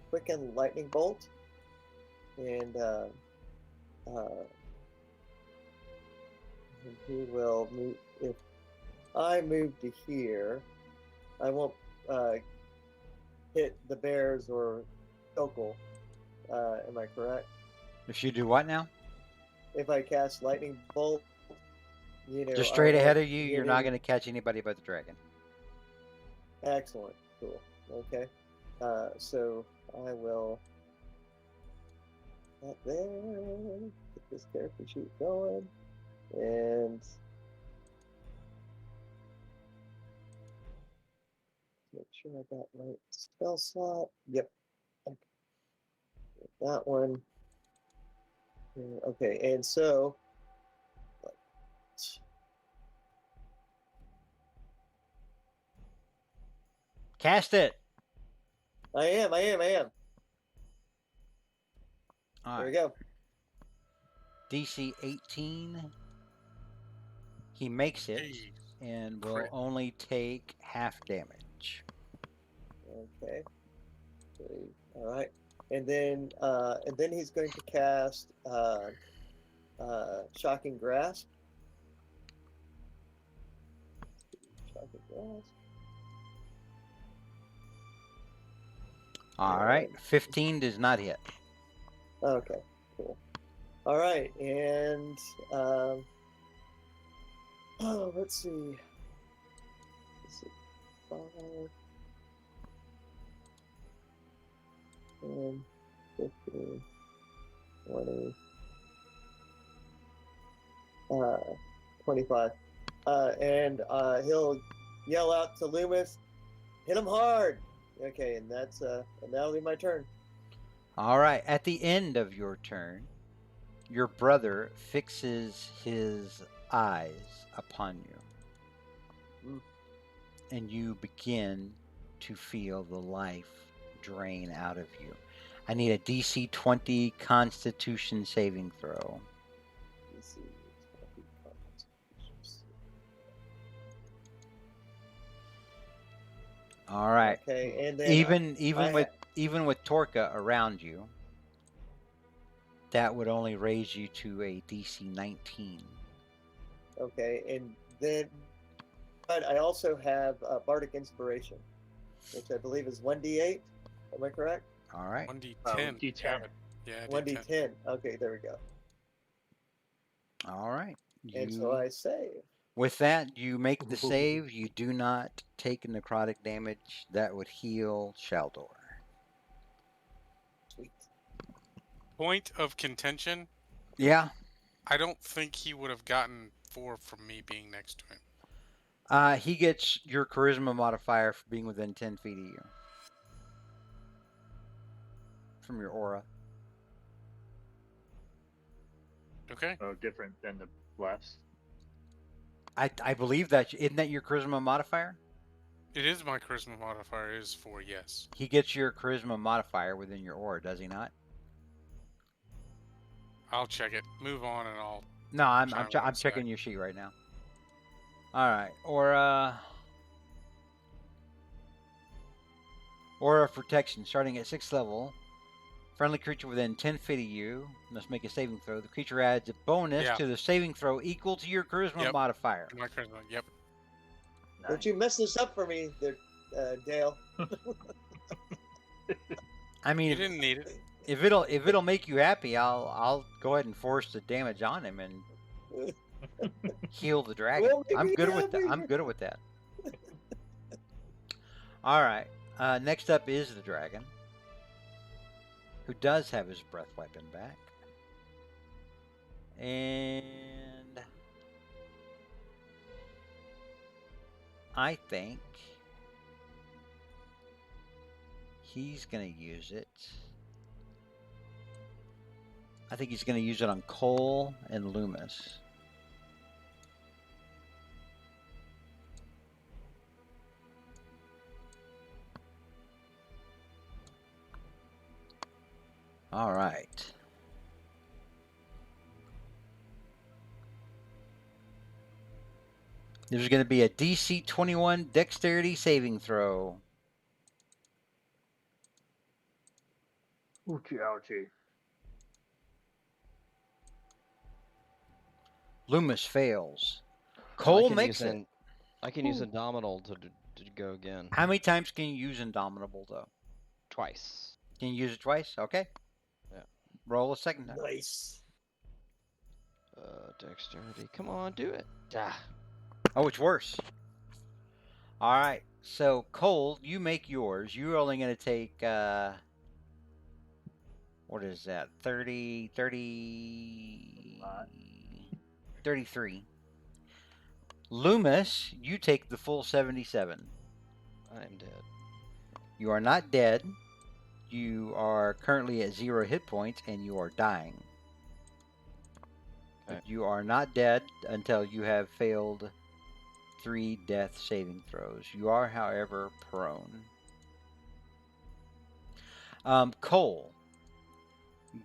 quicken lightning bolt, and he will move. If I move to here, I won't hit the bears or Tokel. Am I correct? If you do what now? If I cast lightning bolt, Just I straight ahead won't of you, hit you're not any- going to catch anybody but the dragon. Excellent. Cool. Okay. So I will get there, get this character sheet going, and make sure I got my spell slot. Yep. Okay. That one. Okay, and so Cast it. I am. All There we right. go. DC 18. He makes it Hey, and will crit. only take half damage. Okay. All right. And then he's going to cast Shocking Grasp. Shocking Grasp. All right. 15 does not hit. Okay, cool. All right, and let's see. 5, 10, 15, 20, 25. And he'll yell out to Loomis, "Hit him hard!" Okay, and that'll be my turn. All right. At the end of your turn, your brother fixes his eyes upon you. And you begin to feel the life drain out of you. I need a DC 20 Constitution saving throw. DC 20 Constitution. All right. Okay, and then Even with Torka around you, that would only raise you to a DC 19. okay, and then, but I also have Bardic Inspiration, which I believe is 1d8. Am I correct? All right. 1d10. D10. Yeah, 1d10. Okay, there we go. All right. And so I save. With that, you make the save. You do not take necrotic damage. That would heal Shaldor. Sweet. Point of contention. Yeah. I don't think he would have gotten 4 from me being next to him. He gets your charisma modifier for being within 10 feet of you. From your aura. Okay. Oh, different than the bless. I believe that. Isn't that your charisma modifier? It is my charisma modifier. It is 4, yes. He gets your charisma modifier within your aura, does he not? I'll check it. Move on and I'll... No, I'm Try what I'm checking saying. your sheet right now. All right, Aura of Protection, starting at 6th level. Friendly creature within 10 feet of you must make a saving throw. The creature adds a bonus Yeah. to the saving throw equal to your charisma Yep. modifier. My charisma, yep. Don't you mess this up for me, there, Dale. I mean, You didn't need it. if it'll make you happy, I'll go ahead and force the damage on him and heal the dragon. Well, make I'm me good with that. happy. I'm good with that. All right. Next up is the dragon, who does have his breath weapon back, and I think he's gonna use it. I think he's gonna use it on Cole and Loomis. All right. There's going to be a DC 21 Dexterity saving throw. Ouchie, ouchie. Loomis fails. I Cole can makes use it. I can use Indomitable to go again. How many times can you use Indomitable, though? Twice. Can you use it twice? Okay. Yeah. Roll a second time. Nice. Dexterity. Come on, do it. Ah. Oh, it's worse. All right. So, Cole, you make yours. You're only going to take, what is that? 33. Loomis, you take the full 77. I am dead. You are not dead. You are currently at 0 hit points, and you are dying. Okay. But you are not dead until you have failed 3 death saving throws. You are, however, prone. Cole,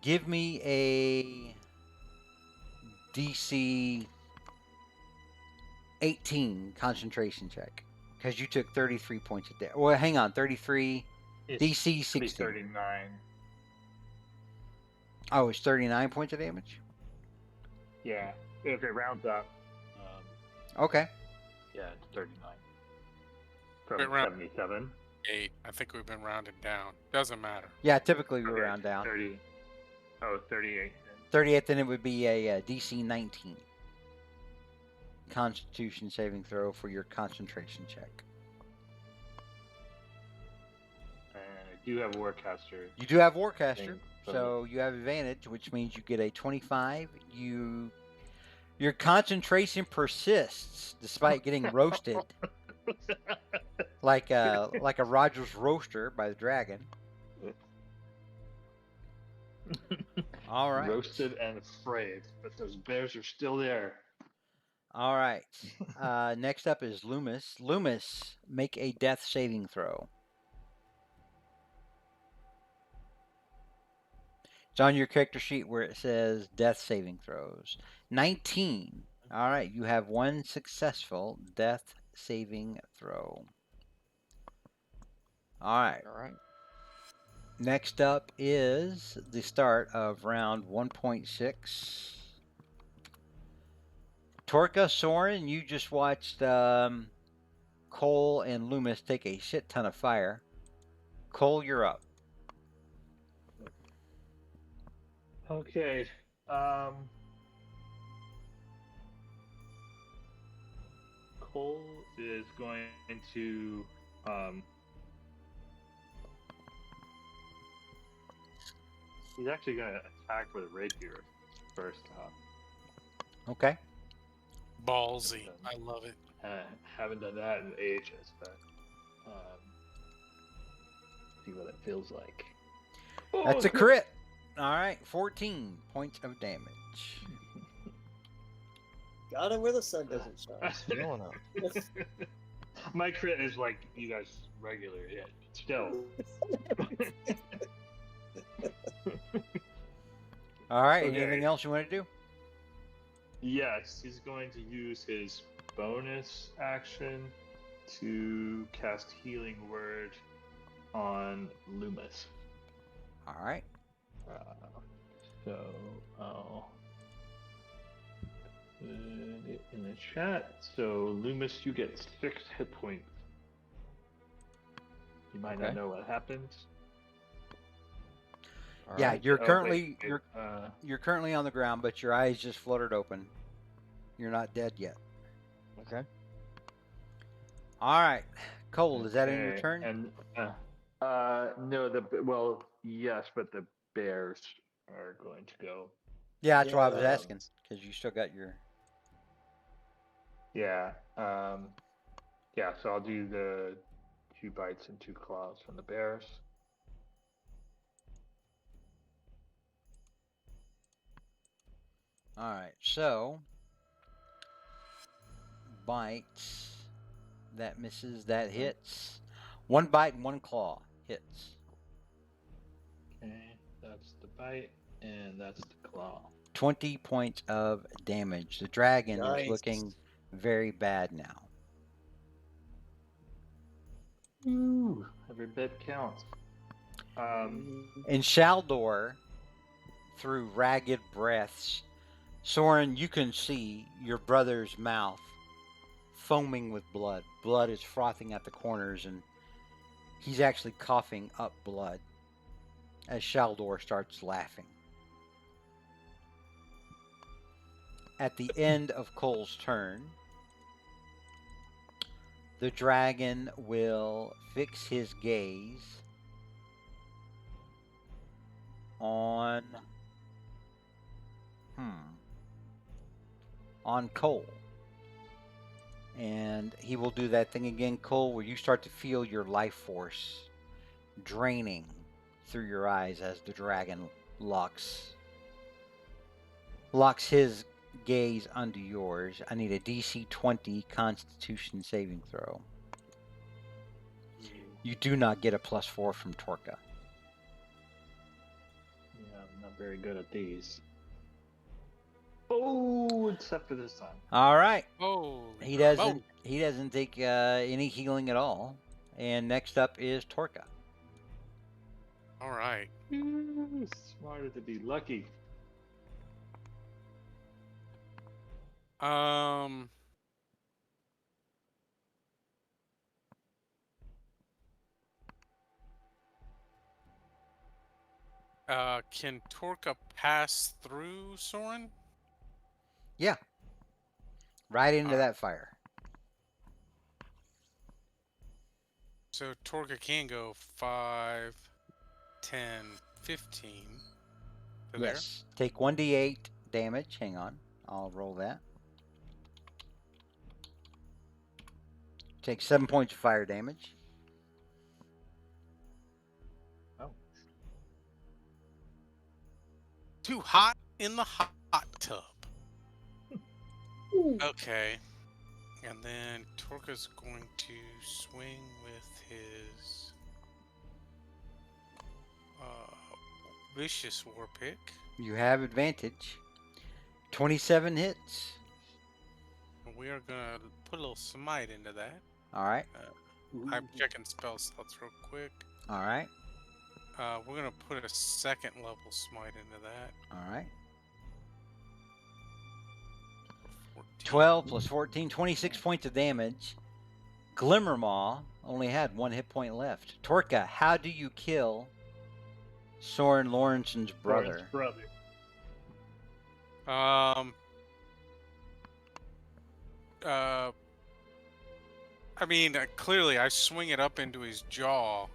give me a DC 18 concentration check, because you took 33 points of damage. Well, hang on, 33 It's DC should be 16. 39. Oh, it's 39 points of damage. Yeah, if it rounds up, Okay. yeah, it's 39. From Wait, round- 77. 8. I think we've been rounded down. Doesn't matter. Yeah, typically we Okay, round down. 30. Oh, 38. 38, then it would be a DC 19 Constitution saving throw for your concentration check. And I do have Warcaster. You do have Warcaster, Thing, so- so you have advantage, which means you get a 25. Your concentration persists despite getting roasted, like a Rogers roaster by the dragon. All right. Roasted and afraid, but those bears are still there. All right. Next up is Loomis. Loomis, make a death saving throw. It's on your character sheet where it says death saving throws. 19. All right, you have one successful death saving throw. All right. All right. Next up is the start of round 1.6. Torka, Soren, you just watched Cole and Loomis take a shit ton of fire. Cole, you're up. Okay. Cole is going to he's actually going to attack with a rapier first off. Okay. Ballsy. I love it. Haven't done that in ages, but see what it feels like. That's a crit. All right, 14 points of damage. Got him where the sun doesn't shine. Going up. My crit is like you guys regular hit. Still. All right, Okay. anything else you want to do? Yes, he's going to use his bonus action to cast Healing Word on Loomis. All right. So I'll put it in the chat. So Loomis, you get 6 hit points. You might not Okay. know what happens. All Yeah, right. you're Oh, currently wait, you're currently on the ground, but your eyes just fluttered open. You're not dead yet. Okay. All right, Cole, is that in your okay, turn? And no, yes, but the bears are going to go. Yeah, that's what I was Yeah. asking because you still got your. Yeah. Yeah. So I'll do the 2 bites and 2 claws from the bears. All right, so bites. That misses. That hits. 1 bite and 1 claw hits. Okay, that's the bite, and that's the claw. 20 points of damage. The dragon Nice. is looking very bad now. Ooh, every bit counts. In Shaldor, through ragged breaths, Soren, you can see your brother's mouth foaming with blood. Blood is frothing at the corners, and he's actually coughing up blood as Shaldor starts laughing. At the end of Cole's turn, the dragon will fix his gaze on Cole. And he will do that thing again, Cole, where you start to feel your life force draining through your eyes as the dragon locks his gaze onto yours. I need a DC 20 Constitution saving throw. You do not get a +4 from Torka. Yeah, I'm not very good at these. Oh, except for this time. All right. Oh, He doesn't take any healing at all. And next up is Torka. All right. Ooh, smarter to be lucky. Can Torka pass through Soren? Yeah. Right into Alright. that fire. So Torka can go 5, 10, 15. To there. Yes. Take 1d8 damage. Hang on. I'll roll that. Take 7 points of fire damage. Oh. Too hot in the hot tub. Okay. And then Torka's going to swing with his Vicious war pick. You have advantage. 27 hits. We are gonna put a little smite into that. All right. I'm checking spell slots real quick. All right. We're gonna put a second level smite into that. All right. For 14. 12 plus 14, 26 points of damage. Glimmermaw only had 1 hit point left. Torka, how do you kill Soren Lawrence's brother? Soren's brother. I mean, clearly I swing it up into his jaw.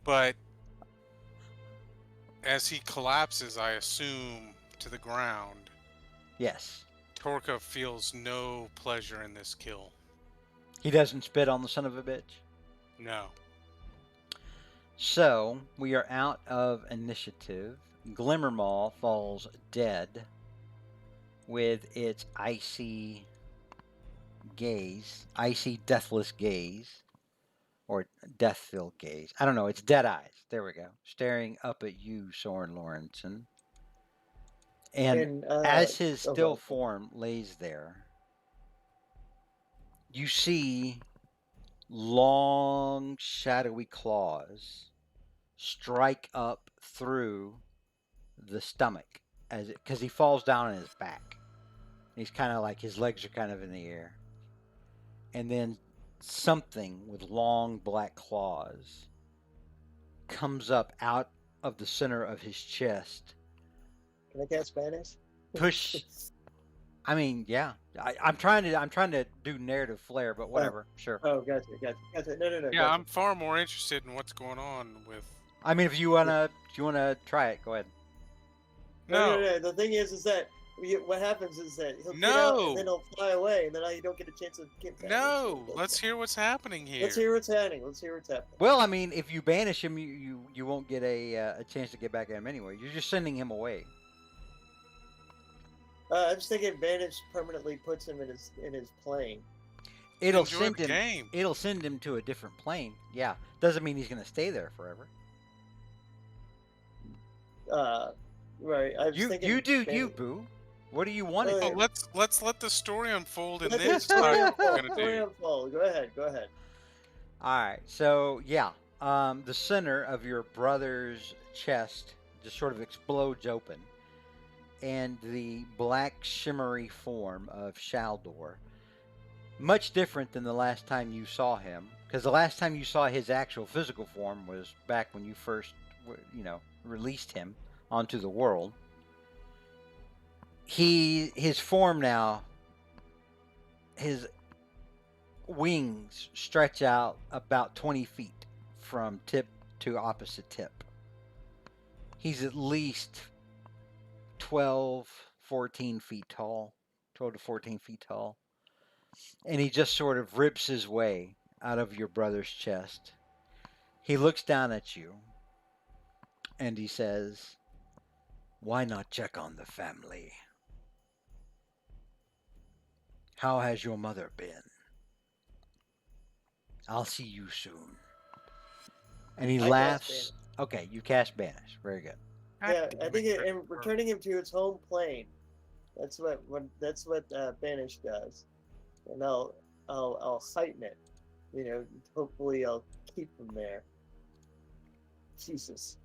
But as he collapses, I assume, to the ground, Yes. Torka feels no pleasure in this kill. He doesn't spit on the son of a bitch. No. So, we are out of initiative. Glimmermaw falls dead with its icy gaze, icy deathless gaze, or death-filled gaze. I don't know, it's dead eyes. There we go. Staring up at you, Soren Lawrenson. And as his still form lays there, you see long, shadowy claws strike up through the stomach because he falls down on his back. He's kind of like his legs are kind of in the air. And then something with long black claws comes up out of the center of his chest. Can I cast Spanish? Push. I mean, yeah. I'm trying to do narrative flair, but whatever. Sure. Oh, gotcha. No. Yeah, gotcha. I'm far more interested in what's going on with. I mean, if you wanna try it, go ahead. No. The thing is that what happens is that he'll get out and then he'll fly away, and then you don't get a chance to get back. No, let's hear what's happening here. Let's hear what's happening. Well, I mean, if you banish him, you won't get a chance to get back at him anyway. You're just sending him away. I'm just thinking Banish permanently puts him in his plane. It'll Enjoy send the him. game. It'll send him to a different plane. Yeah, doesn't mean he's gonna stay there forever. Right. I was thinking You do Banish. you, boo. What do you want? Oh, Oh, let's let the story unfold in Let the this. story What we're unfold. gonna do. Go ahead. All right. So yeah, the center of your brother's chest just sort of explodes open, and the black shimmery form of Shaldor, much different than the last time you saw him, because the last time you saw his actual physical form was back when you first, released him onto the world. His form now, his wings stretch out about 20 feet from tip to opposite tip. He's at least 12 to 14 feet tall. And he just sort of rips his way out of your brother's chest. He looks down at you and he says, "Why not check on the family? How has your mother been? I'll see you soon." And he I cast laughs. Okay, you cast Banish. Very good. Yeah, I think and returning him to his home plane. That's what Banish does, and I'll heighten it. Hopefully I'll keep him there. Jesus,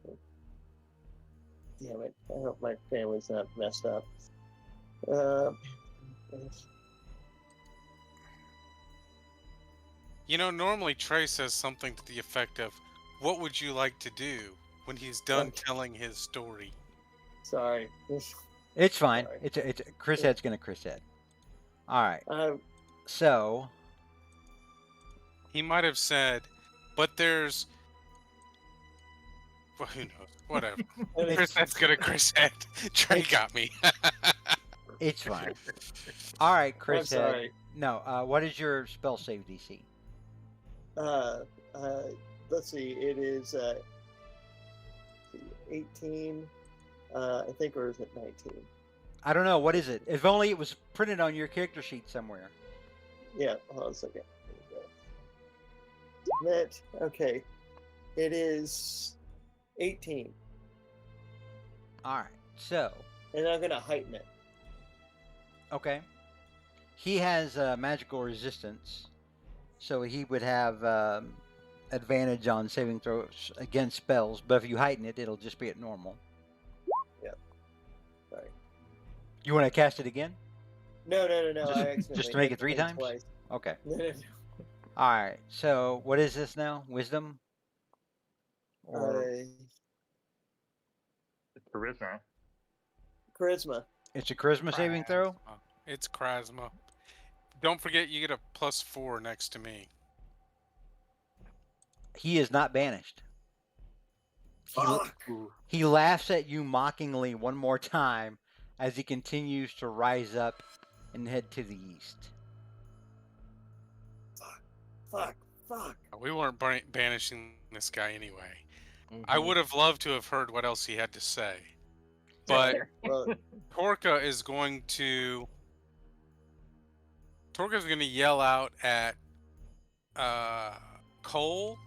damn it! I hope my family's not messed up. Normally Trey says something to the effect of, "What would you like to do?" when he's done telling his story. Sorry. It's fine. Sorry. It's Chris Head's gonna Chris Head. All right. So He might have said, "But there's." Well, who knows? Whatever. Chris, that's gonna Chris Head. Trey got me. it's fine. All right, I'm Chris Head. sorry. No. What is your spell save DC? Let's see. It is 18. I think, or is it 19? I don't know. What is it? If only it was printed on your character sheet somewhere. Yeah. Hold on a second. There we go. Okay. It is 18, All right. So, and I'm gonna heighten it. okay. He has magical resistance, so he would have advantage on saving throws against spells. But if you heighten it, it'll just be at normal. Yep. Sorry. You want to cast it again? No. Just- I accidentally just to make hit it 3 the thing times? twice. Okay. No. All right. So, what is this now? Wisdom? Or Charisma. Charisma. it's a charisma saving throw? Charisma. It's charisma. Don't forget, you get a +4 next to me. He is not banished. Fuck. He laughs at you mockingly one more time as he continues to rise up and head to the east. Fuck. We weren't banishing this guy anyway. I Mhm. would have loved to have heard what else he had to say. But Well, Torka is going to yell out at Cole,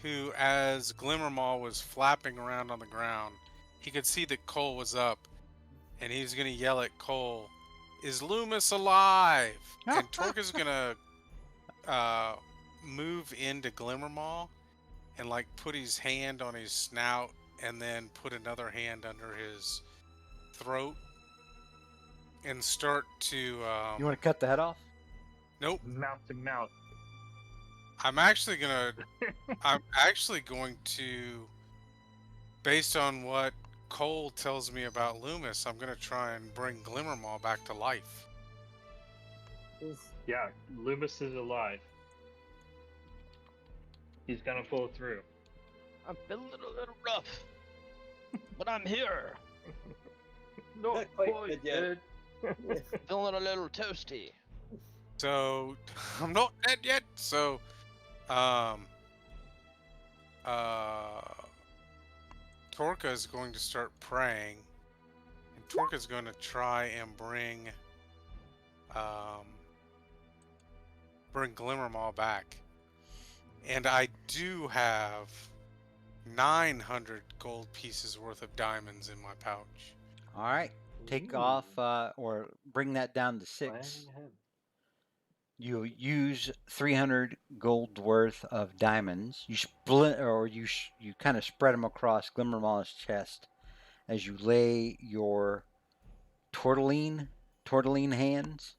who, as Glimmermaw was flapping around on the ground, he could see that Cole was up, and he's going to yell at Cole, "Is Loomis alive?" And Torka's going to move into Glimmermaw and like put his hand on his snout and then put another hand under his throat and start to You want to cut the head off? nope. Mouth to mouth. I'm actually going to, based on what Cole tells me about Loomis, I'm gonna try and bring Glimmermaw back to life. Yeah, Loomis is alive. He's gonna pull through. I'm feeling a little rough, but I'm here. Not quite dead yet. Feeling a little toasty. So I'm not dead yet. So Torka is going to start praying, and Torka is going to try and bring Glimmermaw back. And I do have 900 gold pieces worth of diamonds in my pouch. All right. Take Ooh. off or bring that down to 6. Planning ahead. You use 300 gold worth of diamonds. You split, or you kind of spread them across Glimmermaw's chest as you lay your tortellini hands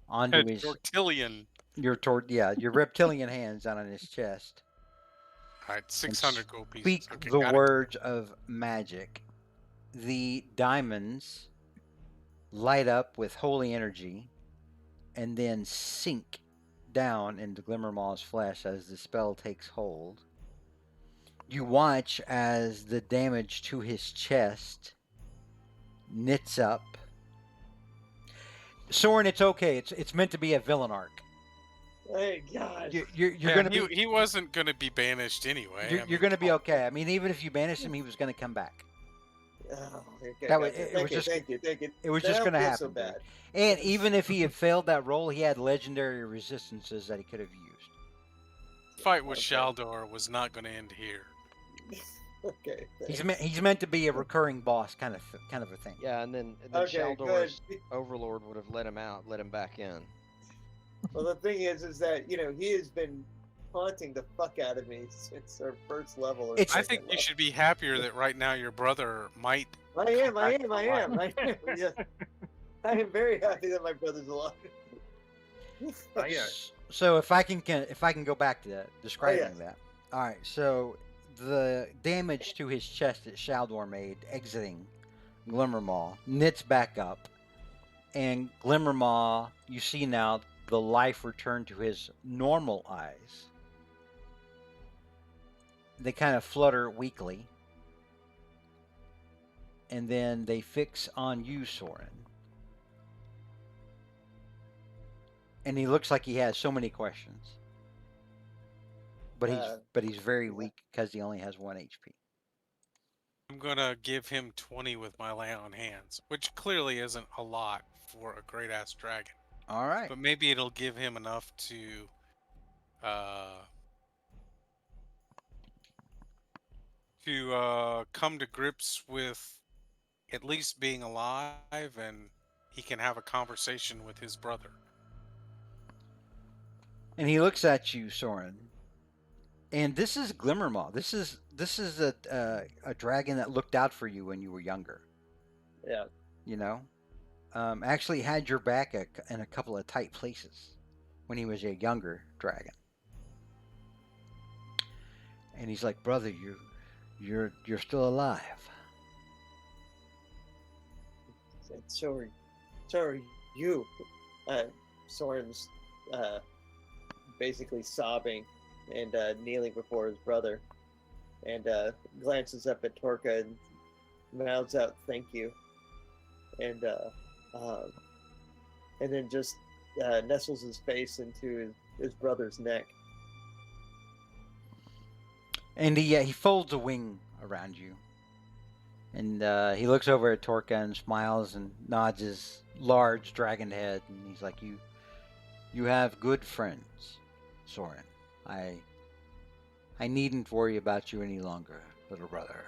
onto his Tortillion. your reptilian hands on his chest. All right, 600 gold pieces. Speak Okay, the got it. words of magic. The diamonds light up with holy energy and then sink down into Glimmermaw's flesh as the spell takes hold. You watch as the damage to his chest knits up. Soren, it's okay. It's meant to be a villain arc. Thank God. You're Yeah, gonna be he wasn't gonna be banished anyway. you're gonna be okay. I mean, even if you banish him, he was gonna come back. Oh, okay, That was- gotcha. it Thank was you, just- thank you. It was Now just I gonna feel happen. so dude. bad. And even if he had failed that roll, he had legendary resistances that he could have used. Fight with Okay. Shaldor was not gonna end here. Okay. He's meant to be a recurring boss kind of a thing. Yeah, and then Okay, Shaldor's good. overlord would have let him out, let him back in. Well, the thing is that he has been haunting the fuck out of me since our first level. Or It's- I second think you level. should be happier that right now your brother might. I am. Yes. I am very happy that my brother's alive. Oh, yeah. So if I can go back to that, describing that. All right. So the damage to his chest that Shaldor made exiting Glimmermaw knits back up, and Glimmermaw, you see now the life return to his normal eyes. They kind of flutter weakly, and then they fix on you, Soren. And he looks like he has so many questions. But he's very yeah. weak because he only has 1 HP. I'm gonna give him 20 with my lay on hands, which clearly isn't a lot for a great ass dragon. All right. But maybe it'll give him enough to to come to grips with at least being alive, and he can have a conversation with his brother. And he looks at you, Soren. And this is Glimmermaw. This is a dragon that looked out for you when you were younger. Yeah. You know, actually had your back in a couple of tight places when he was a younger dragon. And he's like, brother, you're still alive. And so are you. Soren's basically sobbing and kneeling before his brother, and glances up at Torka and mouths out "Thank you," and then just nestles his face into his brother's neck. And he folds a wing around you. And he looks over at Torka and smiles and nods his large dragon head. And he's like, you have good friends, Soren. I needn't worry about you any longer, little brother.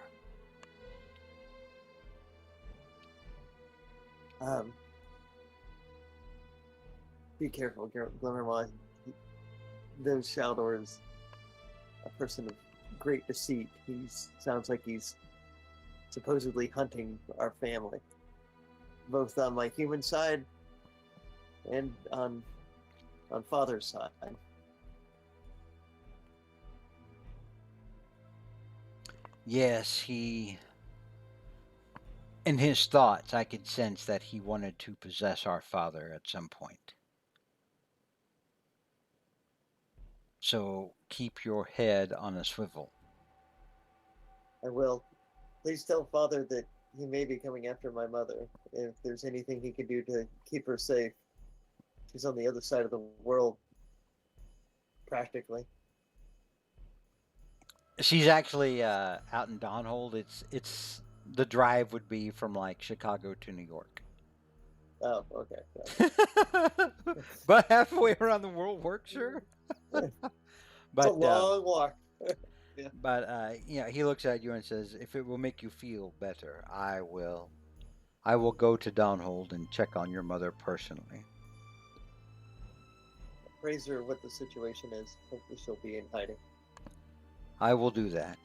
Be careful, Glimmermaw. Though Shaldor is a person of great deceit, sounds like he's supposedly hunting our family, both on my human side and on father's side. Yes, in his thoughts, I could sense that he wanted to possess our father at some point. So keep your head on a swivel. I will. Please tell father that he may be coming after my mother. If there's anything he can do to keep her safe, she's on the other side of the world, practically. She's actually out in Donhold. It's the drive would be from like Chicago to New York. Oh, okay. But halfway around the world works, sure. It's a long walk. But he looks at you and says, "If it will make you feel better, I will go to Donhold and check on your mother personally." Praise her what the situation is. Hopefully she'll be in hiding. I will do that.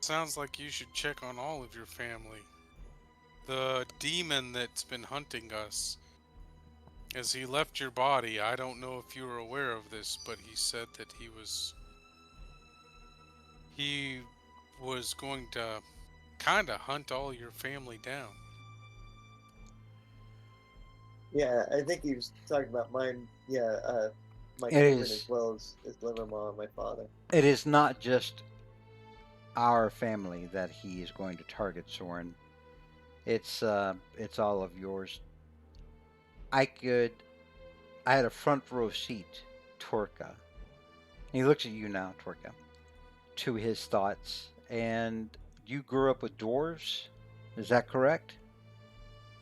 Sounds like you should check on all of your family. The demon that's been hunting us, as he left your body, I don't know if you were aware of this, but he said that he was going to kind of hunt all your family down. Yeah, I think he was talking about mine. Yeah, my It children is. as well as Livermore and my father. It is not just our family that he is going to target, Soren. It's all of yours. I had a front row seat, Torka. He looks at you now, Torka, to his thoughts. And you grew up with dwarves? Is that correct?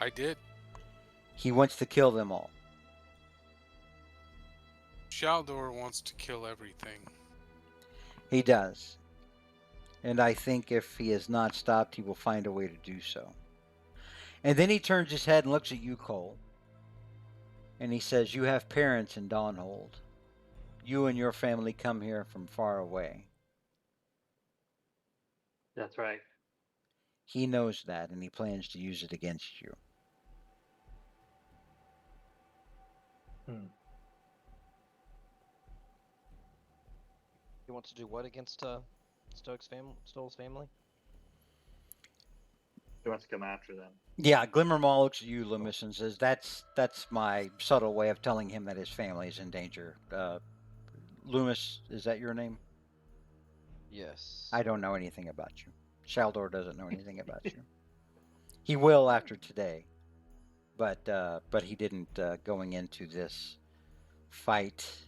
I did. He wants to kill them all. Shaldor wants to kill everything. He does. And I think if he is not stopped, he will find a way to do so. And then he turns his head and looks at you, Cole. And he says, "You have parents in Dawnhold. You and your family come here from far away." That's right. He knows that, and he plans to use it against you. He wants to do what against Stoll's family? He wants to come after them. Yeah, Glimmermaw looks at you, Loomis, and says, that's my subtle way of telling him that his family is in danger. Loomis, is that your name? Yes. I don't know anything about you. Shaldor doesn't know anything about you. He will after today, but he didn't going into this fight.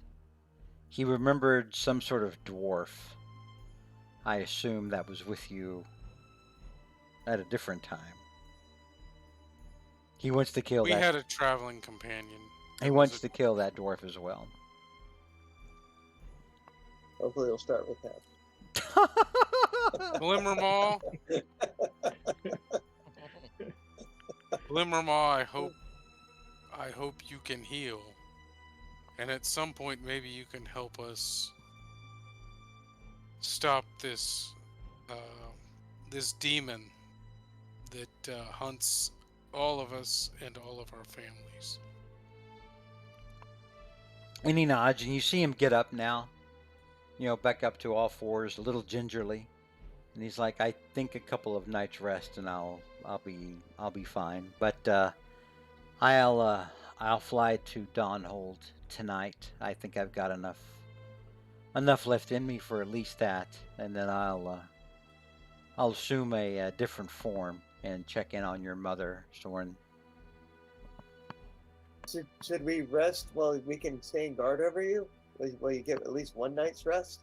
He remembered some sort of dwarf. I assume that was with you at a different time. He wants to kill We that. had a traveling companion. He wants to kill that dwarf as well. Hopefully, he'll start with that. Glimmermaw, Glimmermaw, I hope you can heal, and at some point maybe you can help us stop this this demon that hunts all of us and all of our families. And he nods, and you see him get up now, back up to all fours, a little gingerly. And he's like, I think a couple of nights rest, and I'll be fine. But I'll fly to Dawnhold tonight. I think I've got enough left in me for at least that, and then I'll assume a different form and check in on your mother, Soren. Should we rest while we can stay in guard over you? Will you get at least one night's rest?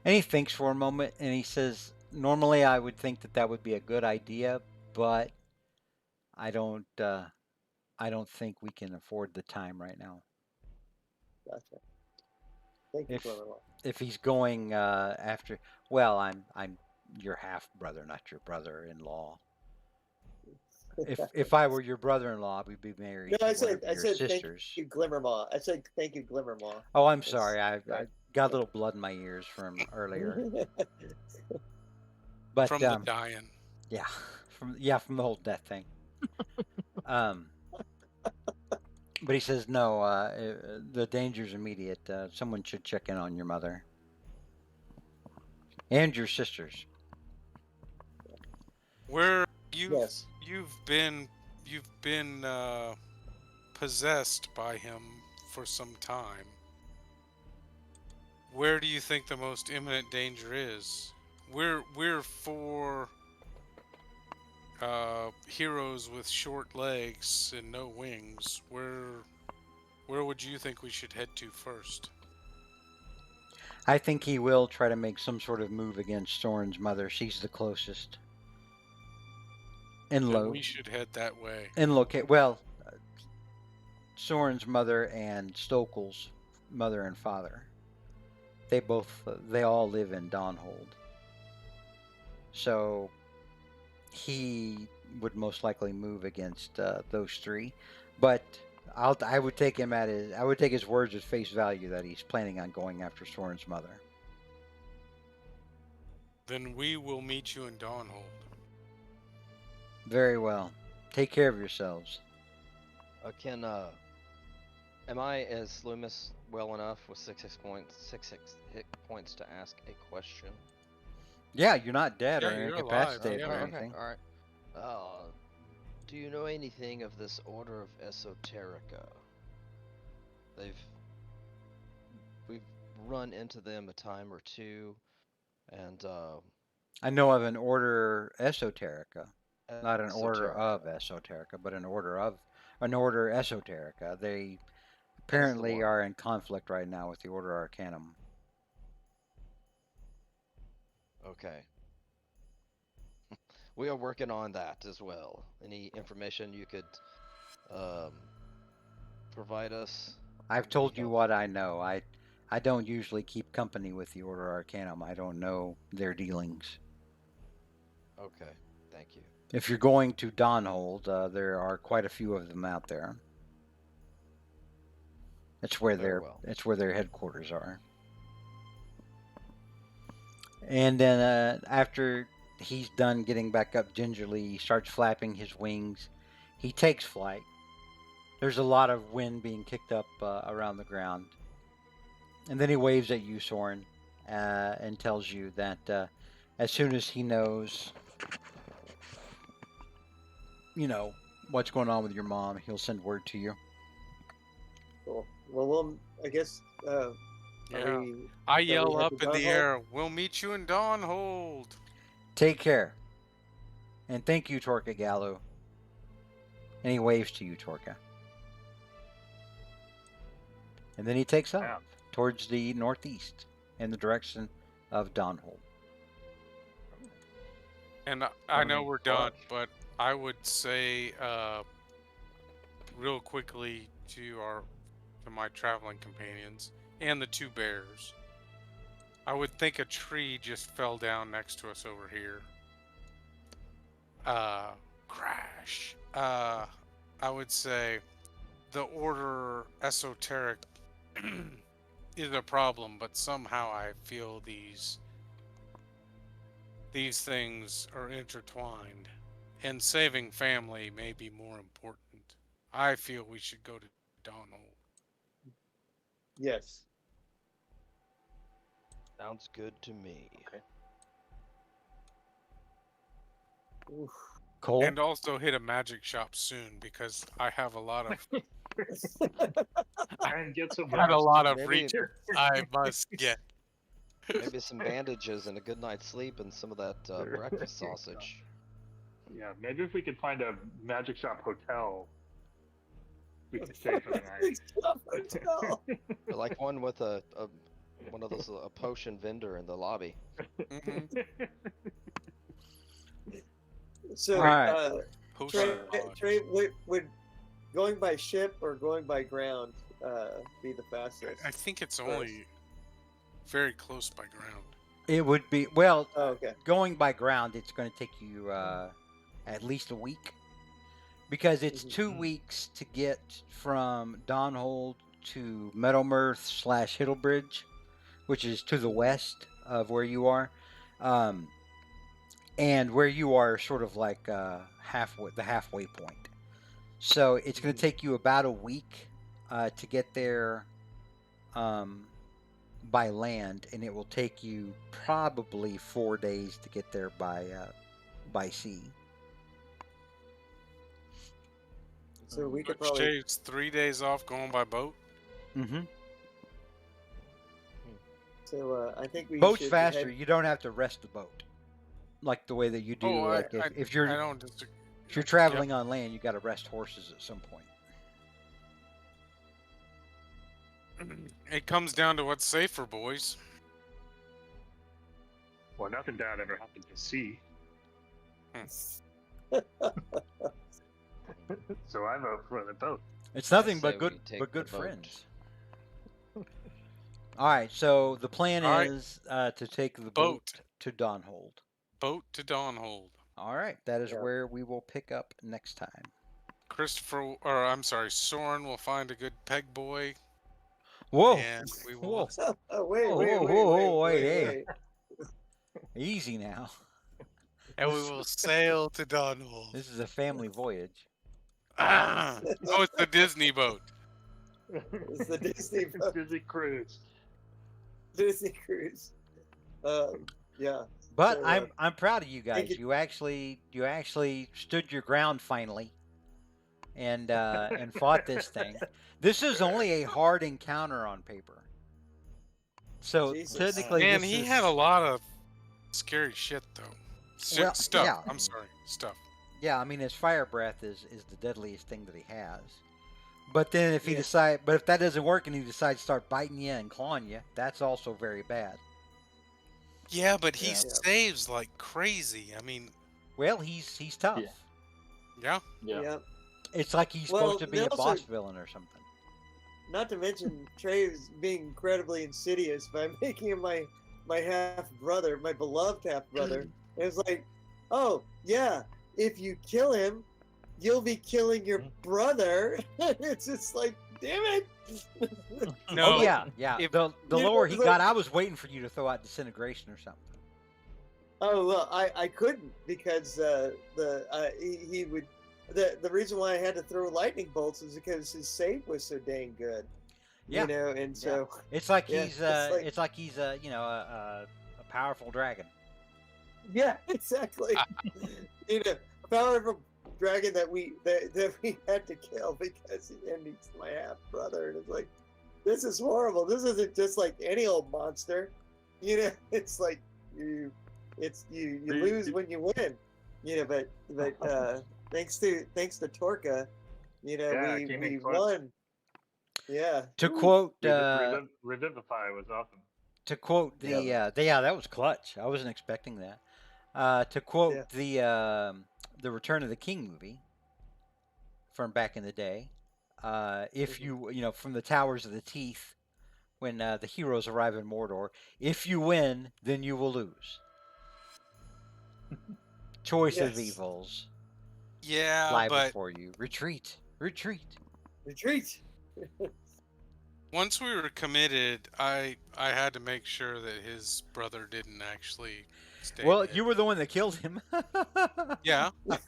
And he thinks for a moment, and he says, normally I would think that would be a good idea, but I don't think we can afford the time right now. Gotcha. Thank you, Glimmerlaw. If he's going after, well, I'm your half brother, not your brother-in-law. If I were your brother-in-law, we'd be married No, to I one said of your sisters. thank you, Glimmermaw. I said thank you, Glimmermaw. Oh, I'm sorry. I got a little blood in my ears from earlier. But From the dying. Yeah, from the whole death thing. But he says no. The danger's immediate. Someone should check in on your mother and your sisters. Where you've been possessed by him for some time. Where do you think the most imminent danger is? We're four heroes with short legs and no wings. Where would you think we should head to first? I think he will try to make some sort of move against Soren's mother. She's the closest. We should head that way. Well, Soren's mother and Stokel's mother and father. They all live in Dawnhold. So he would most likely move against those three, but I would take his words at face value that he's planning on going after Soren's mother. Then we will meet you in Dawnhold. Very well. Take care of yourselves. Am I as Loomis well enough with 6 hit points to ask a question? Yeah, you're not dead or you're incapacitated alive. or Okay, anything. all right. Do you know anything of this Order of Esoterica? We've run into them a time or two, and I know of an Order Esoterica, not an Order Esoterica. of Esoterica, but an Order Esoterica. They apparently are in conflict right now with the Order Arcanum. Okay. We are working on that as well. Any information you could provide us? I've told you what I know. I don't usually keep company with the Order Arcanum. I don't know their dealings. Okay, thank you. If you're going to Dawnhold, there are quite a few of them out there. It's where their headquarters are. And then after he's done getting back up gingerly, he starts flapping his wings. He takes flight. There's a lot of wind being kicked up around the ground. And then he waves at you, Soren, and tells you that as soon as he knows, what's going on with your mom, he'll send word to you. Cool. Well, I guess. I yell up in the air, we'll meet you in Dawnhold. Take care. And thank you, Torka Gallo. And he waves to you, Torka. And then he takes off towards the northeast in the direction of Dawnhold. And I know we're done, but I would say real quickly to my traveling companions and the two bears, I would think a tree just fell down next to us over here. Crash. I would say the order esoteric is a problem, but somehow I feel these things are intertwined, and saving family may be more important. I feel we should go to Donald. Yes. Sounds good to me. Oof. Cole. And also hit a magic shop soon because I have a lot of And get some got a lot of Maybe- research I must get. Maybe some bandages and a good night's sleep and some of that breakfast sausage. Yeah, maybe if we could find a magic shop hotel, we could stay for the night. Hotel. Or like one with one of those a potion vendor in the lobby. Mhm. So, All right. Potion Trey, lodge. Trey, would going by ship or going by ground be the fastest? I think it's only very close by ground. It would be, well, Oh, okay. going by ground, it's going to take you at least a week, because it's Mhm. 2 weeks to get from Donhold to Meadowmirth / Hiddlebridge, which is to the west of where you are, and where you are sort of like the halfway point. So it's going to take you about a week to get there by land, and it will take you probably 4 days to get there by sea. So we could Which probably. shaves 3 days off going by boat. Mm-hmm. So I think we Boat's should faster. head- You don't have to rest the boat, like the way that you do. Oh, Like if you're I don't disagree. if you're traveling on land, you got to rest horses at some point. It comes down to what's safer, boys. Well, nothing bad ever happened to sea, so I vote for the boat. It's nothing say but we good take but good the boat. friends. All right, so the plan All right. is to take the boat Boat. to Donhold. Boat to Dawnhold. All right, that is Yeah. where we will pick up next time. Soren will find a good peg boy, Whoa, and we will. whoa, Oh, wait, Whoa, wait, whoa, wait, whoa, wait, whoa, wait, hey. wait. easy now. And we will sail to Dawnhold. This is a family voyage. Oh, it's the Disney boat. It's the Disney boat. Disney cruise. Disney cruise. Yeah. But So, I'm proud of you guys. you- You actually stood your ground finally, and fought this thing. This is only a hard encounter on paper. So Jesus. technically, Man, this he is, had a lot of scary shit though. Well, Stuff. yeah. I'm sorry, stuff. Yeah, I mean, his fire breath is the deadliest thing that he has. But then if Yeah. if that doesn't work and he decides to start biting you and clawing you, that's also very bad. Yeah, but he Yeah. saves like crazy. I mean, Well, he's tough. Yeah. yeah. Yeah. It's like he's Well, supposed to be they a also- boss villain or something. Not to mention Trey's being incredibly insidious by making him my half brother, my beloved half brother. It's like, oh yeah, if you kill him, you'll be killing your brother. It's just like, damn it. No. Oh yeah. if- the You know, lower it's he like- got, I was waiting for you to throw out disintegration or something. Oh well, I couldn't because he would. The reason why I had to throw lightning bolts is because his save was so dang good. Yeah. You know, and so It's like Yeah, he's it's like- a powerful dragon. yeah, exactly. You know, powerful dragon that we had to kill because he's my half brother, and it's like, this is horrible. This isn't just like any old monster. You know, it's like you lose when you win. You know, but thanks to Torka, you know, Yeah, it came in we clutch. won. Yeah. To quote Revivify was awesome. to quote the yeah, that was clutch. I wasn't expecting that. To quote the Return of the King movie from back in the day, if you from the Towers of the Teeth, when the heroes arrive in Mordor. If you win, then you will lose. Choice of Yes. evils Yeah, lie but before you. Retreat, retreat. Retreat. once we were committed, I had to make sure that his brother didn't actually stay Well, dead. you were the one that killed him. Yeah, and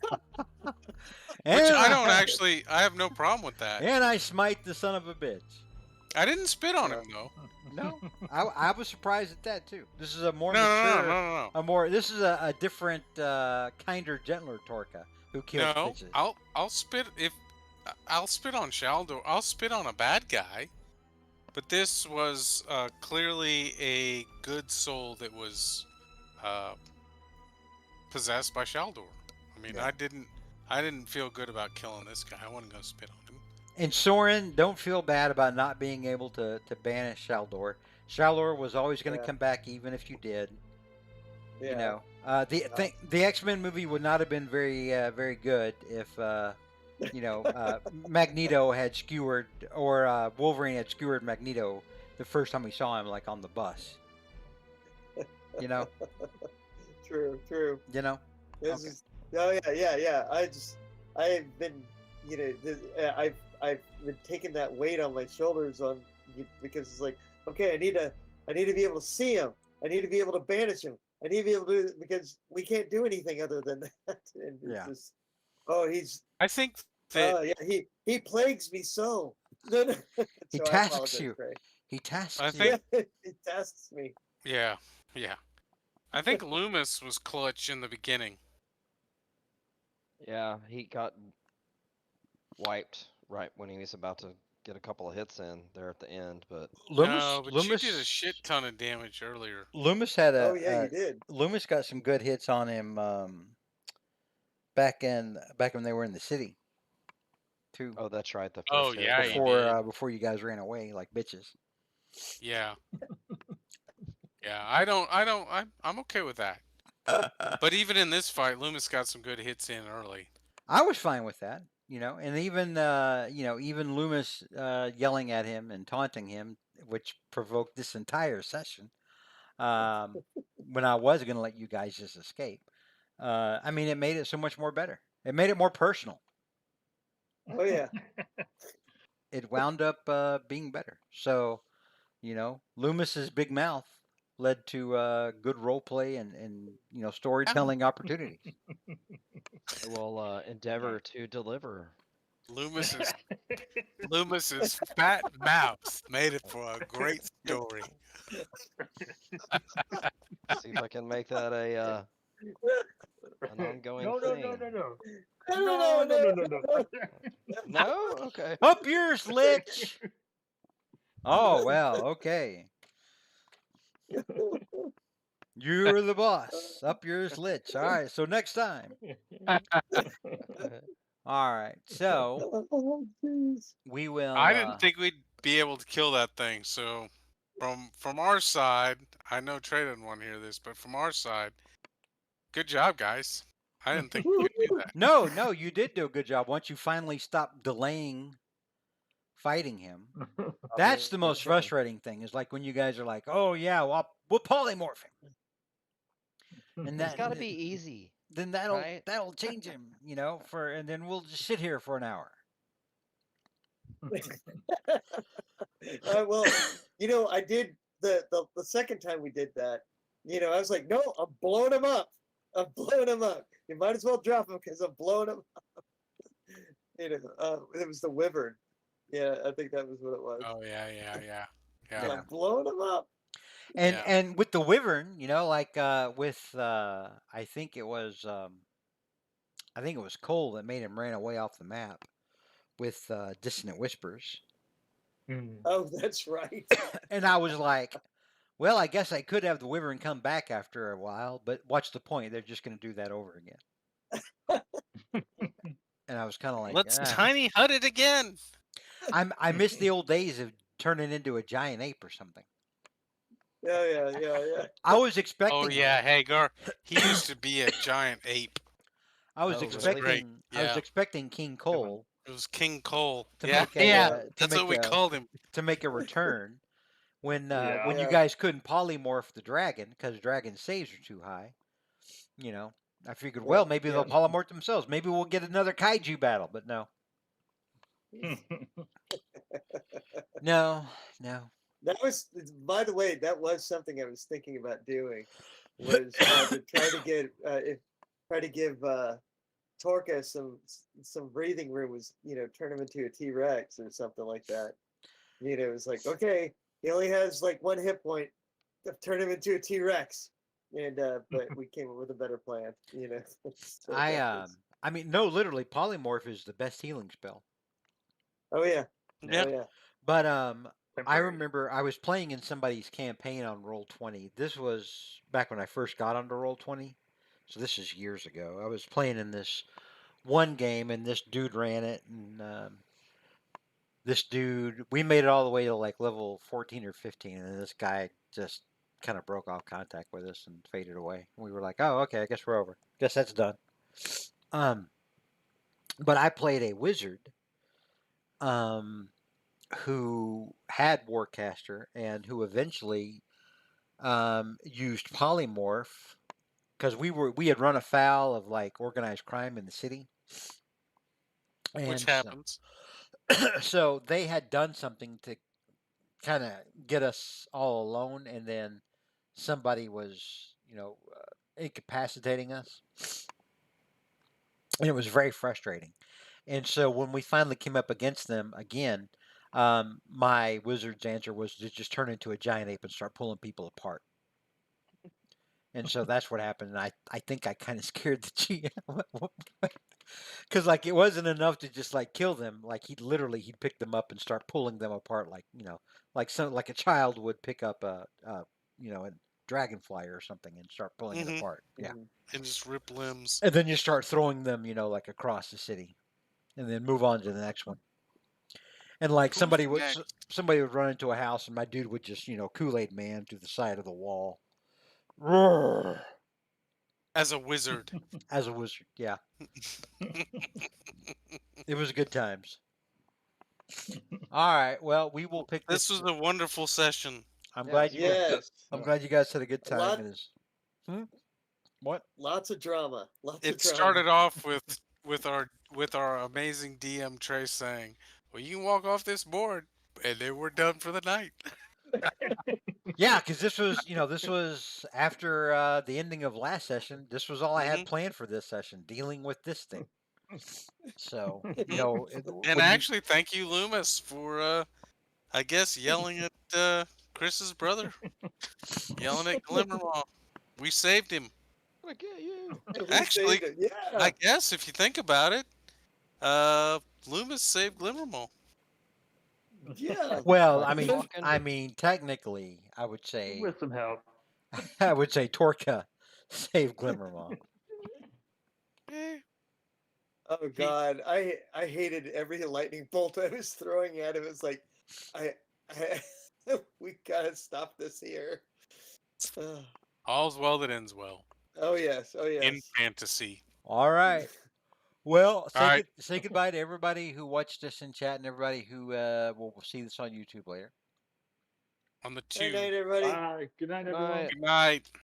which I don't I, actually. I have no problem with that. and I smite the son of a bitch. I didn't spit on Yeah. him though. No, I was surprised at that too. This is a more No, no, mature, no, no, no, a more. This is a different, kinder, gentler Torka who kills no. bitches. I'll spit if I'll spit on Shaldor. I'll spit on a bad guy. But this was clearly a good soul that was possessed by Shaldor. I mean, Yeah. I didn't feel good about killing this guy. I wasn't gonna spit on him. And Soren, don't feel bad about not being able to banish Shaldor. Shaldor was always going to Yeah. come back, even if you did. Yeah. You know, the X-Men movie would not have been very good if Magneto had skewered, or Wolverine had skewered Magneto the first time we saw him, like on the bus. You know, True. True. you know. This Okay. is. Oh yeah. I've been, I've been taking that weight on my shoulders because it's like, okay, I need to be able to see him. I need to be able to banish him. I need to be able to, because we can't do anything other than that. And it's Yeah. just, oh, he's, I think that yeah, he plagues me so. No, no. He So I tasks apologize, you. Craig. He tasks I you. think He tasks me. yeah. I think Loomis was clutch in the beginning. Yeah, he got wiped right when he was about to get a couple of hits in there at the end, but No, but you did a shit ton of damage earlier. Loomis had Oh yeah, you did. Loomis got some good hits on him back when they were in the city too. oh, that's right, the Oh, first hit. yeah, he yeah. Before you guys ran away like bitches. Yeah. Yeah, I'm okay with that. But even in this fight, Loomis got some good hits in early. I was fine with that, and even even Loomis yelling at him and taunting him, which provoked this entire session. When I was going to let you guys just escape, I mean, it made it so much more better. It made it more personal. Oh yeah. It wound up being better. So, Loomis's big mouth led to good role play and storytelling opportunities. We'll endeavor to deliver. Loomis's fat mouth made it for a great story. See if I can make that an ongoing No. thing. No. No? Okay. Up yours, Lich. Oh well, okay. You're the boss. Up yours, Lich. All right. So next time. All right. So Oh, jeez. we will. I didn't think we'd be able to kill that thing. So from our side, I know Trey didn't want to hear this, but from our side, good job, guys. I didn't think we could do that. No, you did do a good job. Once you finally stopped delaying fighting him, that's the most frustrating thing. Is like when you guys are like, "Oh yeah, well, we'll polymorph him," and It's got to be easy. Then right? that'll change him, and then we'll just sit here for an hour. Well, I did the second time we did that. I was like, no, I'm blowing him up. I'm blowing him up. You might as well drop him because I'm blowing him up. It was the Wyvern. Yeah, I think that was what it was. Oh yeah. I'm blowing him up. And with the Wyvern, with I think it was Cole that made him ran away off the map with Dissonant Whispers. Oh, that's right. And I was like, well, I guess I could have the Wyvern come back after a while, but what's the point? They're just going to do that over again. And I was kind of like, let's tiny hut it again. I miss the old days of turning into a giant ape or something. Yeah. I was expecting. Oh yeah, Hagar. He used to be a giant ape. I was expecting. Yeah. I was expecting King Cole. It was King Cole. To yeah, make a, that's what we called him. To make a return when Yeah. you Yeah. guys couldn't polymorph the dragon because dragon saves are too high. I figured, well, Yeah, maybe yeah. they'll polymorph themselves. Maybe we'll get another kaiju battle, but no, no. That was, by the way, that was something I was thinking about doing, was to try to give Torka some breathing room. Was turn him into a T-Rex or something like that. It was like, okay, he only has like 1 hit point. Turn him into a T-Rex, and but we came up with a better plan. So that was- I mean, no, literally, polymorph is the best healing spell. oh yeah, Yeah. oh yeah. But I Temporary. remember I was playing in somebody's campaign on Roll20. This was back when I first got onto Roll20, so this is years ago. I was playing in this one game, and this dude ran it, and this dude, we made it all the way to like level 14 or 15, and this guy just kind of broke off contact with us and faded away. We were like, oh, okay, I guess we're over. Guess that's done. But I played a wizard who had Warcaster and who eventually used polymorph because we had run afoul of like organized crime in the city, Which and happens. so they had done something to kind of get us all alone, and then somebody was incapacitating us, and it was very frustrating. And so when we finally came up against them again, my wizard's answer was to just turn into a giant ape and start pulling people apart. And so that's what happened. And I think I kind of scared the GM because like it wasn't enough to just like kill them. Like he'd pick them up and start pulling them apart, like a child would pick up a dragonfly or something and start pulling it Mhm. apart. Yeah. Mhm. And just rip limbs. And then you start throwing them, like across the city, and then move on to the next one. And like Who's somebody would next? somebody would run into a house, and my dude would just Kool-Aid man through the side of the wall. Roar. As a wizard. As a wizard, yeah, it was good times. All right, well, we will pick This this. was a wonderful session. I'm Yeah, glad this you was guys. good. Yes, I'm glad you guys had a good a time. lot, It is. What? lots of drama, lots of It drama. started off with our amazing DM Trace saying, "Well, you can walk off this board," and then we're done for the night. Yeah, because this was after the ending of last session. This was all I had Mhm. planned for this session, dealing with this thing. So And when you actually, thank you, Loomis, for I guess yelling at Chris's brother, yelling at Glimmermaw. We saved him. Gonna get you. We Actually, saved it. Yeah, I guess if you think about it, Loomis saved Glimmermaw. yeah. well, By talking. I mean, technically, I would say With some help. Torka saved Glimmermaw. Eh, Oh he, God, I hated every lightning bolt I was throwing at him. It's like, I we gotta stop this here. Uh, all's well that ends well oh yes, oh in yes. fantasy. All right. Well, All right. say goodbye to everybody who watched us in chat and everybody who will see this on YouTube later. On the Good two. night, everybody. Bye. Good night, Good everyone. night. Good night.